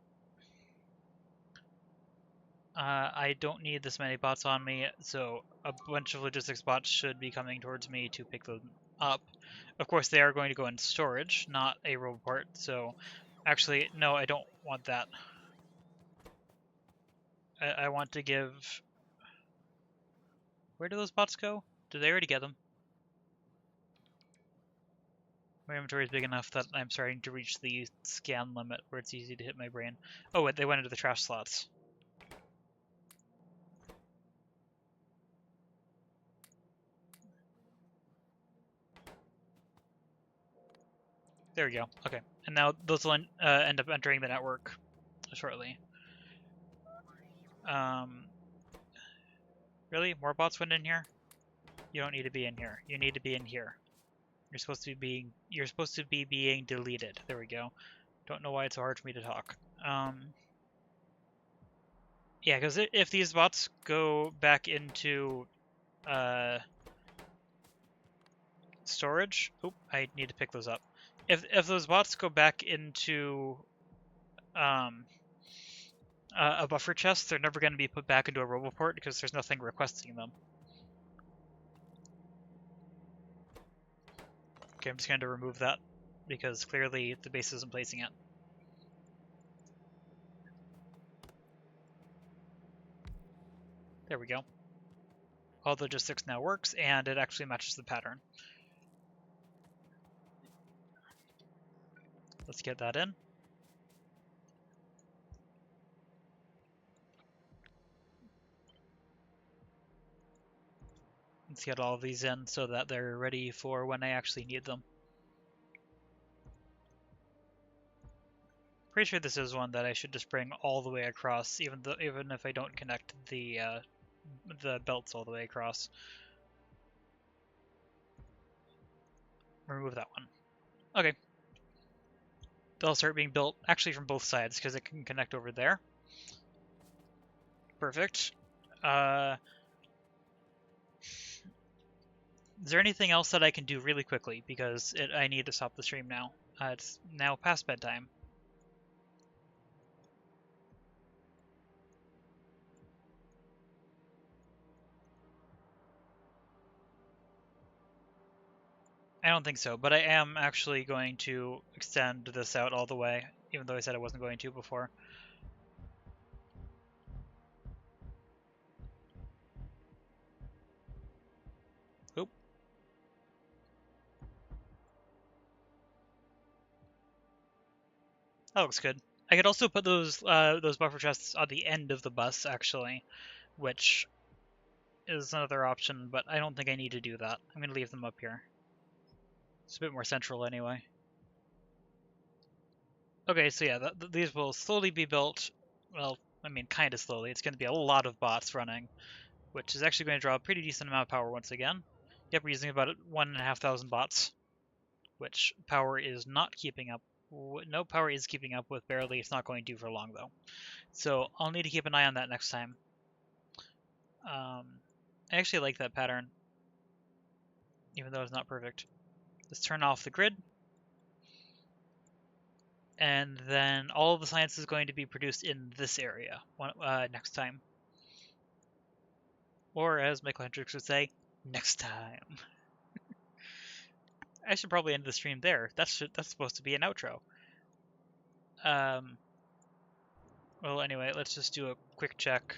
I don't need this many bots on me, so a bunch of logistics bots should be coming towards me to pick them up. Of course, they are going to go in storage, not a roboport, so... Actually, no, I don't want that. I want to give... Where do those bots go? Did they already get them? My inventory is big enough that I'm starting to reach the scan limit where it's easy to hit my brain. Oh, wait, they went into the trash slots. There we go. Okay. And now those will end up entering the network shortly. Really? More bots went in here? You don't need to be in here. You need to be in here. You're supposed to be being deleted. There we go. Don't know why it's so hard for me to talk. Yeah, because if these bots go back into storage, I need to pick those up. If those bots go back into a buffer chest, they're never going to be put back into a roboport because there's nothing requesting them. Okay, I'm just going to remove that because clearly the base isn't placing it. There we go. All logistics now works, and it actually matches the pattern. Let's get that in. Let's get all of these in so that they're ready for when I actually need them. Pretty sure this is one that I should just bring all the way across, even if I don't connect the belts all the way across. Remove that one. Okay. They'll start being built actually from both sides because it can connect over there. Perfect. Is there anything else that I can do really quickly? Because I need to stop the stream now. It's now past bedtime. I don't think so, but I am actually going to extend this out all the way, even though I said I wasn't going to before. Oop. That looks good. I could also put those buffer chests on the end of the bus, actually, which is another option, but I don't think I need to do that. I'm going to leave them up here. It's a bit more central anyway. Okay, so yeah, these will slowly be built. Well, I mean, kind of slowly. It's going to be a lot of bots running, which is actually going to draw a pretty decent amount of power once again. Yep, we're using about 1,500 bots, which power is not keeping up. No power is keeping up with barely. It's not going to for long, though. So I'll need to keep an eye on that next time. I actually like that pattern, even though it's not perfect. Let's turn off the grid. And then all of the science is going to be produced in this area next time. Or as Michael Hendricks would say, next time. I should probably end the stream there. That's supposed to be an outro. Well, anyway, let's just do a quick check.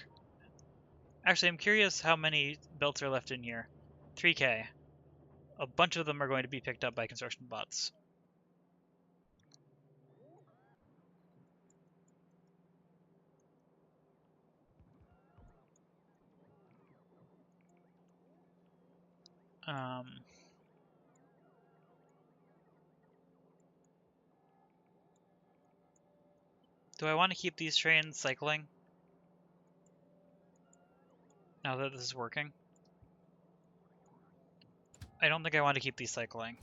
Actually, I'm curious how many belts are left in here. 3K. A bunch of them are going to be picked up by construction bots. Do I want to keep these trains cycling? Now that this is working? I don't think I want to keep these cycling.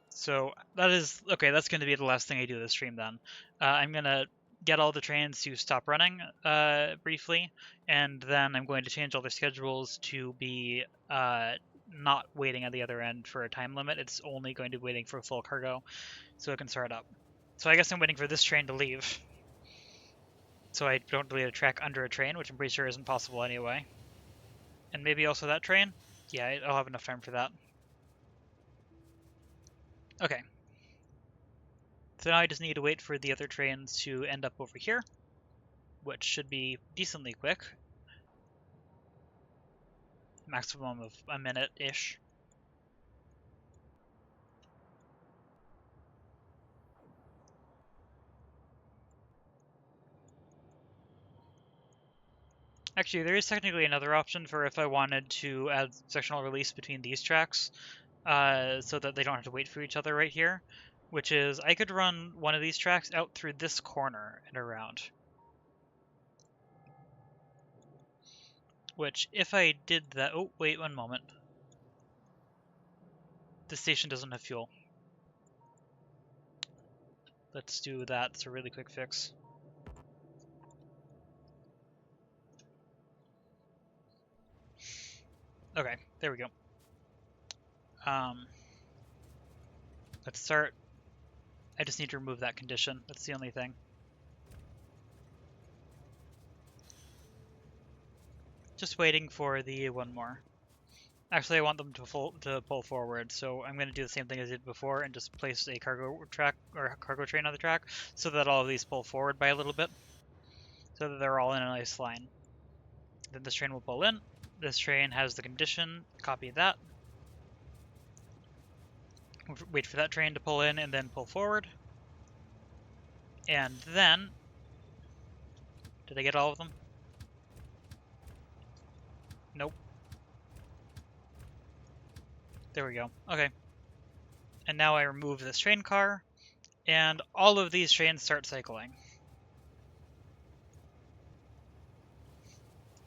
So that is okay. That's going to be the last thing I do this stream then. I'm going to get all the trains to stop running briefly, and then I'm going to change all their schedules to be not waiting at the other end for a time limit. It's only going to be waiting for full cargo, so it can start up. So I guess I'm waiting for this train to leave, so I don't delete a track under a train, which I'm pretty sure isn't possible anyway. And maybe also that train? Yeah, I'll have enough time for that. Okay. So now I just need to wait for the other trains to end up over here, which should be decently quick. maximum of a minute-ish. Actually, there is technically another option for if I wanted to add sectional release between these tracks, so that they don't have to wait for each other right here, which is I could run one of these tracks out through this corner and around. Which, if I did that... Oh, wait 1 moment. This station doesn't have fuel. Let's do that. It's a really quick fix. Okay, there we go. Let's start. I just need to remove that condition. That's the only thing. Just waiting for the one more. Actually, I want them to pull forward, so I'm going to do the same thing as I did before and just place a cargo track or cargo train on the track so that all of these pull forward by a little bit, so that they're all in a nice line. Then this train will pull in. This train has the condition. Copy that. Wait for that train to pull in and then pull forward. And then... Did I get all of them? Nope. There we go. Okay. And now I remove this train car, and all of these trains start cycling.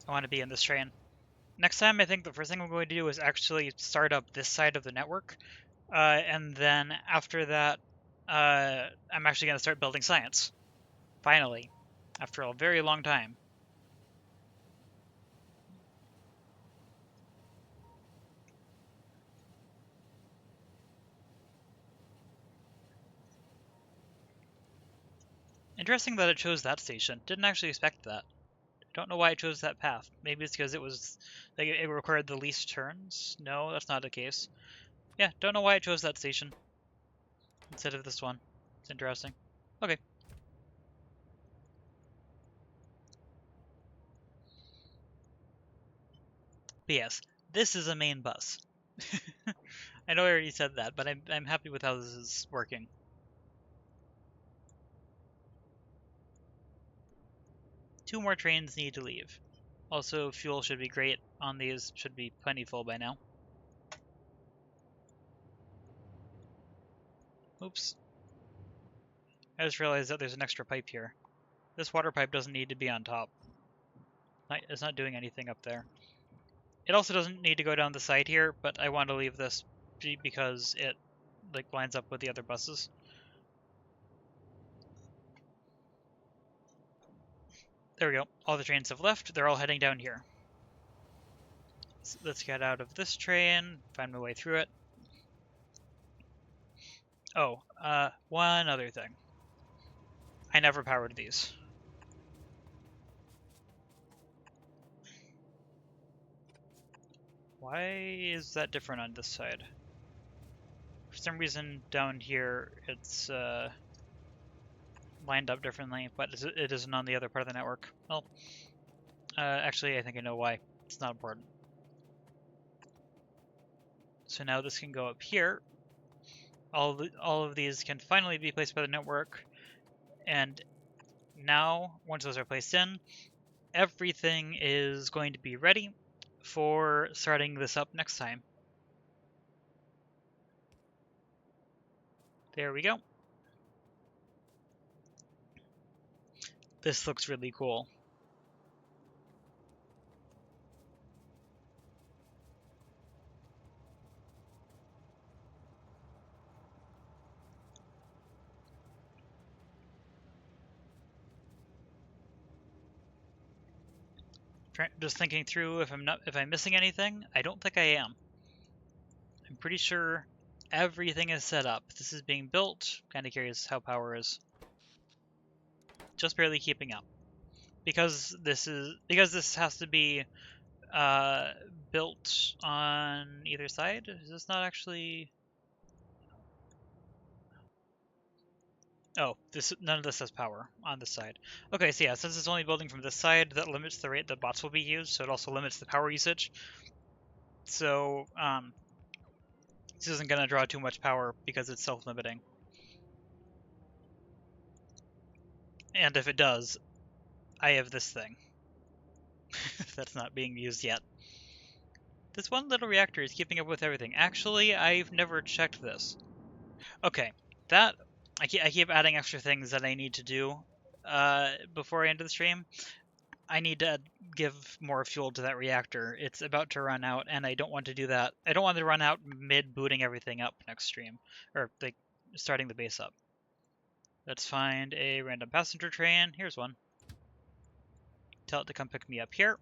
I want to be in this train. Next time, I think the first thing I'm going to do is actually start up this side of the network, and then after that, I'm actually going to start building science. Finally, after a very long time. Interesting that it chose that station. Didn't actually expect that. Don't know why it chose that path. Maybe it's because it was like it required the least turns. No, that's not the case. Yeah, don't know why it chose that station instead of this one. It's interesting. Okay. But yes, this is a main bus. I know I already said that, but I'm happy with how this is working. Two more trains need to leave. Also, fuel should be great on these. Should be plenty full by now. Oops. I just realized that there's an extra pipe here. This water pipe doesn't need to be on top. It's not doing anything up there. It also doesn't need to go down the side here, but I want to leave this because it lines up with the other buses. There we go. All the trains have left. They're all heading down here. So let's get out of this train, find my way through it. Oh, one other thing. I never powered these. Why is that different on this side? For some reason down here it's lined up differently, but it isn't on the other part of the network. Well, actually I think I know why. It's not important. So now this can go up here. All of these can finally be placed by the network, and now once those are placed in, everything is going to be ready for starting this up next time. There we go. This looks really cool. Just thinking through if I'm missing anything. I don't think I am. I'm pretty sure everything is set up. This is being built. Kind of curious how power is. Just barely keeping up. Because this has to be built on either side. Is this not actually? Oh, none of this has power on this side. Okay, so yeah, since it's only building from this side, that limits the rate that bots will be used, so it also limits the power usage. So this isn't going to draw too much power because it's self-limiting. And if it does, I have this thing that's not being used yet. This one little reactor is keeping up with everything. Actually, I've never checked this. Okay, that I keep adding extra things that I need to do before I end the stream. I need to give more fuel to that reactor. It's about to run out, and I don't want to do that. I don't want to run out mid booting everything up next stream, or like starting the base up. Let's find a random passenger train. Here's one. Tell it to come pick me up here,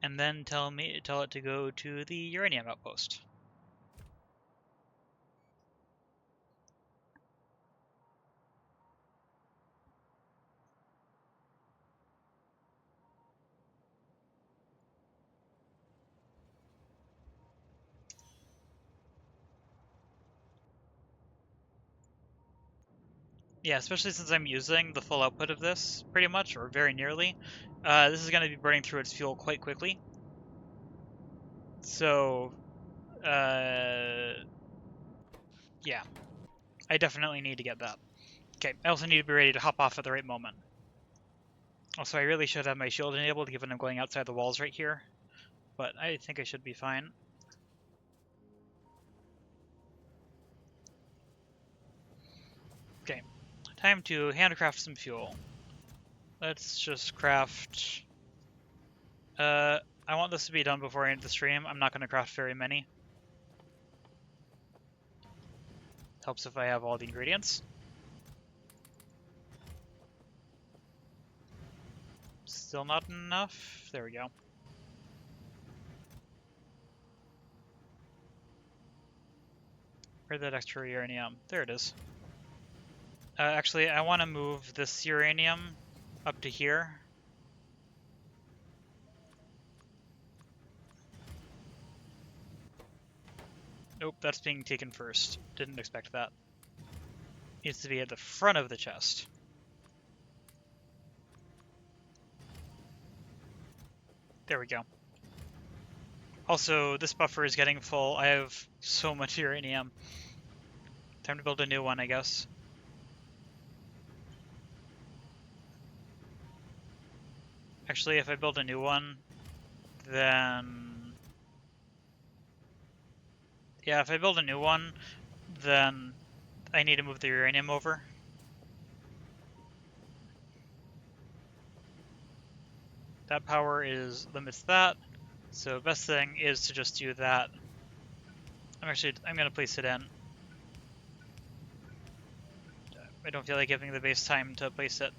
and then tell it to go to the uranium outpost. Yeah, especially since I'm using the full output of this, pretty much, or very nearly. This is going to be burning through its fuel quite quickly. So, yeah, I definitely need to get that. Okay, I also need to be ready to hop off at the right moment. Also, I really should have my shield enabled, given I'm going outside the walls right here. But I think I should be fine. Okay, time to handcraft some fuel. Let's just craft... I want this to be done before I end the stream. I'm not going to craft very many. Helps if I have all the ingredients. Still not enough. There we go. Where'd that extra uranium? There it is. Actually, I want to move this uranium up to here. Nope, that's being taken first. Didn't expect that. Needs to be at the front of the chest. There we go. Also, this buffer is getting full. I have so much uranium. Time to build a new one, I guess. Actually, if I build a new one, then... Yeah, if I build a new one, then I need to move the uranium over. That power limits that. So best thing is to just do that. I'm gonna place it in. I don't feel like giving the base time to place it.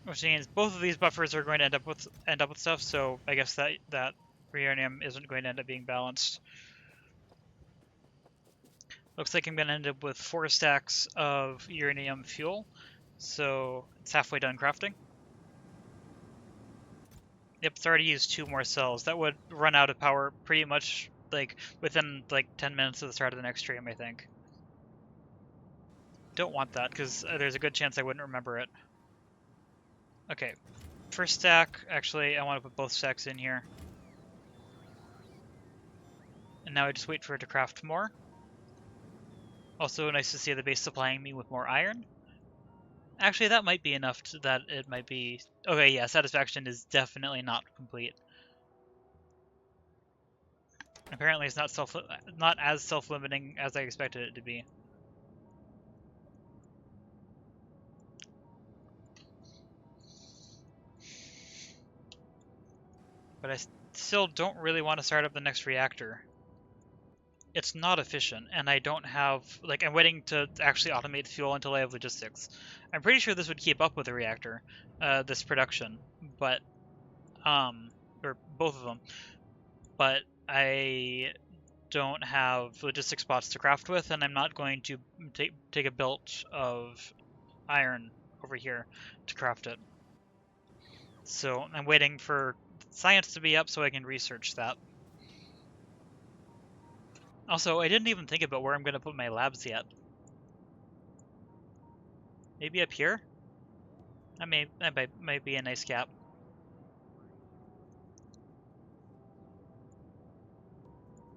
Which means both of these buffers are going to end up with stuff, so I guess that uranium isn't going to end up being balanced. Looks like I'm going to end up with 4 stacks of uranium fuel, so it's halfway done crafting. Yep, it's already used 2 more cells. That would run out of power pretty much like within like 10 minutes of the start of the next stream, I think. Don't want that, because there's a good chance I wouldn't remember it. Okay, first stack, actually, I want to put both stacks in here. And now I just wait for it to craft more. Also, nice to see the base supplying me with more iron. Actually, that might be enough that it might be... Okay, yeah, satisfaction is definitely not complete. Apparently it's not as self-limiting as I expected it to be. But I still don't really want to start up the next reactor. It's not efficient, and I don't have... Like, I'm waiting to actually automate fuel until I have logistics. I'm pretty sure this would keep up with the reactor, this production, but... or both of them. But I don't have logistic spots to craft with, and I'm not going to take a built of iron over here to craft it. So I'm waiting for science to be up so I can research that. Also, I didn't even think about where I'm going to put my labs yet. Maybe up here? That might be a nice gap.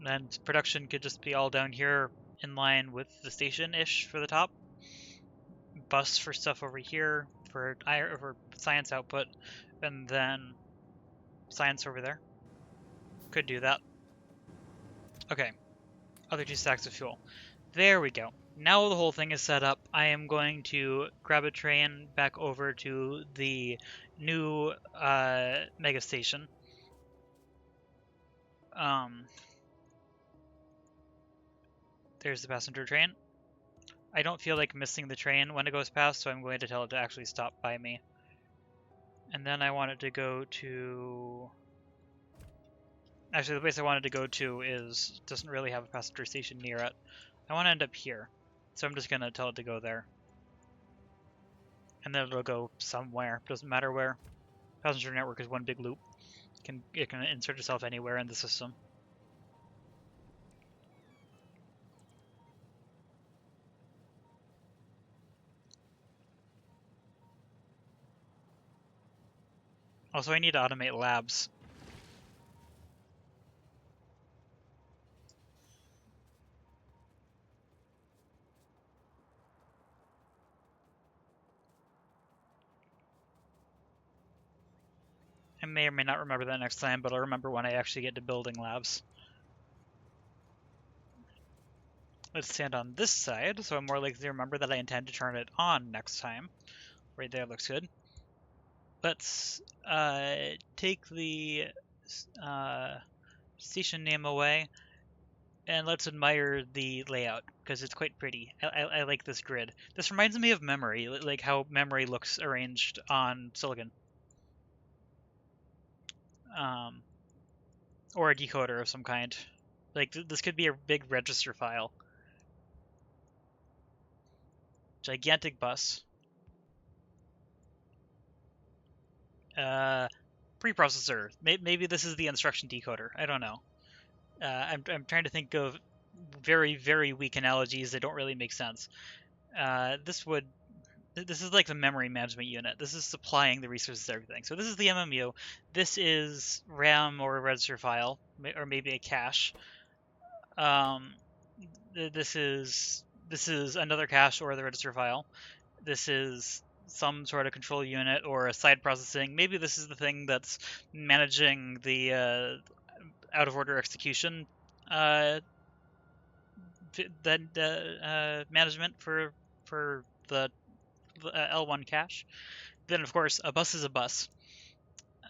And production could just be all down here in line with the station-ish for the top. Bus for stuff over here for science output, and then science over there. Could do that. Okay, other 2 stacks of fuel. There we go. Now the whole thing is set up. I am going to grab a train back over to the new mega station. There's the passenger train. I don't feel like missing the train when it goes past, so I'm going to tell it to actually stop by me. And then I want it to go to... Actually, the place I wanted to go to doesn't really have a passenger station near it. I want to end up here, so I'm just going to tell it to go there. And then it'll go somewhere, doesn't matter where. Passenger network is one big loop. It can insert itself anywhere in the system. Also, I need to automate labs. I may or may not remember that next time, but I'll remember when I actually get to building labs. Let's stand on this side, so I'm more likely to remember that I intend to turn it on next time. Right there looks good. Let's take the station name away, and let's admire the layout, because it's quite pretty. I like this grid. This reminds me of memory, like how memory looks arranged on silicon. Or a decoder of some kind. Like, this could be a big register file. Gigantic bus. Preprocessor. Maybe this is the instruction decoder. I don't know. I'm trying to think of very, very weak analogies that don't really make sense. This is like the memory management unit. This is supplying the resources to everything. So this is the MMU. This is RAM or a register file, or maybe a cache. This is another cache or the register file. This is some sort of control unit or a side processing. Maybe this is the thing that's managing the out of order execution management for the L1 cache. Then of course a bus is a bus.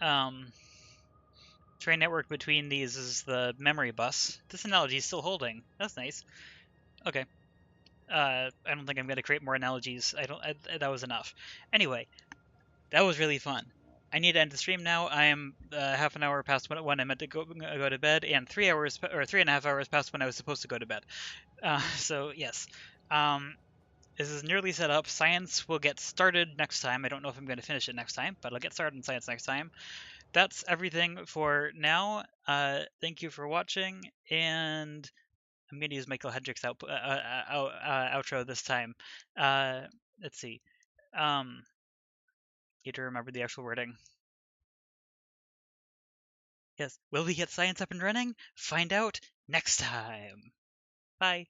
Train network between these is the memory bus. This analogy is still holding. That's nice. Okay. I don't think I'm going to create more analogies. That was enough. Anyway, that was really fun. I need to end the stream now. I am half an hour past when I meant to go to bed, and 3 hours or 3.5 hours past when I was supposed to go to bed. So yes, this is nearly set up. Science will get started next time. I don't know if I'm going to finish it next time, but I'll get started in science next time. That's everything for now. Thank you for watching, and I'm going to use Michael Hendricks outro this time. Let's see. Need to remember the actual wording. Yes. Will we get science up and running? Find out next time. Bye.